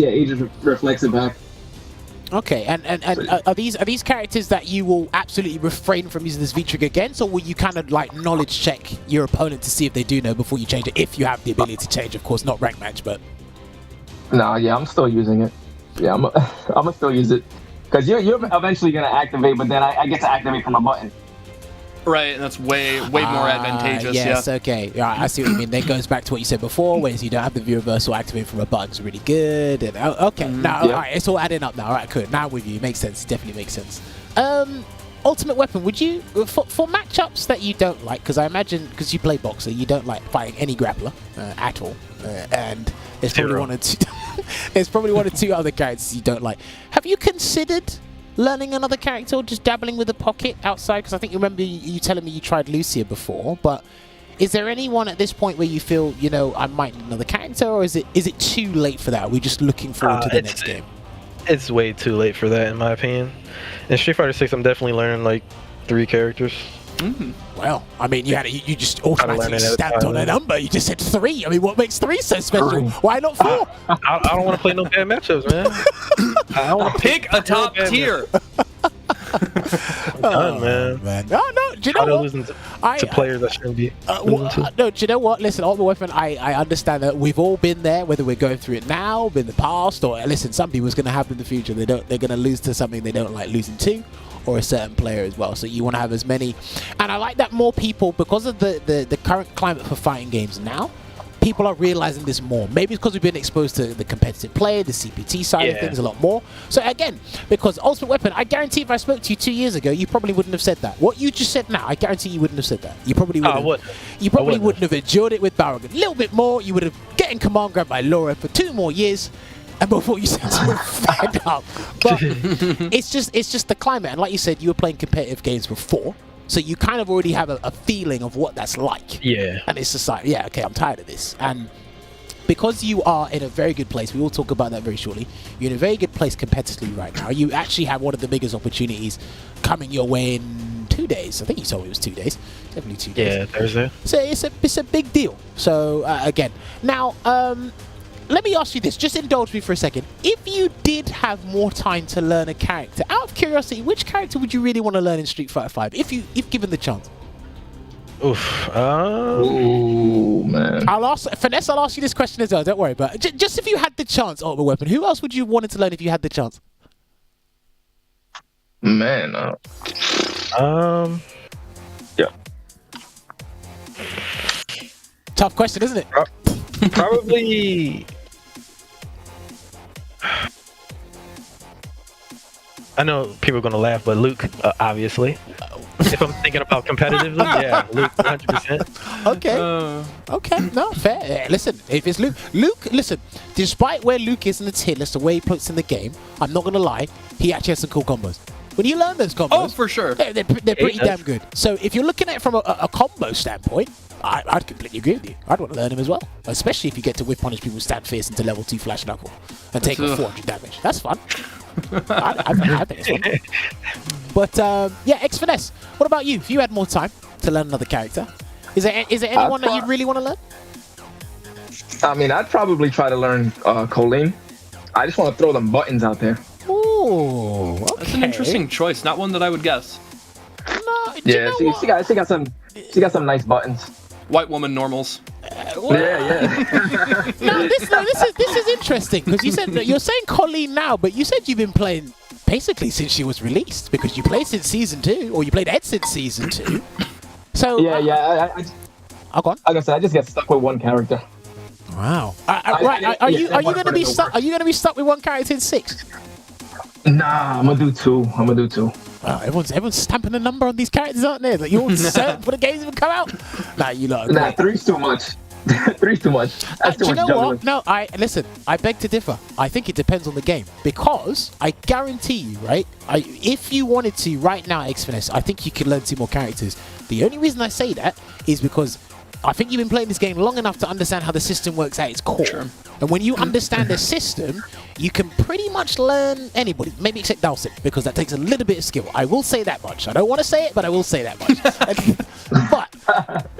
reflects it back. Okay, and are these characters that you will absolutely refrain from using this V-Trigger against, or will you kind of like knowledge check your opponent to see if they do know before you change it? If you have the ability to change, of course, not rank match, but. No, yeah, I'm still using it. Yeah, I'm gonna still use it because you're eventually gonna activate, but then I get to activate from a button. Right, and that's way more advantageous. Yes, yeah. Okay. Right, I see what you mean. That goes back to what you said before, where you don't have the view reversal activate from a button is really good. And okay, now all right, it's all adding up now. All right, good. Now with you, it makes sense. It definitely makes sense. Ultimate Weapon, would you for matchups that you don't like? Because I imagine because you play boxer, you don't like fighting any grappler at all, and there's probably one or two. There's probably 1 or 2 other characters you don't like. Have you considered learning another character or just dabbling with the pocket outside? Because I think you remember you telling me you tried Lucia before, but is there anyone at this point where you feel, I might need another character, or is it too late for that? Are we just looking forward to the next game? It's way too late for that, in my opinion. In Street Fighter 6, I'm definitely learning like 3 characters. Well, I mean, you just automatically stabbed on a number. You just said 3. I mean, what makes 3 so special? Why not 4? I don't want to play no bad matchups, man. I want to pick a top tier. man. No, do you know what? Losing to players that shouldn't be. No, do you know what? Listen, Ultimate Weapon, I understand that we've all been there, whether we're going through it now, in the past, or listen, some people's going to happen in the future. They're going to lose to something they don't like losing to, or a certain player as well. So you want to have as many, and I like that more people, because of the current climate for fighting games now, people are realizing this more. Maybe it's because we've been exposed to the competitive play, the CPT side of things a lot more. So again, because Ultimate Weapon, I guarantee if I spoke to you 2 years ago, you probably wouldn't have said that. What you just said now, I guarantee you wouldn't have said that. You probably wouldn't. You probably wouldn't have endured it with Barragan. A little bit more, you would have getting command grabbed by Laura for 2 more years. And before you said you were fed up. But it's just the climate. And like you said, you were playing competitive games before. So you kind of already have a feeling of what that's like. Yeah. And it's just like, yeah, okay, I'm tired of this. And because you are in a very good place, we will talk about that very shortly, you're in a very good place competitively right now. You actually have one of the biggest opportunities coming your way in 2 days. I think you told me it was 2 days. Definitely 2 days. Yeah, Thursday. So it's a big deal. So again, now let me ask you this. Just indulge me for a second. If you did have more time to learn a character, out of curiosity, which character would you really want to learn in Street Fighter 5 if given the chance? Oof. Ooh, man. I'll ask you this question as well. Don't worry. But just if you had the chance, Ultimate Weapon, who else would you wanted to learn if you had the chance? Man. Yeah. Tough question, isn't it? Probably. I know people are gonna laugh, but Luke, obviously. If I'm thinking about competitively, yeah, Luke, 100%. Okay, no, fair. Listen, if it's Luke, listen, despite where Luke is in the tier list, the way he puts in the game, I'm not gonna lie, he actually has some cool combos. When you learn those combos, Oh, for sure. they're pretty damn good. So if you're looking at it from a combo standpoint, I'd completely agree with you. I'd want to learn him as well, especially if you get to whip punish people, stand fierce into level 2 flash knuckle, and take off 400 damage. That's fun. I think it's fun. But yeah, X Finesse. What about you? If you had more time to learn another character, is there anyone that you really want to learn? I mean, I'd probably try to learn Colleen. I just want to throw them buttons out there. Ooh, okay. That's an interesting choice. Not one that I would guess. No, Yeah, she got some nice buttons. White woman normals. Yeah. No, this is interesting because you're saying Colleen now, but you said you've been playing basically since she was released because you played since season 2, or you played Ed since season 2. So yeah. I'll go on. Like I said, I just get stuck with one character. Wow. Right. Are you going to be stuck? Are you going to be stuck with one character in 6? Nah, I'm gonna do two. Wow, everyone's stamping a number on these characters, aren't they? Like, you're all certain for the games even come out. Nah, you lot. Nah, 3's too much. 3's too much. That's too do you much know juggling. what? No, I beg to differ. I think it depends on the game because I guarantee you, right? If you wanted to right now, X Finesse, I think you could learn 2 more characters. The only reason I say that is because I think you've been playing this game long enough to understand how the system works at its core. Sure. And when you understand the system, you can pretty much learn anybody, maybe except Dowsett, because that takes a little bit of skill. I will say that much. I don't want to say it, but I will say that much. But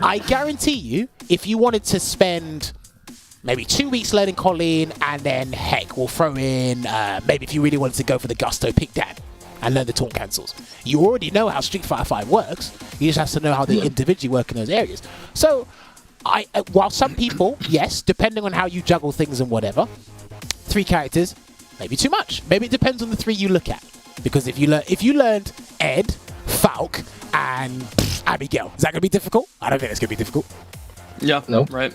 I guarantee you, if you wanted to spend maybe 2 weeks learning Colleen, and then, heck, we'll throw in, maybe if you really wanted to go for the gusto, pick Dan and learn the taunt cancels. You already know how Street Fighter 5 works. You just have to know how they individually work in those areas. So, while some people, yes, depending on how you juggle things and whatever, 3 characters, maybe too much. Maybe it depends on the 3 you look at. Because if you learned Ed, Falk, and Abigail, is that going to be difficult? I don't think it's going to be difficult. Yeah, no, right.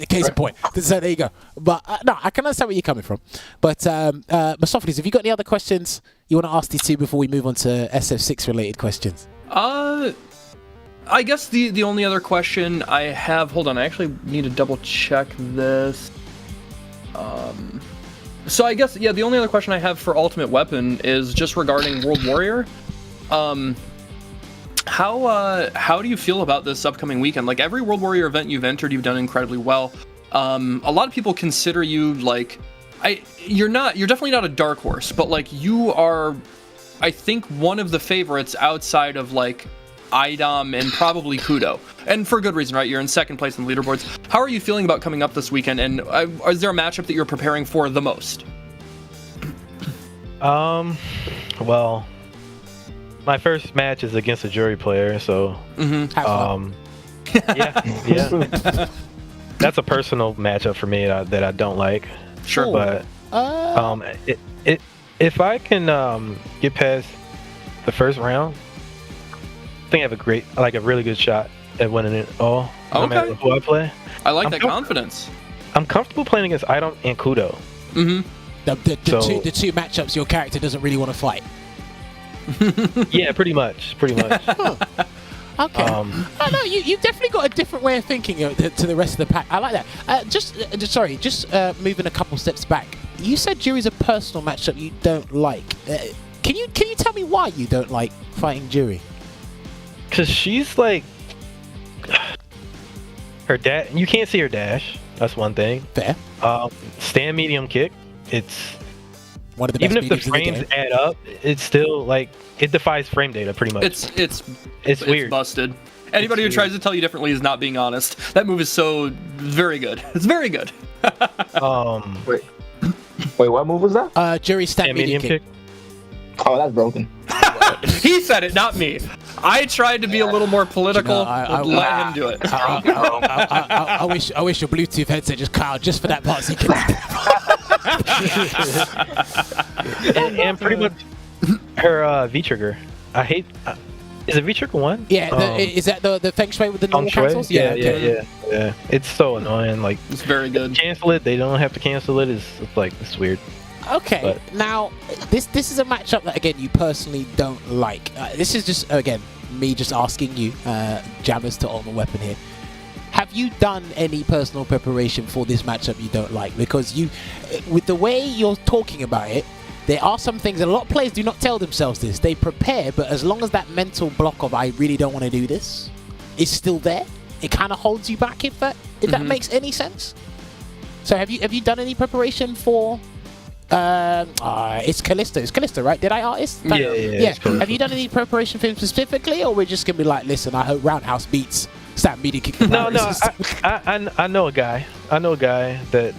Case in point. So there you go. But no, I can understand where you're coming from. But Masophiles, have you got any other questions you want to ask these 2 before we move on to SF6 related questions? I guess the only other question I have, hold on, I actually need to double check this. So I guess, yeah, the only other question I have for Ultimate Weapon is just regarding World Warrior. How do you feel about this upcoming weekend? Like, every World Warrior event you've entered, you've done incredibly well. A lot of people consider you like, you're definitely not a dark horse, but like you are, I think, one of the favorites outside of like Idom and probably Kudo, and for good reason, right? You're in 2nd place in the leaderboards. How are you feeling about coming up this weekend? And is there a matchup that you're preparing for the most? Well, my first match is against a jury player, so yeah. That's a personal matchup for me that I don't like. Sure, but if I can get past the first round, I think I have a really good shot at winning it all. No matter who I play. I like that confidence. I'm comfortable playing against Idom and Kudo. The two matchups your character doesn't really want to fight. Yeah, pretty much. Huh. Okay. I know you've definitely got a different way of thinking to the rest of the pack. I like that. Just moving a couple steps back. You said Jury's a personal matchup you don't like. Can you tell me why you don't like fighting Jury? Because she's like her dash. You can't see her dash. That's one thing. Fair. Stand medium kick. It's One of the best even if the mediums in the frames game. add up, it's still like it defies frame data pretty much. It's weird. busted. Anybody who tries to tell you differently is not being honest. That move is so very good. It's very good. Wait, what move was that? Jury stand medium kick. Oh, that's broken. He said it, not me. I tried to be a little more political. Let him do it. I wish your Bluetooth headset just cut out just for that part. So you can... and pretty much her V trigger. I hate. Is it V trigger 1? Yeah, is that the Feng Shui with the normal cancels? Yeah. It's so annoying. Like, it's very good. Cancel it. They don't have to cancel it. It's weird. Okay, But- now this is a matchup that again you personally don't like. This is just again me just asking you, jammers to Ultimate Weapon here. Have you done any personal preparation for this matchup you don't like? Because you, with the way you're talking about it, there are some things, and a lot of players do not tell themselves this. They prepare, but as long as that mental block of I really don't want to do this is still there, it kind of holds you back. If that makes any sense. So have you done any preparation for? It's Callisto. It's Callisto, right? Did I artist? Yeah. Have you done any preparation for him specifically, or we're just gonna be like, listen, I hope Roundhouse beats Stat Media Kick? No. I know a guy. I know a guy that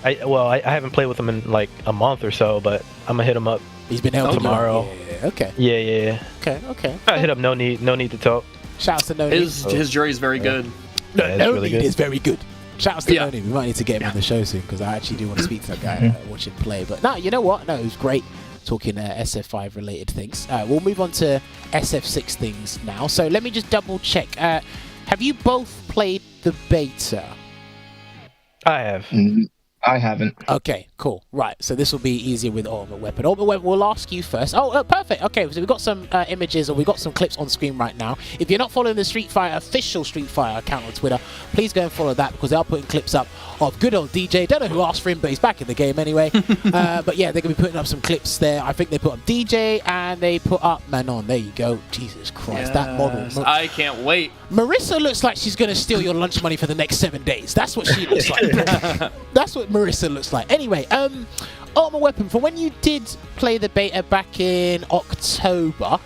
I haven't played with him in like a month or so, but I'm gonna hit him up. He's been helping tomorrow. Yeah, okay. Yeah. Okay. I hit up. No need to talk. Shouts to No Need. His jury is very good. No really Need good. is very good. Shouts to No Need. We might need to get him on the show soon because I actually do want to speak to that guy, watch him play. But no, you know what? No, it was great talking SF5 related things. We'll move on to SF6 things now. So let me just double check. Have you both played the beta? I have. I haven't. Okay, cool. Right, so this will be easier with Ultimate Weapon. Ultimate Weapon, we'll ask you first. Oh, perfect. Okay, so we've got some images, or we've got some clips on screen right now. If you're not following the Street Fighter official Street Fighter account on Twitter, please go and follow that because they are putting clips up of good old DJ. Don't know who asked for him, but he's back in the game anyway. But yeah, they're going to be putting up some clips there. I think they put up DJ and they put up Manon. There you go. Jesus Christ, that model. I can't wait. Marissa looks like she's going to steal your lunch money for the next 7 days. That's what she looks like. That's what Marissa looks like. Anyway, Ultimate Weapon, from when you did play the beta back in October,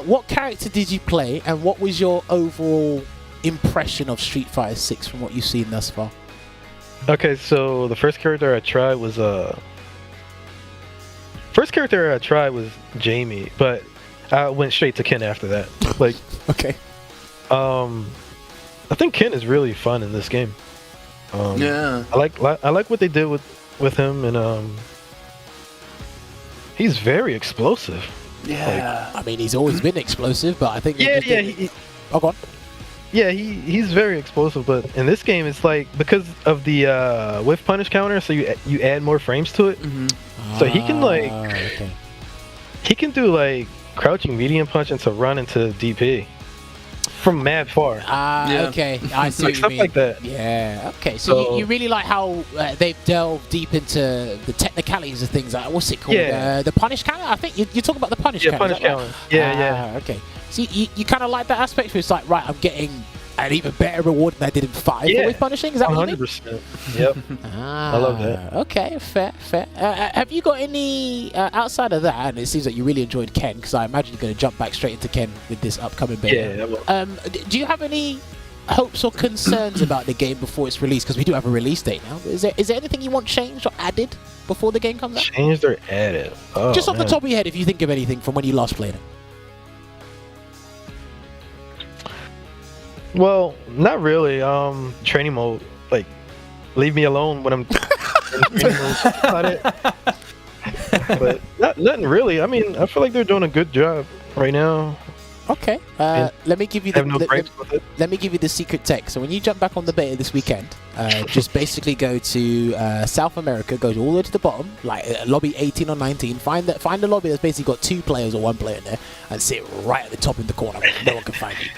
what character did you play and what was your overall impression of Street Fighter 6 from what you've seen thus far? Okay, so the first character I tried was Jamie, but I went straight to Ken after that. Like, okay. I think Ken is really fun in this game. Yeah. I like what they did with him, and he's very explosive. Yeah. I mean, he's always been explosive, but I think... Oh, go on. Yeah, he's very explosive, but in this game, it's like because of the whiff punish counter, so you add more frames to it. So he can he can do like crouching medium punch into run into DP from mad far. Okay, I see what you stuff mean. like that. Yeah, okay. So you really like how they've delved deep into the technicalities of things. Like, what's it called? Yeah. The punish counter? I think you're talking about the punish counter. Punish counter. Yeah. Okay. So you kind of like that aspect where it's like, right, I'm getting an even better reward than I did in 5 with punishing? Is that what you mean? 100%. Yep. I love that. Okay, fair. Have you got any, outside of that, and it seems like you really enjoyed Ken, because I imagine you're going to jump back straight into Ken with this upcoming beta. Yeah, I will. Do you have any hopes or concerns about the game before it's released? Because we do have a release date now. Is there anything you want changed or added before the game comes out? Changed or added? Oh, just off the man. top of your head, if you think of anything from when you last played it. Well, not really. Training mode, like, leave me alone when I'm in training mode. About it. But nothing really. I mean, I feel like they're doing a good job right now. Okay. Let me give you the let me give you the secret tech. So when you jump back on the beta this weekend, just basically go to South America, go all the way to the bottom, like lobby 18 or 19. Find the lobby that's basically got 2 players or 1 player in there, and sit right at the top in the corner. No one can find you.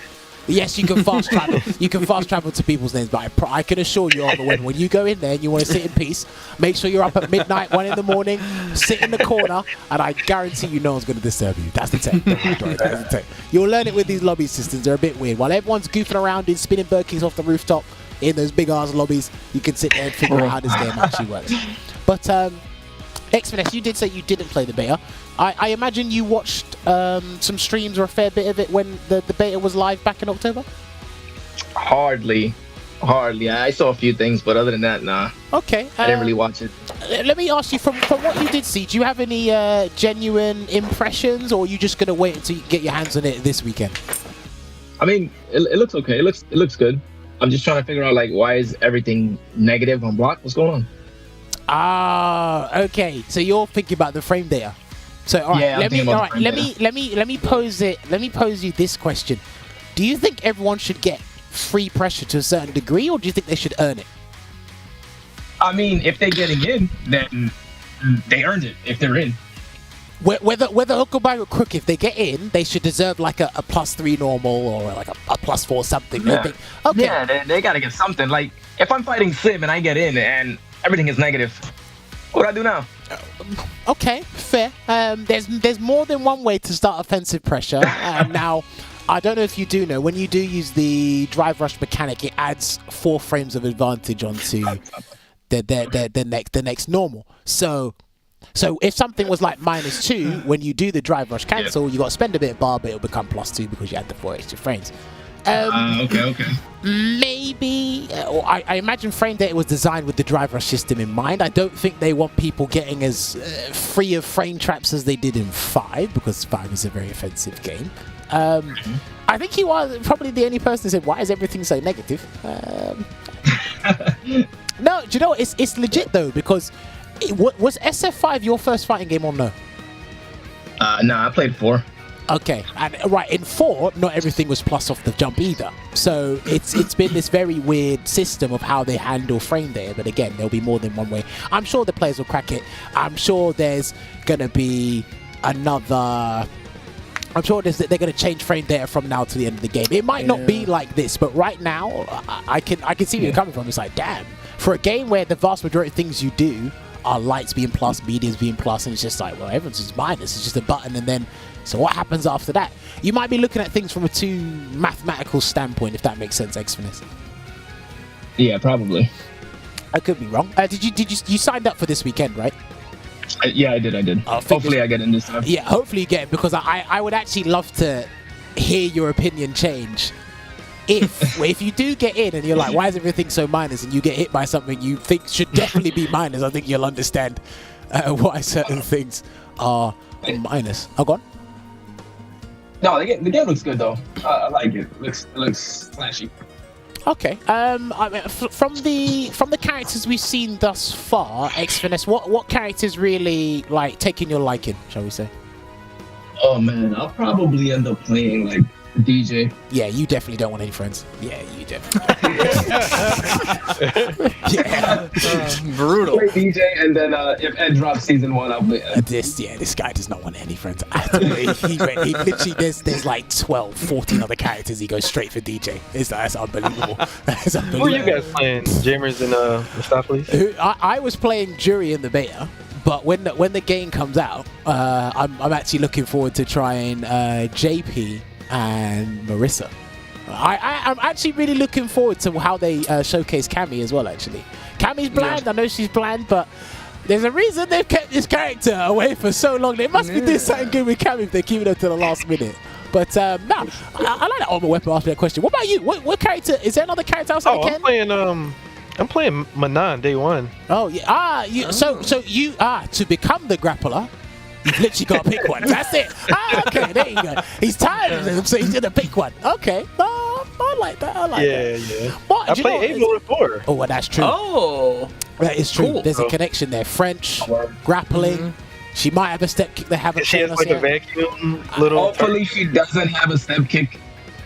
Yes, you can fast travel. You can fast travel to people's names, but I can assure you, when you go in there and you want to sit in peace, make sure you're up at midnight, 1 in the morning, sit in the corner, and I guarantee you no one's going to disturb you. That's the tech. That's the tech. You'll learn it with these lobby systems. They're a bit weird. While everyone's goofing around in spinning Birkins off the rooftop in those big ass lobbies, you can sit there and figure out how this game actually works. But Xfiness, you did say you didn't play the beta. I imagine you watched some streams or a fair bit of it when the beta was live back in October? Hardly. I saw a few things, but other than that, nah. Okay. I didn't really watch it. Let me ask you, from what you did see, do you have any genuine impressions, or are you just going to wait until you get your hands on it this weekend? I mean, it looks okay. It looks good. I'm just trying to figure out, like, why is everything negative on block? What's going on? Ah, okay. So you're thinking about the frame data. So all right, Yeah, let me pose you this question. Do you think everyone should get free pressure to a certain degree, or do you think they should earn it? I mean, if they're getting in, then they earned it if they're in. Whether hook or bag or crook, if they get in, they should deserve like a +3 normal or like a +4 something. Yeah. Think, okay. Yeah, they gotta get something. Like, if I'm fighting Sim and I get in and everything is negative, what do I do now? Okay, fair. There's more than one way to start offensive pressure. Now, I don't know if you do know, when you do use the drive rush mechanic, it adds 4 frames of advantage onto the next normal. So if something was like -2, when you do the drive rush cancel, you got to spend a bit of bar, but it'll become +2 because you add the 4 extra frames. Okay. Maybe, or I imagine frame data was designed with the drive rush system in mind. I don't think they want people getting as free of frame traps as they did in 5, because 5 is a very offensive game. I think you are probably the only person who said, why is everything so negative? No, do you know what? It's legit though, because was SF5 your first fighting game or no? No, I played 4. Okay, and right, in 4, not everything was plus off the jump either. So it's been this very weird system of how they handle frame data. But again, there'll be more than one way. I'm sure the players will crack it. I'm sure there's gonna be another. I'm sure they're going to change frame data from now to the end of the game. It might not be like this, but right now, I can see where you're coming from. It's like, damn, for a game where the vast majority of things you do are lights being plus, mediums being plus, and it's just like, well, everyone's just minus. It's just a button, and then, so what happens after that? You might be looking at things from a too mathematical standpoint, if that makes sense, Xfiness. Yeah, probably. I could be wrong. You signed up for this weekend, right? Yeah, I did. Hopefully I get in this time. Yeah, hopefully you get it, because I would actually love to hear your opinion change. If you do get in and you're like, why is everything so minus, and you get hit by something you think should definitely be minus, I think you'll understand why certain things are minus. Oh, go on. No, the game looks good though. I like it. Looks flashy. Okay. I mean, from the characters we've seen thus far, Xfiness, what characters really like taking your liking, shall we say? Oh man, I'll probably end up playing like DJ. Yeah, you definitely don't want any friends. Yeah, you definitely. Yeah. Brutal. Play DJ, and then if Ed drops season 1, I'll play Ed. This guy does not want any friends. he literally there's like 12, 14 other characters. He goes straight for DJ. That's unbelievable. That's unbelievable. Who are you guys playing? Jammers and Mustaflis? I was playing Jury in the beta. But when the game comes out, I'm actually looking forward to trying JP and Marissa. I'm actually really looking forward to how they showcase Cammy as well, actually. Cammy's bland, I know she's bland, but there's a reason they've kept this character away for so long. They must be doing something good with Cammy if they're keeping her to the last minute. But I like that Ultimate Weapon after that question. What about you? What character? Is there another character outside of Ken? I'm playing Manan day 1. Oh yeah. So you to become the grappler, you've literally got to pick one. That's it. Okay, there you go. He's tired of them, so he's gonna pick one. Okay. I like that. Yeah. What, I played Able before. Oh, well, that's true. Oh, that is true. Cool. There's a connection there. French, grappling. She might have a step kick. They haven't. She has like a vacuum little. Hopefully she doesn't have a step kick.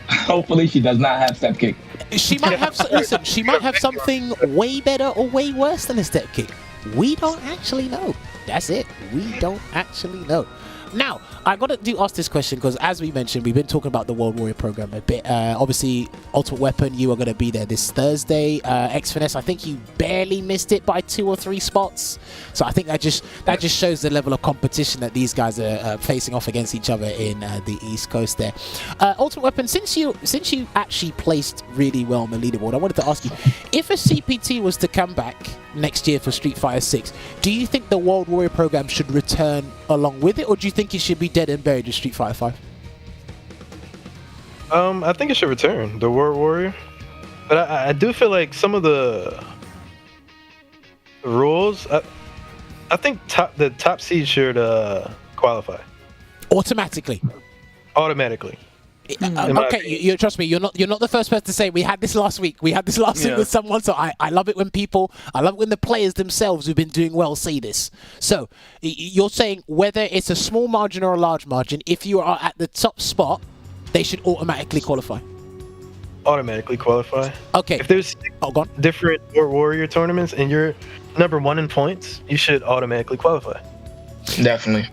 Hopefully she does not have step kick. She might have. Listen, she might have something way better or way worse than a step kick. We don't actually know. That's it. We don't actually know. Now, I got to ask this question because, as we mentioned, we've been talking about the World Warrior program a bit. Obviously, Ultimate Weapon, you are going to be there this Thursday. Xfiness, I think you barely missed it by 2 or 3 spots. So I think that just shows the level of competition that these guys are facing off against each other in the East Coast there. Ultimate Weapon, since you actually placed really well on the leaderboard, I wanted to ask you, if a CPT was to come back next year for Street Fighter 6. Do you think the World Warrior program should return along with it, or do you think it should be dead and buried with Street Fighter 5? I think it should return, the World Warrior. But I do feel like some of the rules, I think the top seed should qualify Automatically. automatically. Okay, you trust me. You're not the first person to say we had this last week. We had this last week with someone. So I love it when the players themselves who've been doing well say this. So you're saying whether it's a small margin or a large margin, if you are at the top spot, they should automatically qualify. Automatically qualify. Okay. If there's gone. different World Warrior tournaments and you're number 1 in points, you should automatically qualify. Definitely.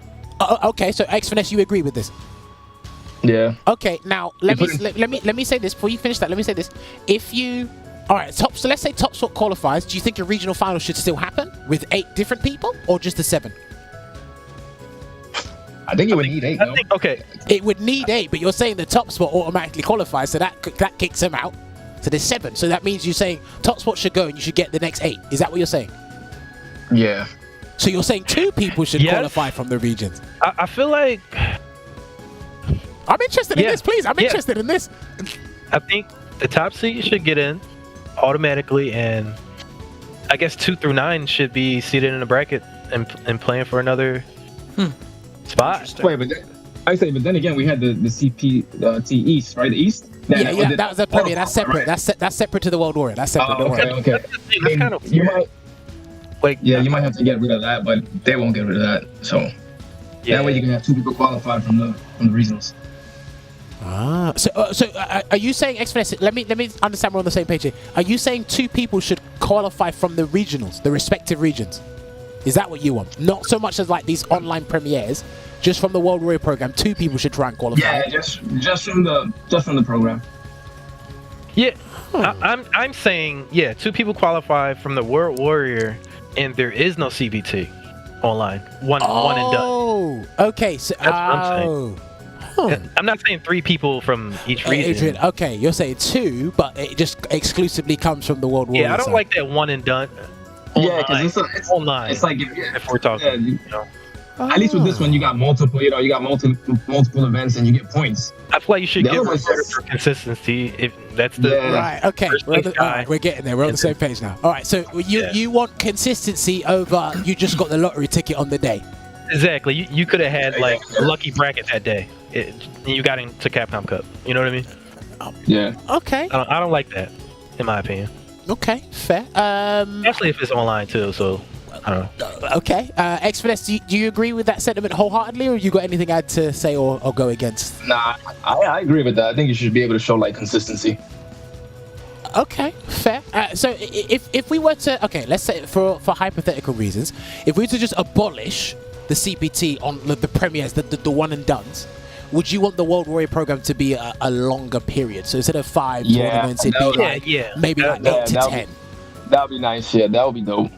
Okay, so X-Finesse, you agree with this? Yeah. Okay, now let me say this before you finish that. Let me say this: if you, all right, so let's say top spot qualifies. Do you think a regional final should still happen with 8 different people, or just the 7? I think it would need 8. I think it would need 8, but you're saying the top spot automatically qualifies, so that kicks them out. So there's 7. So that means you're saying top spot should go and you should get the next 8. Is that what you're saying? Yeah. So you're saying 2 people should qualify from the regions? I feel like I'm interested in this, please. I'm interested in this. I think the top seed should get in automatically, and I guess 2 through 9 should be seated in a bracket and playing for another spot. Wait, but then again, we had the CPT East, right? The East. That was a Premier. That's separate. Right? That's separate to the World Warrior. That's separate. Okay. That's kind of you might. Like, you might have to get rid of that, but they won't get rid of that. So that way you can have 2 people qualified from the regionals. So are you saying, X-Finesse, let me understand we're on the same page here. Are you saying 2 people should qualify from the regionals, the respective regions? Is that what you want? Not so much as like these online premieres, just from the World Warrior program, 2 people should try and qualify. Yeah, just from the program. Yeah, I'm saying 2 people qualify from the World Warrior, and there is no CBT online. One and done. Oh, okay. So that's what I'm saying. I'm not saying 3 people from each region. Okay, you're saying 2, but it just exclusively comes from the World Warrior. Yeah, I don't like that one and done. Yeah, because it's online. It's like if we're talking, at least with this one, you got multiple. You got multiple events, and you get points. I feel like you should get rewarded for consistency. If that's the right, okay, we're getting there. We're on the same page now. All right, so you want consistency over you just got the lottery ticket on the day. Exactly. You could have had like a lucky bracket that day. You got into Capcom Cup. You know what I mean? Yeah. Okay. I don't like that, in my opinion. Okay, fair. Especially if it's online too. So I don't know. Okay. X-Finesse, do you agree with that sentiment wholeheartedly, or you got anything I'd to say or go against? Nah, I agree with that. I think you should be able to show like consistency. Okay, fair. So if we were to, let's say for hypothetical reasons, if we were to just abolish the CPT on the premieres, the one and dones, would you want the World Warrior program to be a longer period? So instead of 5 tournaments, it'd be maybe like 8 to 10. That would be nice. Yeah, that would be dope.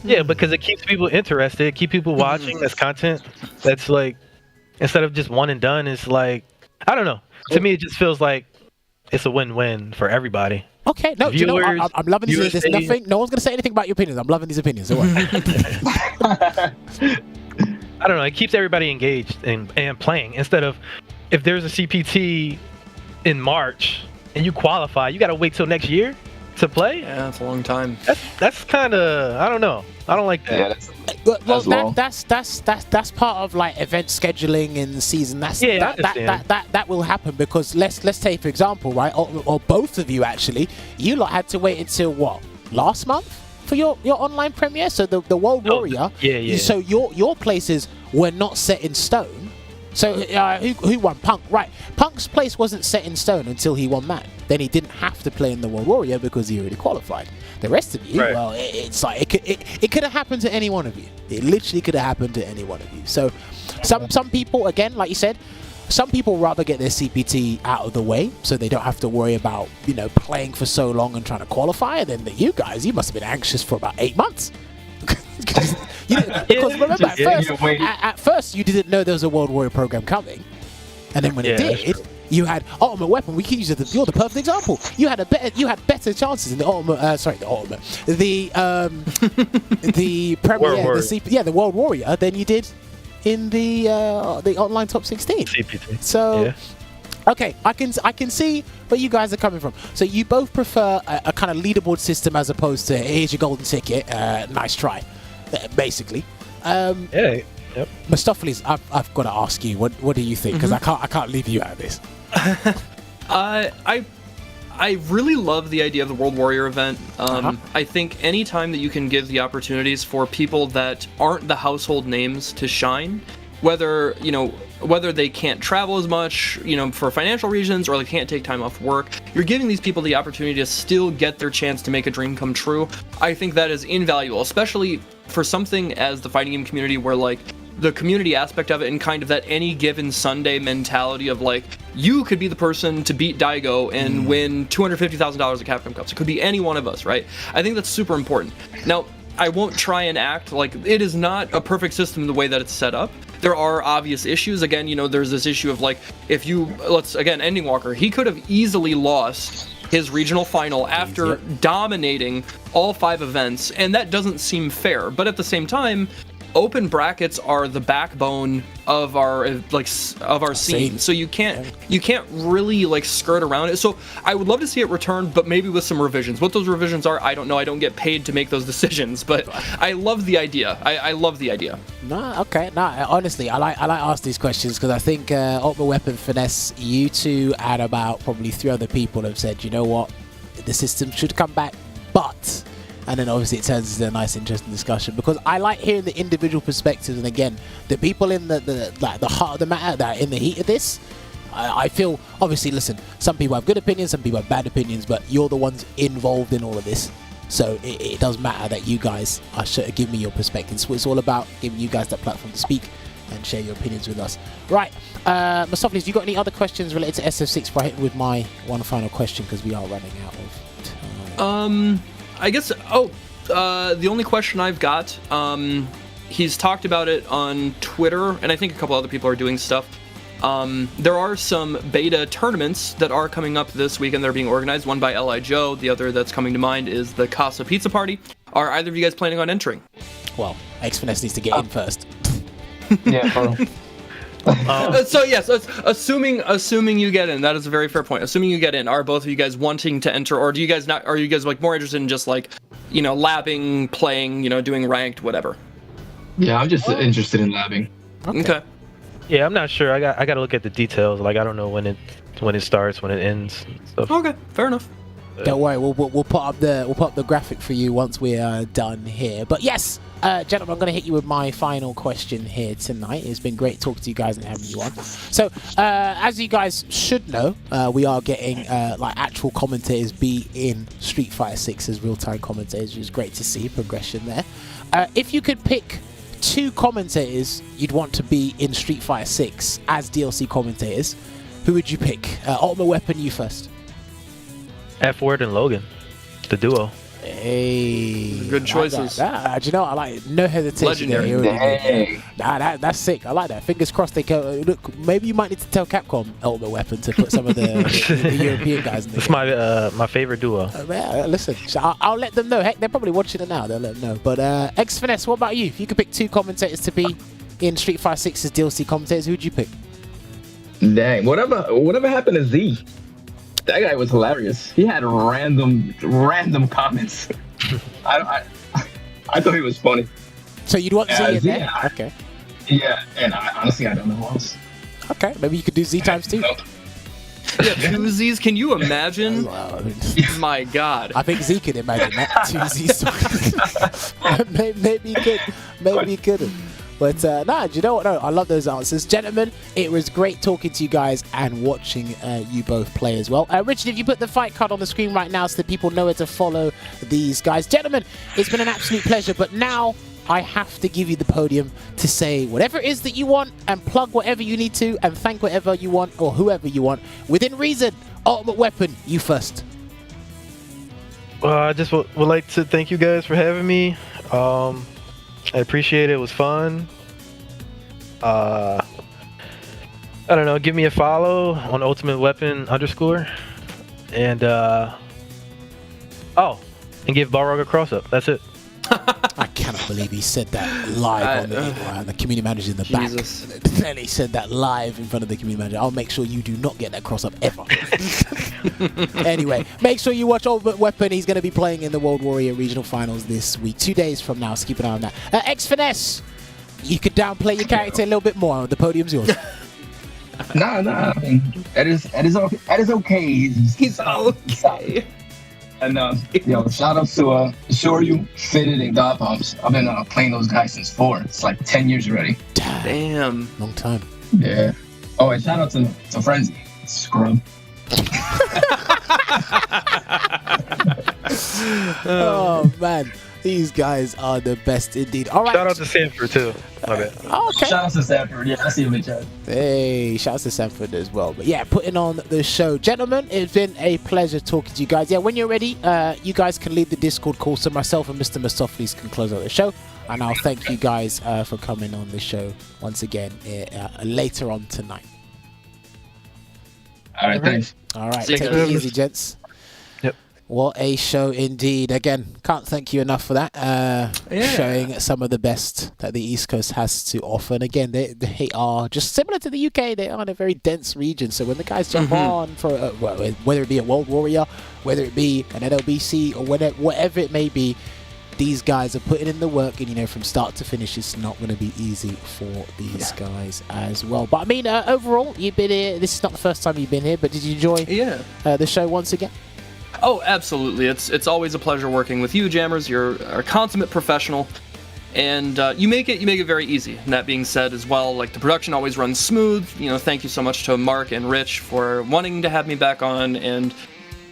Yeah, because it keeps people interested, keep people watching. That's content. That's like, instead of just one and done, it's like, I don't know. To me, it just feels like it's a win-win for everybody. Okay, no, Viewers, I'm loving these. There's nothing. No one's gonna say anything about your opinions. I'm loving these opinions. I don't know. It keeps everybody engaged and playing. Instead of, if there's a CPT in March and you qualify, you got to wait till next year to play. Yeah, that's a long time. That's kind of, I don't know. I don't like that. Well, that's part of like event scheduling in the season. That will happen because let's take for example, right, or both of you actually, you lot had to wait until what, last month for your online premiere. So the World Warrior, so your places were not set in stone. So who won? Punk, right? Punk's place wasn't set in stone until he won that. Then he didn't have to play in the World Warrior because he already qualified. The rest of you, well, it's like it could have happened to any one of you. It literally could have happened to any one of you. So some people, again, like you said, some people rather get their CPT out of the way so they don't have to worry about, playing for so long and trying to qualify. And then you guys, you must have been anxious for about 8 months. Because remember, at first you didn't know there was a World Warrior program coming. And then when it did, You had Ultimate Weapon. We can use it. You're the perfect example. You had better chances in the Ultimate. The Premier, World Warrior. the World Warrior than you did in the online top 16. CPT. So. Yeah. Okay, I can see where you guys are coming from. So you both prefer a kind of leaderboard system as opposed to here's your golden ticket, nice try, basically. Yeah. Yep. Mistopheles, I've got to ask you, what do you think? Because I can't leave you out of this. I really love the idea of the World Warrior event. I think anytime that you can give the opportunities for people that aren't the household names to shine, whether they can't travel as much, for financial reasons, or they can't take time off work, you're giving these people the opportunity to still get their chance to make a dream come true. I think that is invaluable, especially for something as the fighting game community where the community aspect of it and kind of that any given Sunday mentality of you could be the person to beat Daigo and win $250,000 at Capcom Cups. It could be any one of us, right? I think that's super important. Now, I won't try and act like it is not a perfect system the way that it's set up. There are obvious issues. Again, there's this issue of Ending Walker, he could have easily lost his regional final after dominating all 5 events, and that doesn't seem fair. But at the same time, open brackets are the backbone of our scene, so you can't really skirt around it. So I would love to see it return, but maybe with some revisions. What those revisions are, I don't know. I don't get paid to make those decisions, but I love the idea. I love the idea. Honestly, I like ask these questions because I think Ultimate Weapon, Finesse, you two and about probably 3 other people have said, you know what, the system should come back, but. And then obviously it turns into a nice, interesting discussion because I like hearing the individual perspectives. And again, the people in the heart of the matter that are in the heat of this, I feel, obviously, listen, some people have good opinions, some people have bad opinions, but you're the ones involved in all of this. So it does matter that you guys are give me your perspectives. So it's all about giving you guys that platform to speak and share your opinions with us. Right, Mistopheles, you got any other questions related to SF6 before I hit with my one final question because we are running out of time? I guess, the only question I've got, he's talked about it on Twitter, and I think a couple other people are doing stuff. There are some beta tournaments that are coming up this weekend that are being organized, one by L.I. Joe, the other that's coming to mind is the Casa Pizza Party. Are either of you guys planning on entering? Well, X-Finesse needs to get in first. Yeah, bro. So yes, assuming you get in, that is a very fair point. Assuming you get in, are both of you guys wanting to enter, or do you guys not? Are you guys more interested in just labbing, playing, doing ranked, whatever? Yeah, I'm just interested in labbing. Okay. Yeah, I'm not sure. I got to look at the details. I don't know when it starts, when it ends. And stuff. Okay, fair enough. Don't worry, we'll put up the graphic for you once we're done here. But yes, gentlemen, I'm going to hit you with my final question here tonight. It's been great talking to you guys and having you on. So, as you guys should know, we are getting actual commentators be in Street Fighter 6 as real-time commentators, which is great to see progression there. If you could pick 2 commentators you'd want to be in Street Fighter 6 as DLC commentators, who would you pick? Ultimate Weapon, you first. F-Word and Logan, the duo. Hey, good choices. Do you know, I like it. No hesitation. Legendary. That's sick. I like that. Fingers crossed they can. Look, maybe you might need to tell Capcom Ultimate Weapon to put some of the European guys in there. It's my favorite duo. Listen, so I'll let them know. Heck, they're probably watching it now. They'll let them know. But X-Finesse, what about you? If you could pick 2 commentators to be in Street Fighter 6's DLC commentators, who'd you pick? Dang, whatever happened to Z? That guy was hilarious. He had random comments. I thought he was funny. So you'd want Z in there? Yeah. Okay. Yeah, and honestly, I don't know who else. Okay, maybe you could do Z times 2. Yeah, 2 Zs. Can you imagine? My God. I think Z could imagine that. 2 Zs. Maybe he could. Maybe he couldn't. But do you know what? No, I love those answers. Gentlemen, it was great talking to you guys and watching you both play as well. Richard, if you put the fight card on the screen right now so that people know where to follow these guys. Gentlemen, it's been an absolute pleasure, but now I have to give you the podium to say whatever it is that you want and plug whatever you need to and thank whatever you want or whoever you want. Within reason, Ultimate Weapon, you first. Well, I just would like to thank you guys for having me. I appreciate it. It was fun. I don't know. Give me a follow on UltimateWeapon_, and and give Balrog a cross up. That's it. I cannot believe he said that live on the community manager in the Jesus. back. Clearly said that live in front of the community manager. I'll make sure you do not get that cross up ever. Anyway, make sure you watch Ultimate Weapon. He's going to be playing in the World Warrior Regional Finals this week, 2 days from now, so keep an eye on that. X-Finesse, you could downplay your character a little bit more. The podium's yours. Nah. I mean, that is okay. That is okay. He's okay. And shout out to Shoryu, Fitted, and God Pumps. I've been playing those guys since 4. It's like 10 years already. Damn. Long time. Yeah. Oh, and shout out to Frenzy. Scrub. Oh man, these guys are the best indeed. All right. Shout out to Sanford too. Okay. Okay. Shout out to Sanford. Yeah, I see him in chat. Hey, shout out to Sanford as well. But yeah, putting on the show. Gentlemen, it's been a pleasure talking to you guys. Yeah, when you're ready, you guys can leave the Discord call so myself and Mr. Mastopheles can close out the show. And I'll thank you guys for coming on the show once again later on tonight. All right, thanks. All right, See you take guys. it easy, gents. Yep. What a show indeed. Again, can't thank you enough for that. Showing some of the best that the East Coast has to offer. And again, they are just similar to the UK. They are in a very dense region. So when the guys jump on for, whether it be a World Warrior, whether it be an NLBC, or whatever it may be, these guys are putting in the work, and from start to finish, it's not going to be easy for these guys as well. But I mean, overall, you've been here. This is not the first time you've been here, but did you enjoy the show once again? Oh, absolutely. It's always a pleasure working with you, Jammers. You're a consummate professional, and you make it very easy. And that being said, as well, like the production always runs smooth. Thank you so much to Mark and Rich for wanting to have me back on, and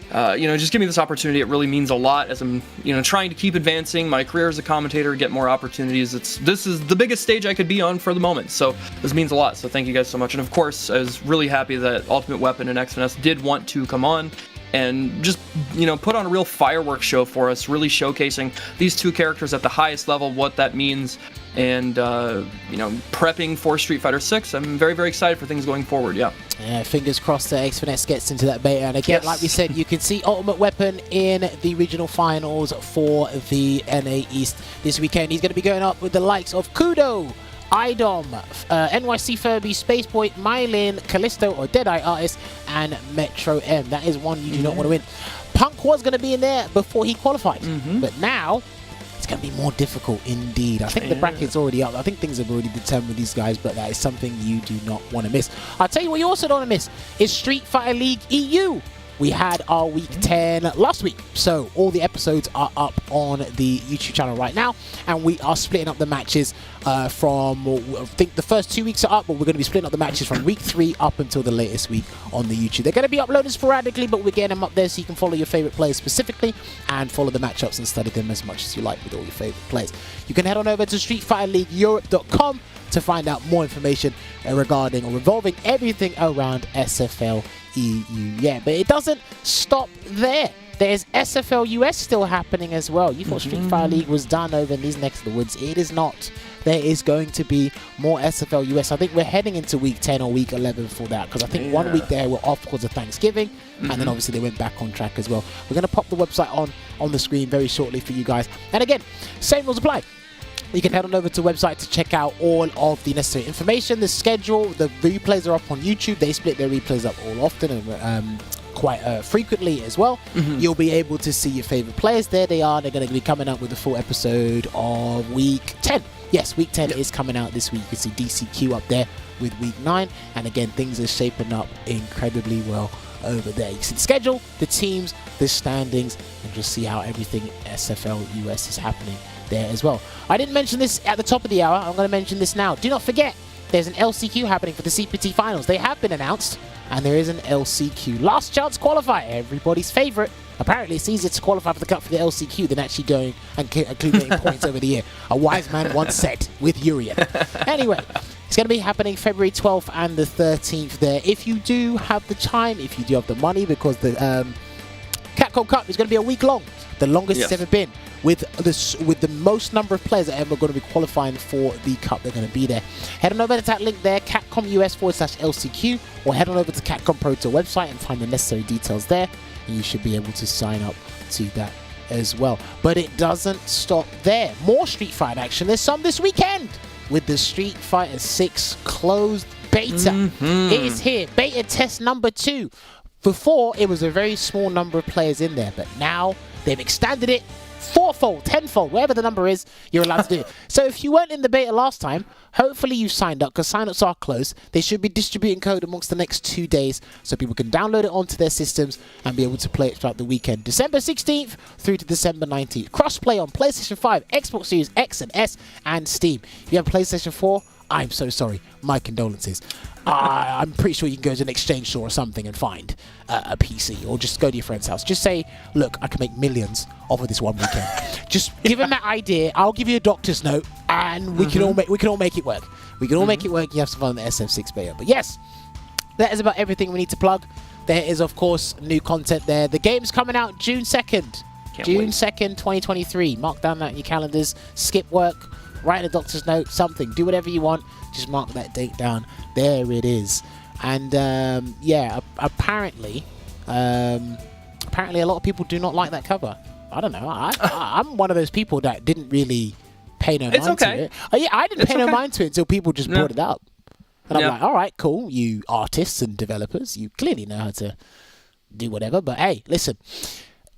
just give me this opportunity. It really means a lot as I'm, trying to keep advancing my career as a commentator, get more opportunities. This is the biggest stage I could be on for the moment, so this means a lot. So thank you guys so much. And of course, I was really happy that Ultimate Weapon and X-Finesse did want to come on and just, put on a real fireworks show for us, really showcasing these two characters at the highest level, what that means, and, prepping for Street Fighter 6. I'm very, very excited for things going forward, yeah. Fingers crossed that X-Finesse gets into that beta. And again, like we said, you can see Ultimate Weapon in the regional finals for the NA East this weekend. He's going to be going up with the likes of Kudo, IDOM, NYC Furby, Spaceboy, Mylin, Callisto or Deadeye Artist, and Metro M. That is one you do not want to win. Punk was going to be in there before he qualified, but now it's going to be more difficult indeed. I think the bracket's already up. I think things have already determined with these guys, but that is something you do not want to miss. I'll tell you what you also don't want to miss is Street Fighter League EU. We had our week 10 last week, so all the episodes are up on the YouTube channel right now, and we are splitting up the matches from, I think the first 2 weeks are up, but we're going to be splitting up the matches from week 3 up until the latest week on the YouTube. They're going to be uploaded sporadically, but we're getting them up there so you can follow your favorite players specifically and follow the matchups and study them as much as you like with all your favorite players. You can head on over to StreetFighterLeagueEurope.com to find out more information regarding or revolving everything around SFL EU. Yeah, but it doesn't stop there. There's SFL US still happening as well. You thought Street Fighter League was done over in these next of the woods. It is not. There is going to be more SFL US. I think we're heading into week 10 or week 11 for that, because I think 1 week there we're off because of Thanksgiving, and then obviously they went back on track as well. We're going to pop the website on the screen very shortly for you guys. And again, same rules apply. You can head on over to the website to check out all of the necessary information, the schedule. The replays are up on YouTube. They split their replays up all often and quite frequently as well. You'll be able to see your favorite players. There they are. They're going to be coming out with a full episode of week 10. Yes, week 10 is coming out this week. You can see DCQ up there with week 9. And again, things are shaping up incredibly well over there. You can see the schedule, the teams, the standings, and just see how everything SFL US is happening there as well. I didn't mention this at the top of the hour. I'm going to mention this now. Do not forget, there's an LCQ happening for the CPT finals. They have been announced, and there is an LCQ. Last chance qualifier, everybody's favorite. Apparently, it's easier to qualify for the cup for the LCQ than actually going and accumulating points over the year. A wise man once said with Urian. Anyway, it's going to be happening February 12th and the 13th there. If you do have the time, if you do have the money, because the Capcom Cup is going to be a week long. the longest Yes. it's ever been, with the most number of players that are ever going to be qualifying for the Cup. They're going to be there. Head on over to that link there, CatcomUS/LCQ, or head on over to Capcom Pro Tour website and find the necessary details there, and you should be able to sign up to that as well. But it doesn't stop there. More Street Fighter action. There's some this weekend with the Street Fighter 6 closed beta. It is here. Beta test number 2. Before, it was a very small number of players in there, but now they've extended it 4-fold, 10-fold, whatever the number is, you're allowed to do it. So if you weren't in the beta last time, hopefully you signed up, because sign-ups are closed. They should be distributing code amongst the next 2 days so people can download it onto their systems and be able to play it throughout the weekend. December 16th through to December 19th. Cross-play on PlayStation 5, Xbox Series X and S, and Steam. If you have PlayStation 4, I'm so sorry. My condolences. I'm pretty sure you can go to an exchange store or something and find a PC, or just go to your friend's house. Just say, look, I can make millions off of this one weekend. Just give him that idea. I'll give you a doctor's note, and we can all make it work. We can all make it work. You have some fun in the SF6 beta. But yes, that is about everything we need to plug. There is, of course, new content there. The game's coming out June 2nd. June 2nd, 2023. Mark down that in your calendars. Skip work. Write a doctor's note, something. Do whatever you want. Just mark that date down. There it is. And yeah, apparently a lot of people do not like that cover. I don't know. I'm one of those people that didn't really pay no mind to it. Yeah, I didn't pay no mind to it until people just brought it up. And I'm like, all right, cool. You artists and developers, you clearly know how to do whatever. But hey, listen.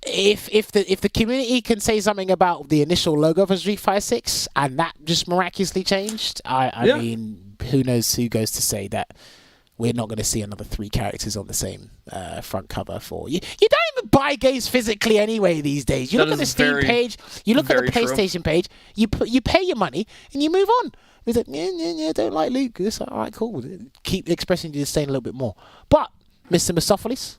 If the community can say something about the initial logo for Street Fighter 6 and that just miraculously changed, I mean, who knows who goes to say that we're not going to see another 3 characters on the same front cover for you. You don't even buy games physically anyway these days. You look at the Steam page, you look at the PlayStation page, you pay your money and you move on. It's like, yeah, don't like Luke. It's all right, cool. Keep expressing your disdain a little bit more. But Mr. Mistopheles,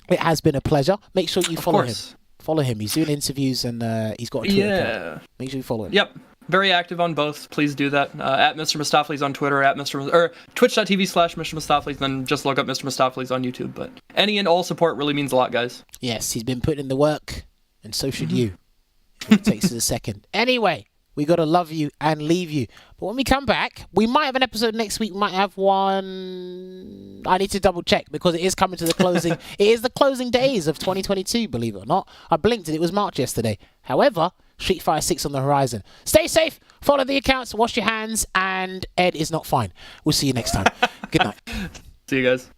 it has been a pleasure. Make sure you follow him. Follow him. He's doing interviews and he's got a Twitter account. Make sure you follow him. Yep. Very active on both. Please do that. At Mr. Mistopheles on Twitter, or twitch.tv/Mr. Mistopheles, then just look up Mr. Mistopheles on YouTube. But any and all support really means a lot, guys. Yes, he's been putting in the work, and so should you. It takes us a second. Anyway, we got to love you and leave you. But when we come back, we might have an episode next week. We might have one. I need to double check because it is coming to the closing. It is the closing days of 2022, believe it or not. I blinked and it was March yesterday. However, Street Fighter 6 on the horizon. Stay safe, follow the accounts, wash your hands, and Ed is not fine. We'll see you next time. Good night. See you guys.